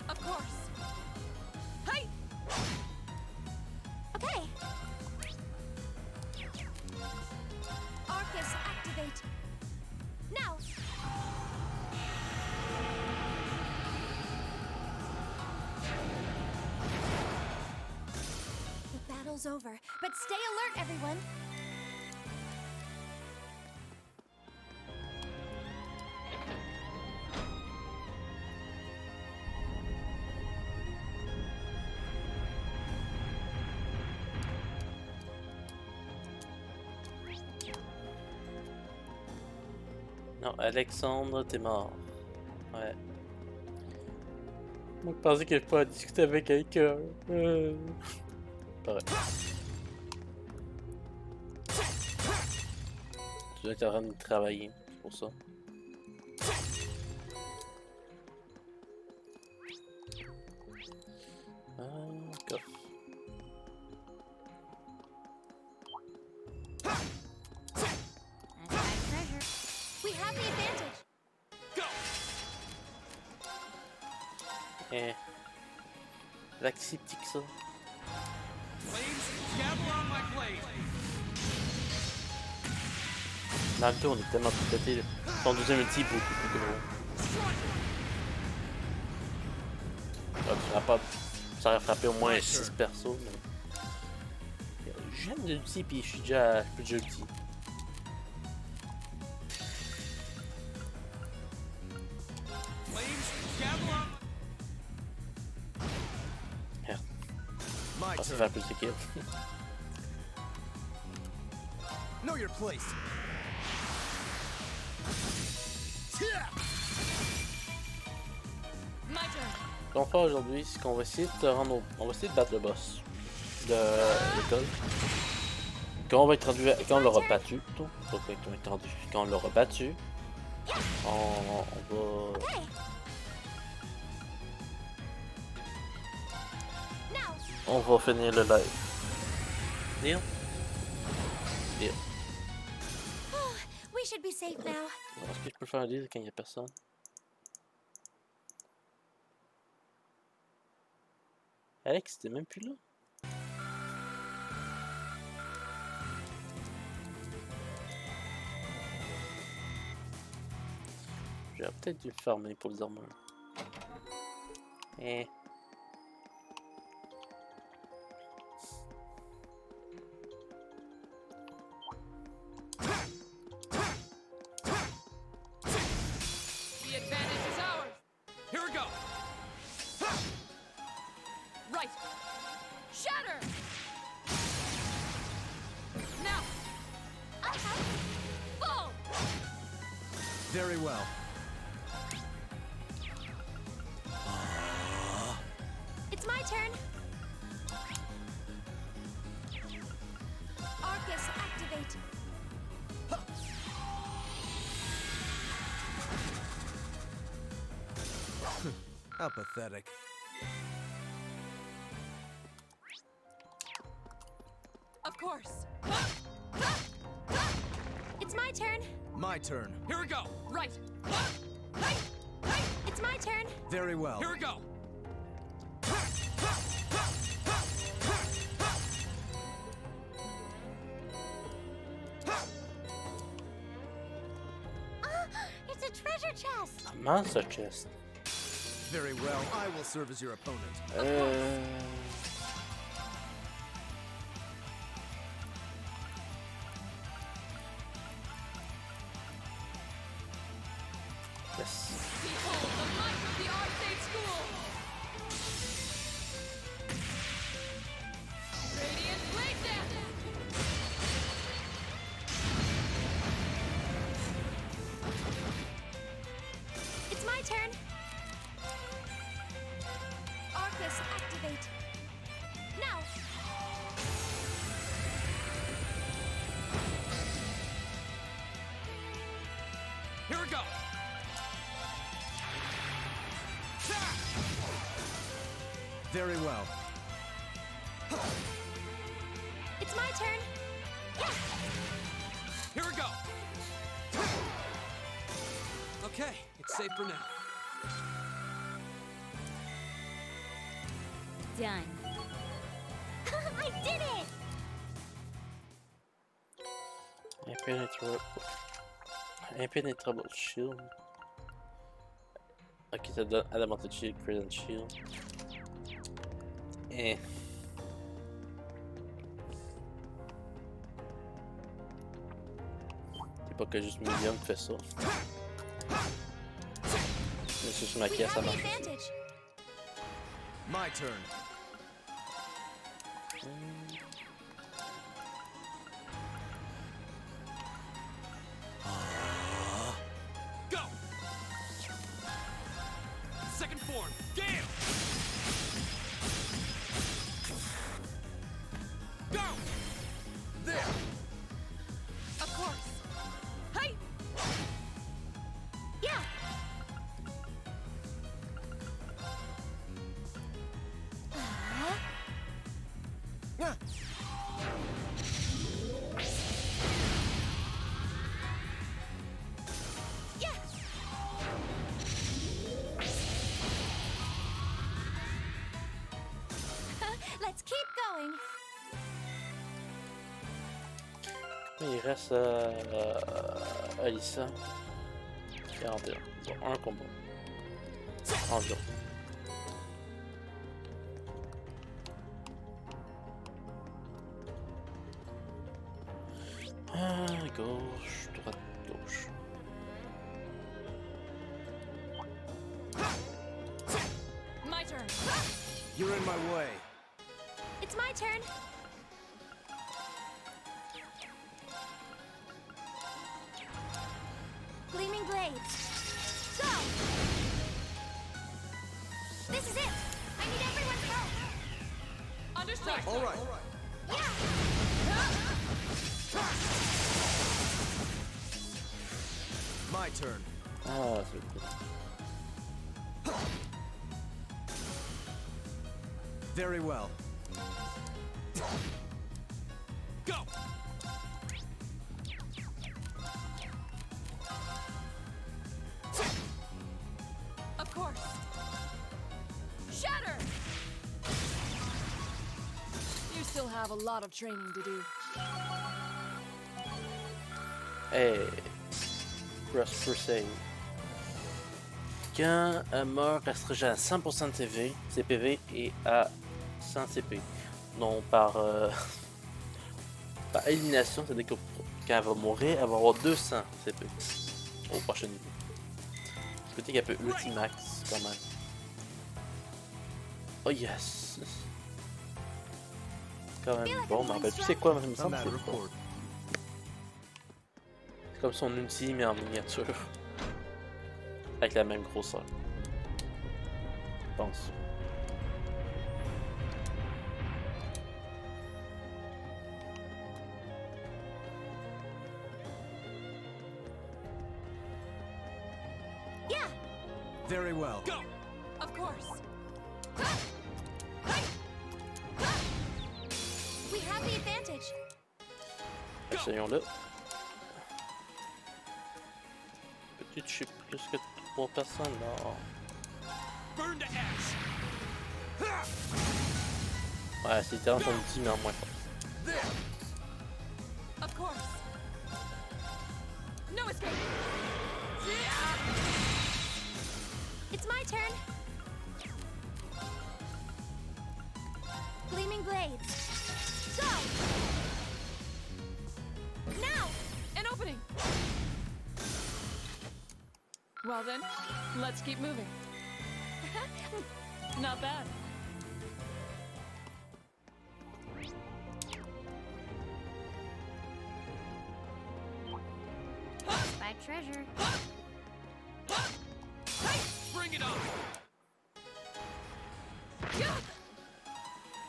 Of course. Hey. Okay. Arcus, activate. Now. The battle's over, but stay alert, everyone. Non, Alexandre, t'es mort. Ouais. Moi, je pensais que je pouvais discuter avec quelqu'un. Pas vrai. Tu dois être en train de travailler, c'est pour ça. Coffre. We have the advantage. Eh. Là, si petit que ça. Dans le tour, on est tellement tout pété. Son deuxième ulti est beaucoup plus gros. Ah, ça aurait frappé au moins 6 persos. Mais... J'aime l'ulti, puis je suis déjà ulti. Merde. Je pensais faire plus de kills. Know your place. Ce qu'on fait aujourd'hui, c'est qu'on va essayer de rendre on va essayer de battre le boss de l'école. Quand on va être rendu, quand on l'aura battu, plutôt, quand on l'aura battu, on va. On va finir le live. Deal? Deal. We should be safe now. Est-ce que je peux faire un deal quand il n'y a personne? Alex, t'es même plus là? J'aurais peut-être dû me farmer pour les armures. Eh. The advantage is ours. Here we go. Right. Shatter. Now. Full. Very well. It's my turn. Arcus, activate. How pathetic. Of course. It's my turn. My turn. Here we go. Right. It's my turn. Very well. Here we go. It's a treasure chest. A monster chest. Very well. I will serve as your opponent. Yes. Behold the might of the Arcade School! Radiant Blade Dance! It's my turn. Arcus, activate. Now. Here we go! Very well. It's my turn. Yeah. Here we go! Okay, it's safe for now. Done. I did it! Impenetrable shield. Ok, ça donne adamantine shield, crescent shield. Eh. C'est pas que juste Medium fait ça. Mais sur ma caisse, ça marche aussi. My turn. Go! Second form, Gale! Go! There! Of course. Hey! Yeah! Yeah! Let's keep going. Il reste Alyssa. 41. Bon, un combat. Environ. Gauche, droite, gauche. My turn. You're in my way. It's my turn. Gleaming blades. Go! This is it! I need everyone's help! Understood! All right. My turn. Ah, c'est cool. Very well. Go! Of course. Shatter! You still have a lot of training to do. Hey, Cross Crusade. Quand un mort restreint à 100% de CPV et à 100 CP. Non, par élimination, c'est-à-dire que quand elle va mourir, elle va avoir 200 CP au prochain niveau. Je peux dire qu'elle peut ultimax quand même. Oh yes! Quand même bon, mais en fait, tu sais quoi, il me semble que c'est pas. C'est comme son ulti mais en miniature. Avec la même grosseur. Je pense. Yeah! Very well. Go! Of course. We have the advantage. Essayons-le. Peux-tu toucher plus que 3 personnes? Non. Burn to ash! Ouais, c'est littéralement son ulti, mais en moins fort. There! Of course. No escape! It's my turn. Gleaming blades. Go! Now! An opening! Well then, let's keep moving. Not bad. By treasure. Bring it on!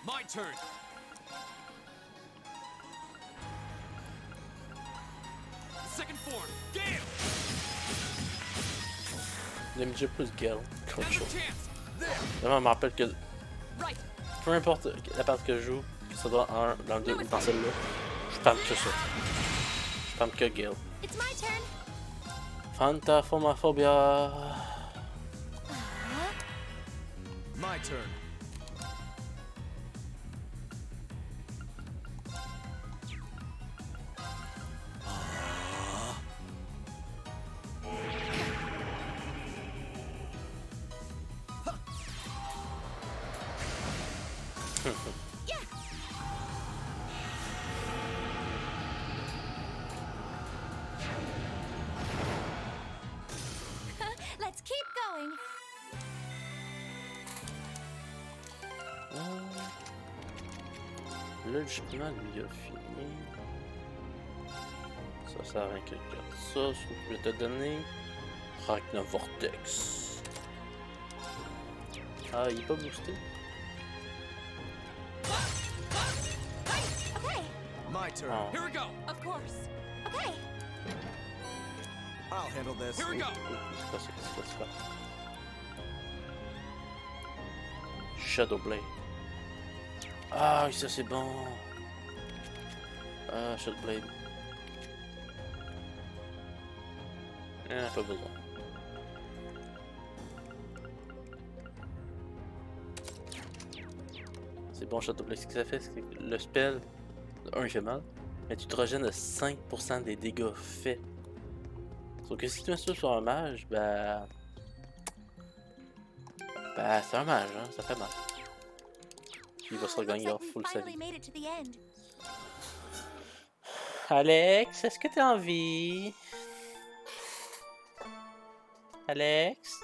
My turn! Second form, Gale! J'aime déjà plus Gale qu'autre chose. Vraiment, je me rappelle que peu importe la partie que je joue, que ça doit en 1, dans le 2 ou dans celle-là, je spam que ça. Je spam que Gale. Fantafomaphobia. My turn. Let's keep going. Là, justement, lui a fini. Ça sert à rien que je garde ça. Ce que je vais te donner. Ragna Vortex. Ah, il est pas boosté. My turn. Oh. Here we go. Of course. Okay. I'll handle this. Here we go. C'est pas ça qui se passe. Shadow Blade. Ah, ça c'est bon. Ah, Shadow Blade. Pas besoin. C'est bon, Shadow Blade. Ce que ça fait, c'est que le spell, de 1 il fait mal, mais tu te régènes de 5% des dégâts faits. Sauf que si tu mets ça sur un mage, bah c'est un mage, hein, ça fait mal. Puis il va se regagner hors full sa vie. Alex, est-ce que t'as envie? Alex?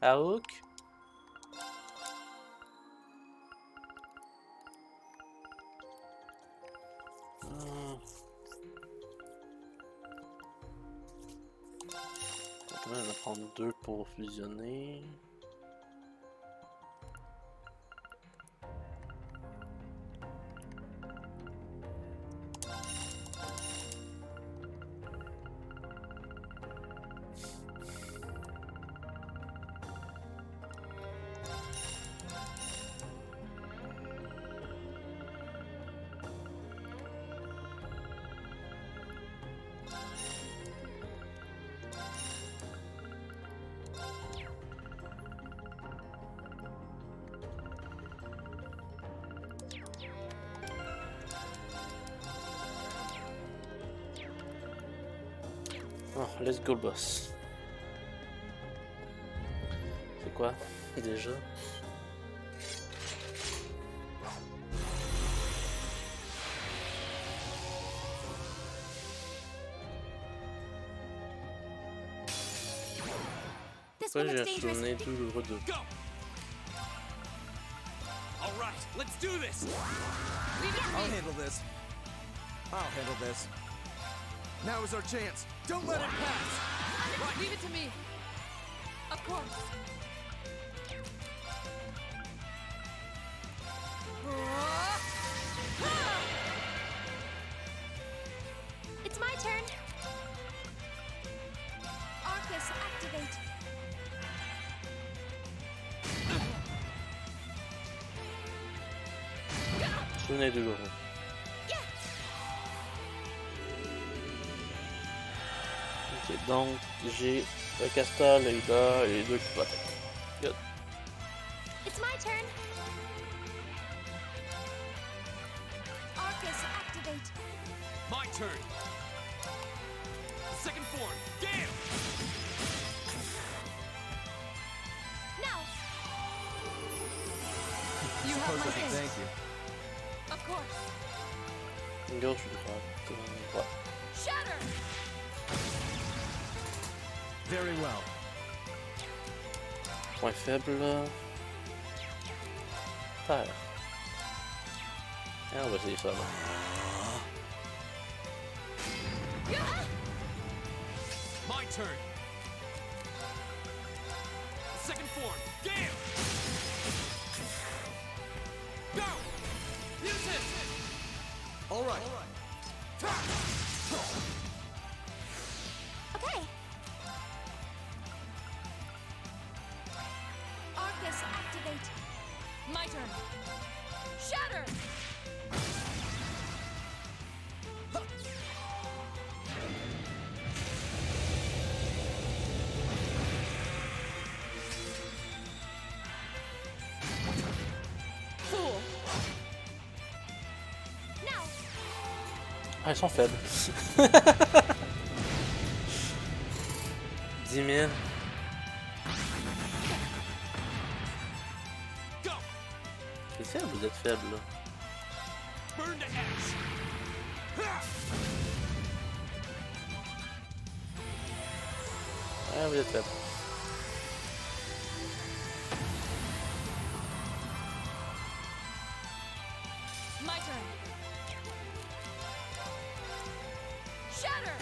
Aouk? On va prendre 2 pour fusionner. Oh, let's go le boss. C'est quoi déjà? Pourquoi j'ai un souvenir douloureux de... All right, let's do this. I'll handle this. I'll handle this. Now is our chance. Don't let it pass. Right, leave it to me. Of course. It's my turn. Arcus, activate. Souvenir douloureux. Ok, donc j'ai le castor, le Hida et les 2 qui protègent. Good. It's my turn. Arcus, activate. My turn. Second form, Gale. Now. You have my thank thanks. you. Of course. Go, je suis d'accord. Ouais. Shatter. Very well. Point faible. Terre. Et on va essayer ça là. My turn. Second form. Gale. Go. Use it. All right. Okay. Arcus, activate. My turn. Shatter! Fool. Now. Ah, elles sont faibles. 10 000. C'est ça, vous êtes faible là. Burn to ash. Ah, vous êtes faible. My turn. Shatter!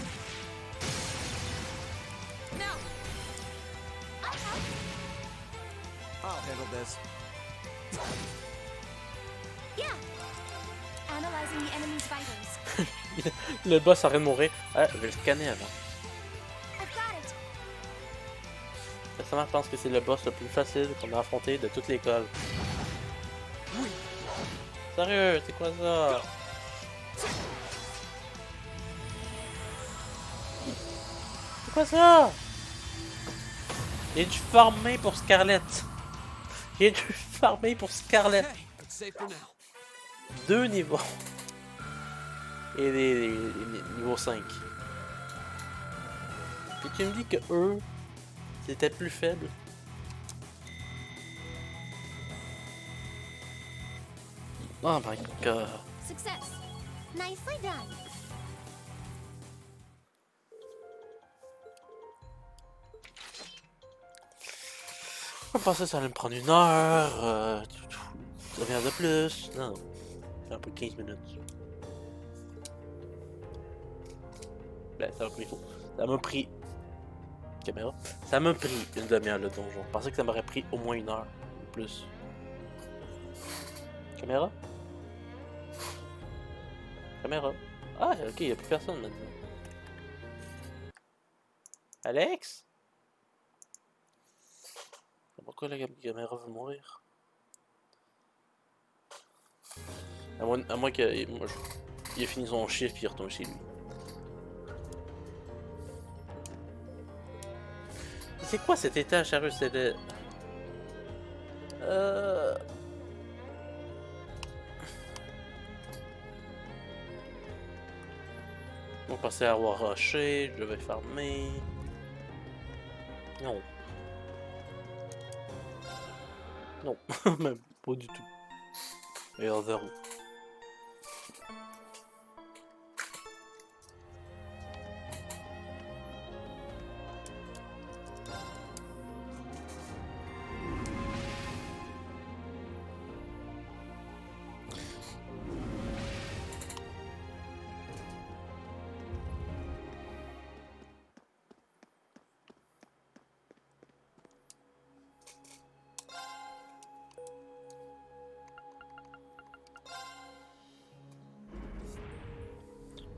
Now! I'll handle this. Yeah. Analyzing the enemy's vitals. Le boss arrête de mourir. Ah, je vais le scanner avant. I've got it. Personnellement, je pense que c'est le boss le plus facile qu'on a affronté de toute l'école. Sérieux, c'est quoi ça? C'est quoi ça? Il a dû farmer pour Scarlett. Il a dû farmer pour Scarlett. 2 niveaux. Et les niveaux 5. Puis tu me dis que eux, c'était plus faible. Oh my god. Success. Nicely done. Je pensais que ça allait me prendre 1 heure. Ça vient de plus. Non. Un peu 15 minutes. Ben, ça m'a pris. Caméra. Ça m'a pris une demi-heure le donjon. Je pensais que ça m'aurait pris au moins 1 heure. Ou plus. Caméra? Caméra. Ah, ok, il n'y a plus personne maintenant. Alex? Pourquoi la caméra veut mourir? À moins qu'il ait fini son chiffre et il retourne chez lui. C'est quoi cet étage, sérieux? C'est le... On passait à Roi Rocher, je devais farmer. Non. Non, même pas du tout. Et en 0.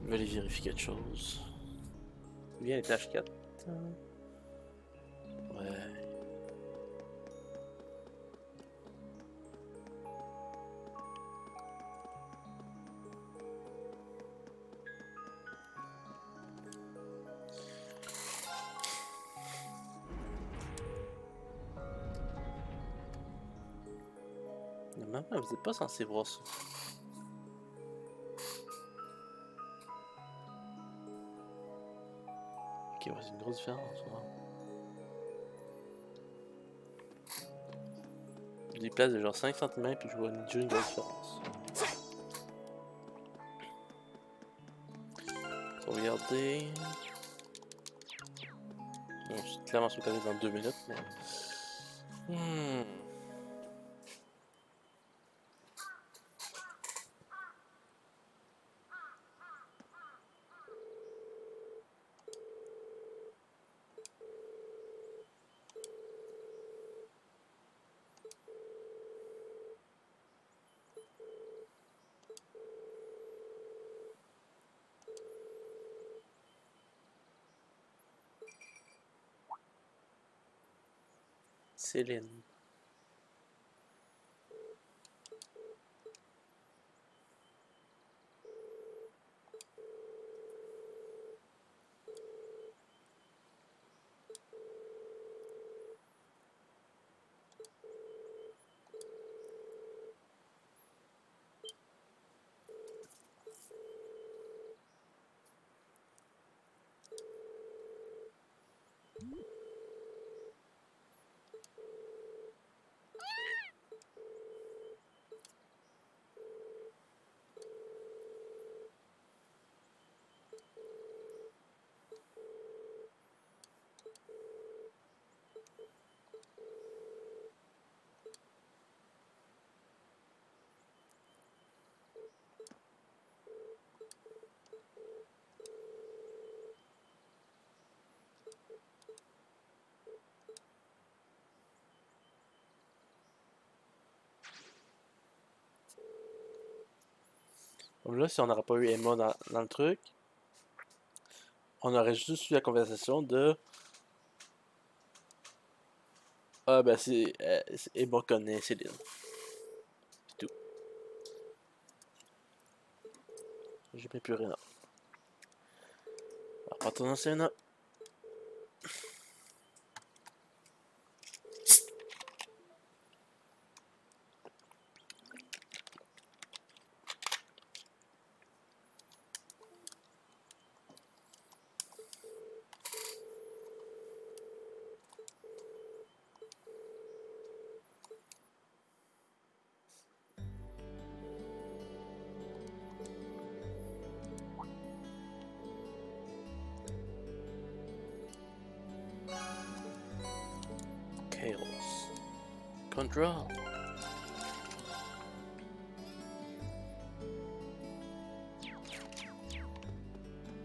Je vais aller vérifier quelque chose. Bien étage 4. Ouais. Maman, vous n'êtes pas censé voir ça. Ok, ouais, c'est une grosse différence. Je déplace de genre 5 cm puis je vois déjà une grosse différence. Sauvegarder. On s'est clairement sauté dans 2 minutes, mais... Céline. Donc là, si on n'aurait pas eu Emma dans le truc, on aurait juste eu la conversation de... Ah ben Emma connaît Céline. C'est tout. J'ai même plus rien. On va retourner en scène. Chaos. Control.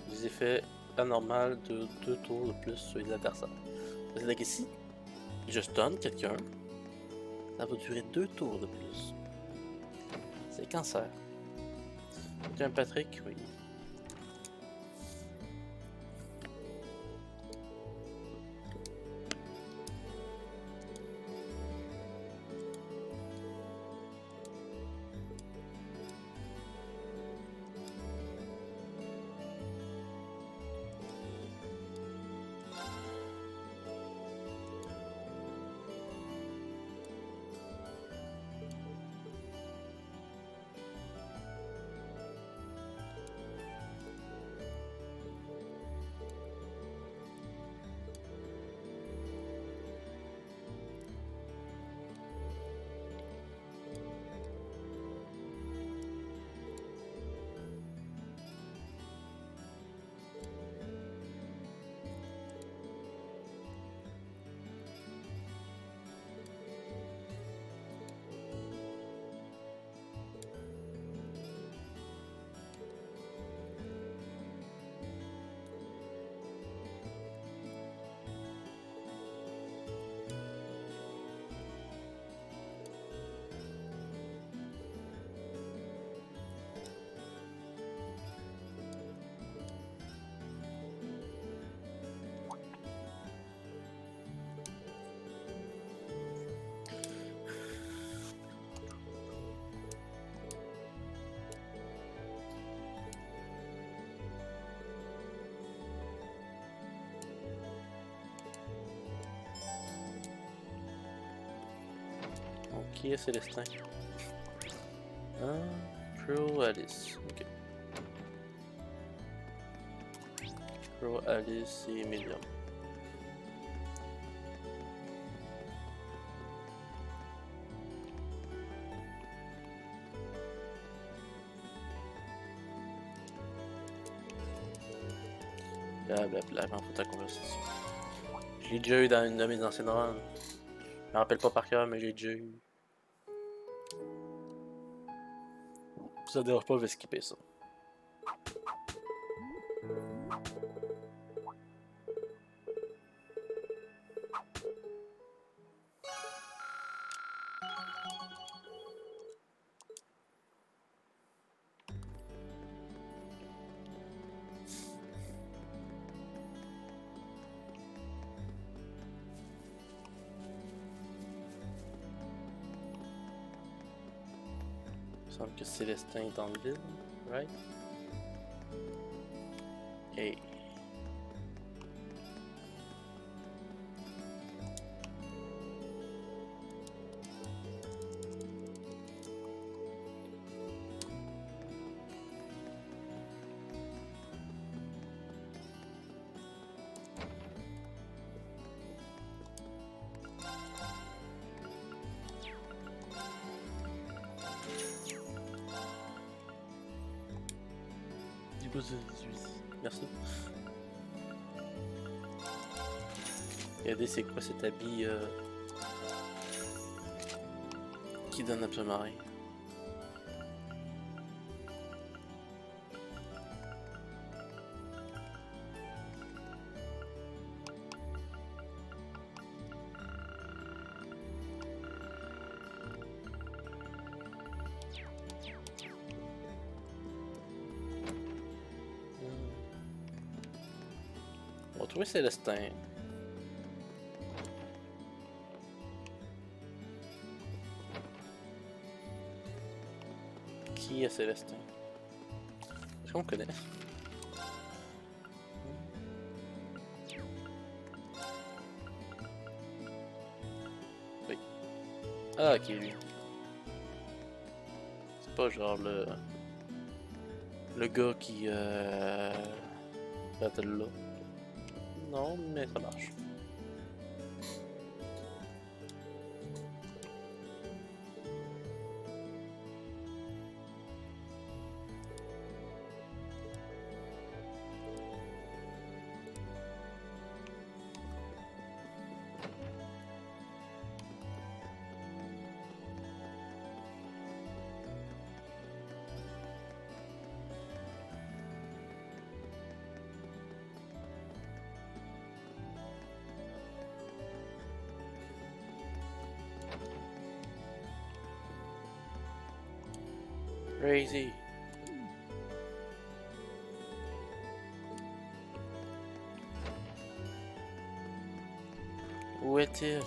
Les effets anormaux de 2 tours de plus sur les adversaires. C'est-à-dire qu'ici, je stun quelqu'un, ça va durer 2 tours de plus. C'est cancer. Tiens, Patrick, oui. Qui est Célestin? Pro Alice. Ok. Pro Alice et Million. Blablabla, on fout ta conversation. l'ai déjà eu dans une de mes anciennes runs. Je me rappelle pas par cœur, mais j'ai déjà eu. Ça ne dérange pas, je vais skipper ça. Il me semble que Célestin est en ville, right? Hey. Merci. Regardez, c'est quoi cet habit qui donne absolument rien. On va trouver Célestin. Qui est Célestin? Est-ce qu'on connaît? Oui. Ah, ok, lui. C'est pas genre le gars qui battle là. Non, mais ça marche. Crazy. Où est-il?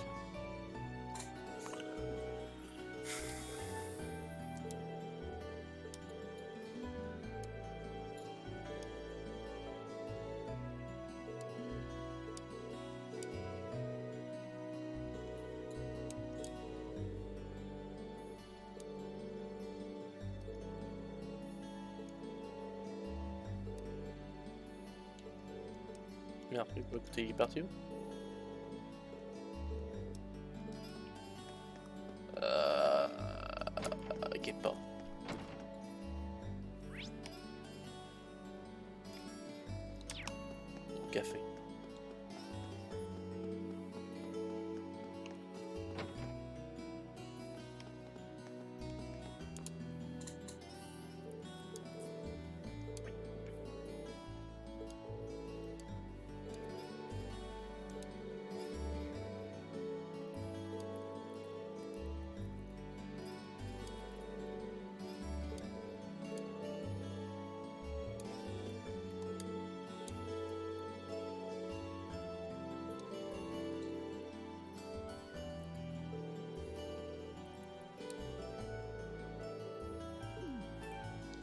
Merde, j'ai pas écouté, il est parti où? Ok, pas. Café.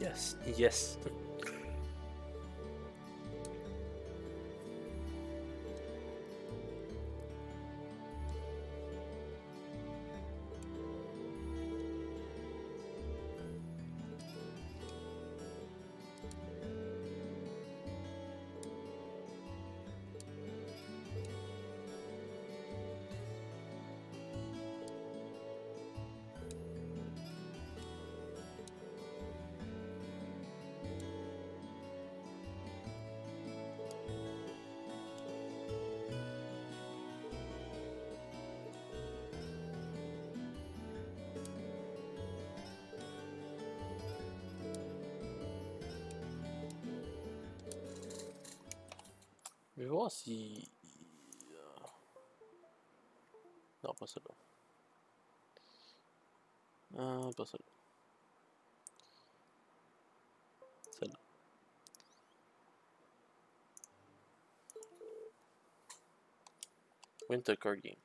Yes, yes. Je vais voir si... Non, pas celle-là. Pas celle-là. Celle-là. Winter Card Games.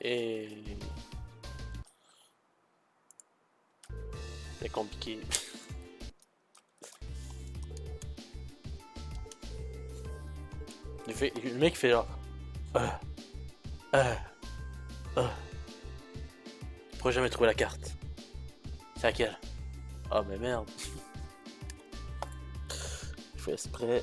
Et... c'est compliqué. Le mec fait genre... Je pourrais jamais trouver la carte. C'est laquelle? Oh mais merde. Je fais exprès.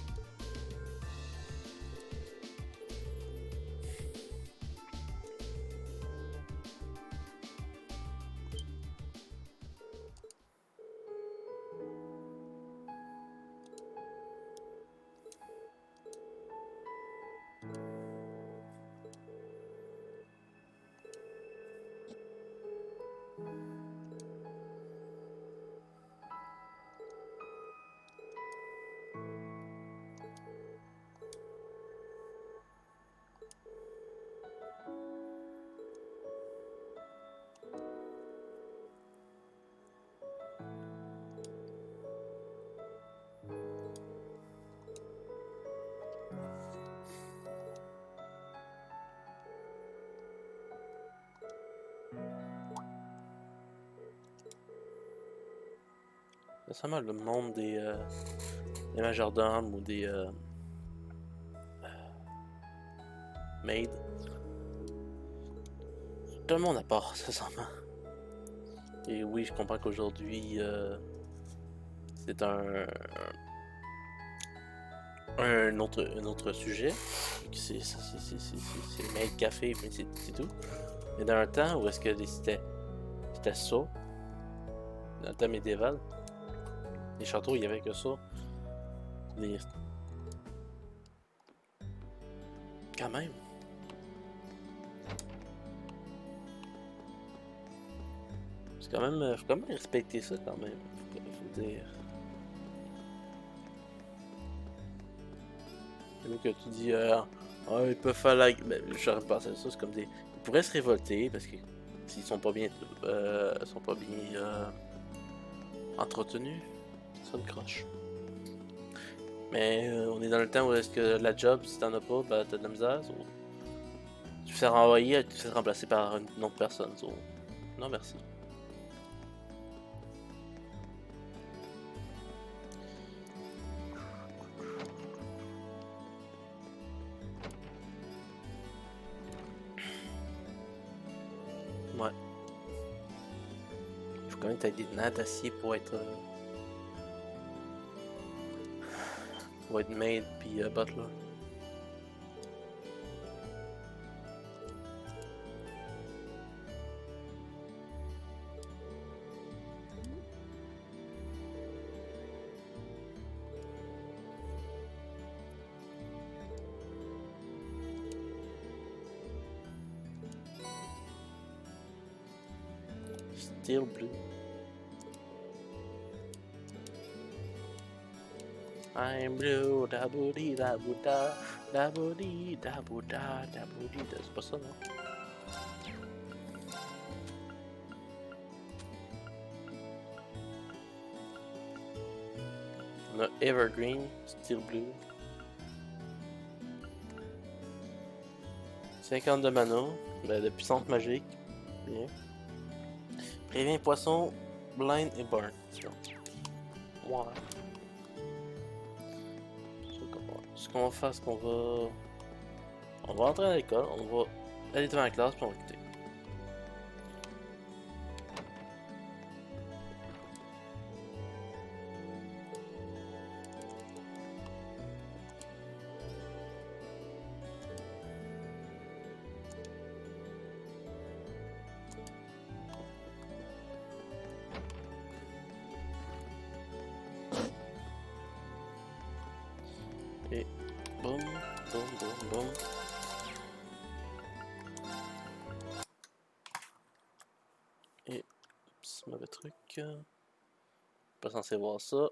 Récemment, le monde des majordomes ou des maids. Tout le monde à part, sincèrement. Et oui, je comprends qu'aujourd'hui, c'est un autre sujet. C'est maid café, mais c'est tout. Mais dans un temps où est-ce que c'était ça, dans le temps médiéval, les châteaux, il y avait que ça. Quand même. C'est quand même... faut quand même respecter ça, quand même. Faut dire... C'est mieux que tu dis... ils peuvent faire la... Ben, j'aurais pensé à ça, c'est comme des... Ils pourraient se révolter, parce que s'ils sont pas bien... entretenus, ça me croche. Mais on est dans le temps où est-ce que la job, si t'en as pas, ben t'as de la misère. So. Tu te fais renvoyer, tu te fais remplacer par une autre personne. So. Non merci. Ouais. Il faut quand même que t'aies des nattes d'acier pour être maid puis butler. Steel blue. I'm blue, da boudi da bouda, da boudi da bouda, da boudi da. C'est pas ça, non? On a Evergreen, Steel Blue. 50 de mana, ben de puissance magique. Bien. Prévient poisson, blind et burn. Ouais. Ce qu'on va faire, c'est qu'on va... On va entrer à l'école, on va aller devant la classe, puis on va quitter. Et boum, boum, boum, boum. Et petit mauvais truc. Pas censé voir ça.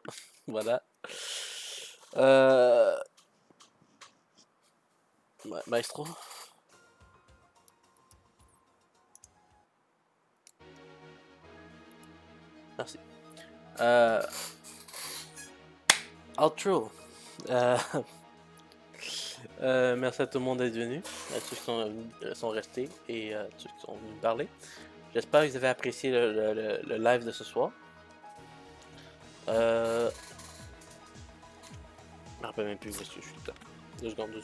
Voilà. Maestro. Merci. Outro. Merci à tout le monde d'être venu, à ceux qui sont restés et à ceux qui sont venus me parler. J'espère que vous avez apprécié le live de ce soir. Je me rappelle même plus où je suis là. 2 secondes.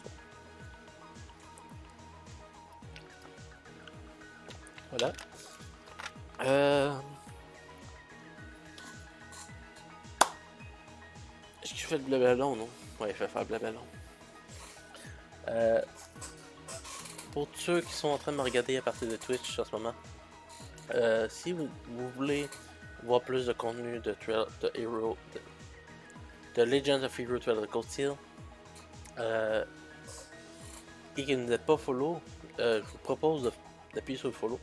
Voilà. Est-ce que je fais le blabla long, non? Ouais, je vais faire le blabla long. Pour ceux qui sont en train de me regarder à partir de Twitch en ce moment, si vous voulez voir plus de contenu de Legends of Hero Trail of the Cold Steel et que vous n'êtes pas follow, je vous propose d'appuyer sur le follow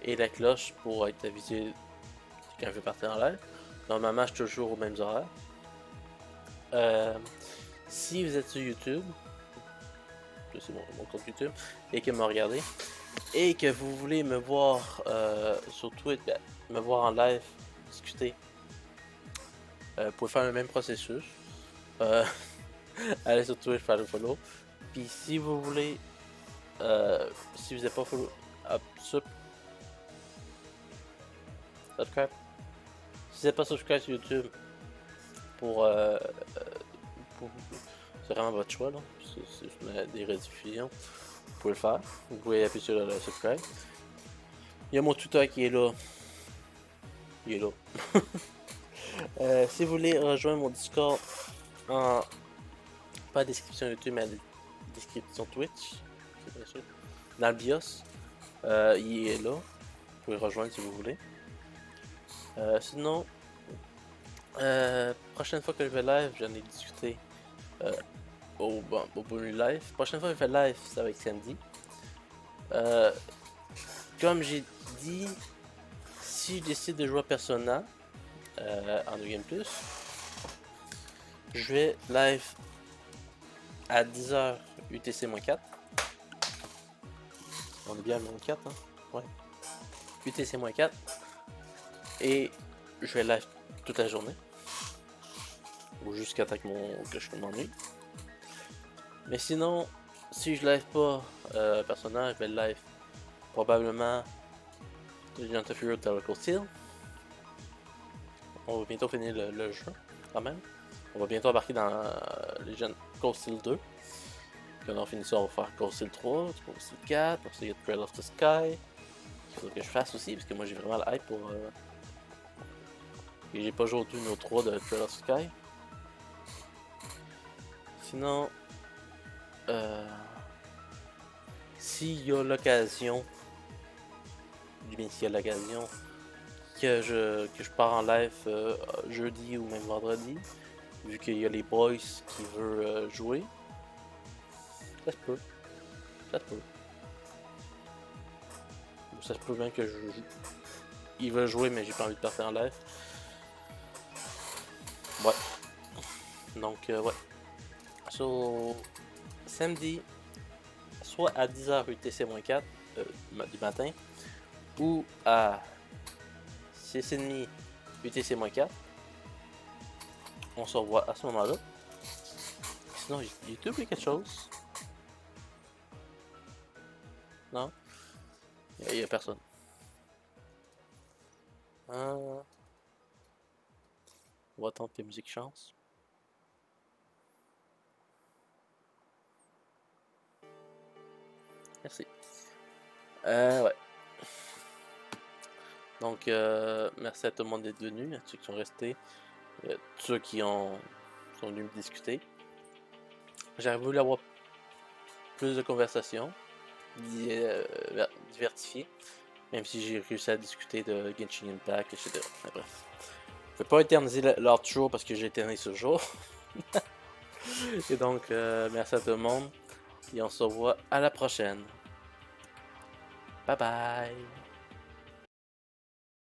et la cloche pour être avisé quand je vais partir en live. Normalement, je suis toujours aux mêmes horaires. Si vous êtes sur YouTube, c'est mon compte YouTube, et que vous me regardez, et que vous voulez me voir sur Twitch, me voir en live, discuter, vous pouvez faire le même processus. Allez sur Twitch, faire le follow. Puis si vous voulez, si vous n'êtes pas follow, subscribe. Si vous n'êtes pas subscribe sur YouTube, c'est vraiment votre choix là. C'est juste des rediffusions. Vous pouvez le faire. Vous pouvez appuyer sur le subscribe. Il y a mon tuteur qui est là. Il est là. Si vous voulez rejoindre mon Discord pas la description YouTube, mais la description Twitch, c'est bien sûr. Dans le BIOS, il est là. Vous pouvez rejoindre si vous voulez. Sinon, prochaine fois que je vais live, j'en ai discuté au bonus live. Prochaine fois que je fais live, c'est avec Sandy. Comme j'ai dit, si je décide de jouer à Persona en New Game Plus, je vais live à 10h UTC-4. On est bien à -4, hein? Ouais. UTC-4. Et je vais live toute la journée. Ou jusqu'à temps que je m'ennuie. Mais sinon, si je live pas Persona, je vais live probablement Legend of Hero Trail of the Cold Steel. On va bientôt finir le jeu, quand même. On va bientôt embarquer dans Legend Cold Steel 2. Puis quand on finit ça, on va faire Cold Steel 3, Cold Steel 4, après ça il y a Trail of the Sky. Il faut que je fasse aussi, parce que moi j'ai vraiment la hype pour... Et j'ai pas joué au 2 ou 3 de Trail of the Sky. Sinon... s'il y a l'occasion... Bien s'il y a l'occasion... que je pars en live jeudi ou même vendredi, vu qu'il y a les boys qui veulent jouer. Ça se peut. Ça se peut. Ça se peut bien que ils veulent jouer, mais j'ai pas envie de partir en live. Ouais. Donc, ouais. So, samedi, soit à 10h UTC-4 du matin, ou à 6h30 UTC-4. On se revoit à ce moment-là. Sinon, j'ai oublié quelque chose. Non? Il n'y a personne. On va attendre que la musique chance. Merci. Ouais. Donc, merci à tout le monde d'être venu, à ceux qui sont restés, ceux qui sont venus me discuter. J'aurais voulu avoir plus de conversations, diversifiées, même si j'ai réussi à discuter de Genshin Impact, etc. Mais bref. Je ne vais pas éterniser l'outro parce que j'ai éternisé ce jour. Et donc, merci à tout le monde. Et on se revoit à la prochaine. Bye bye.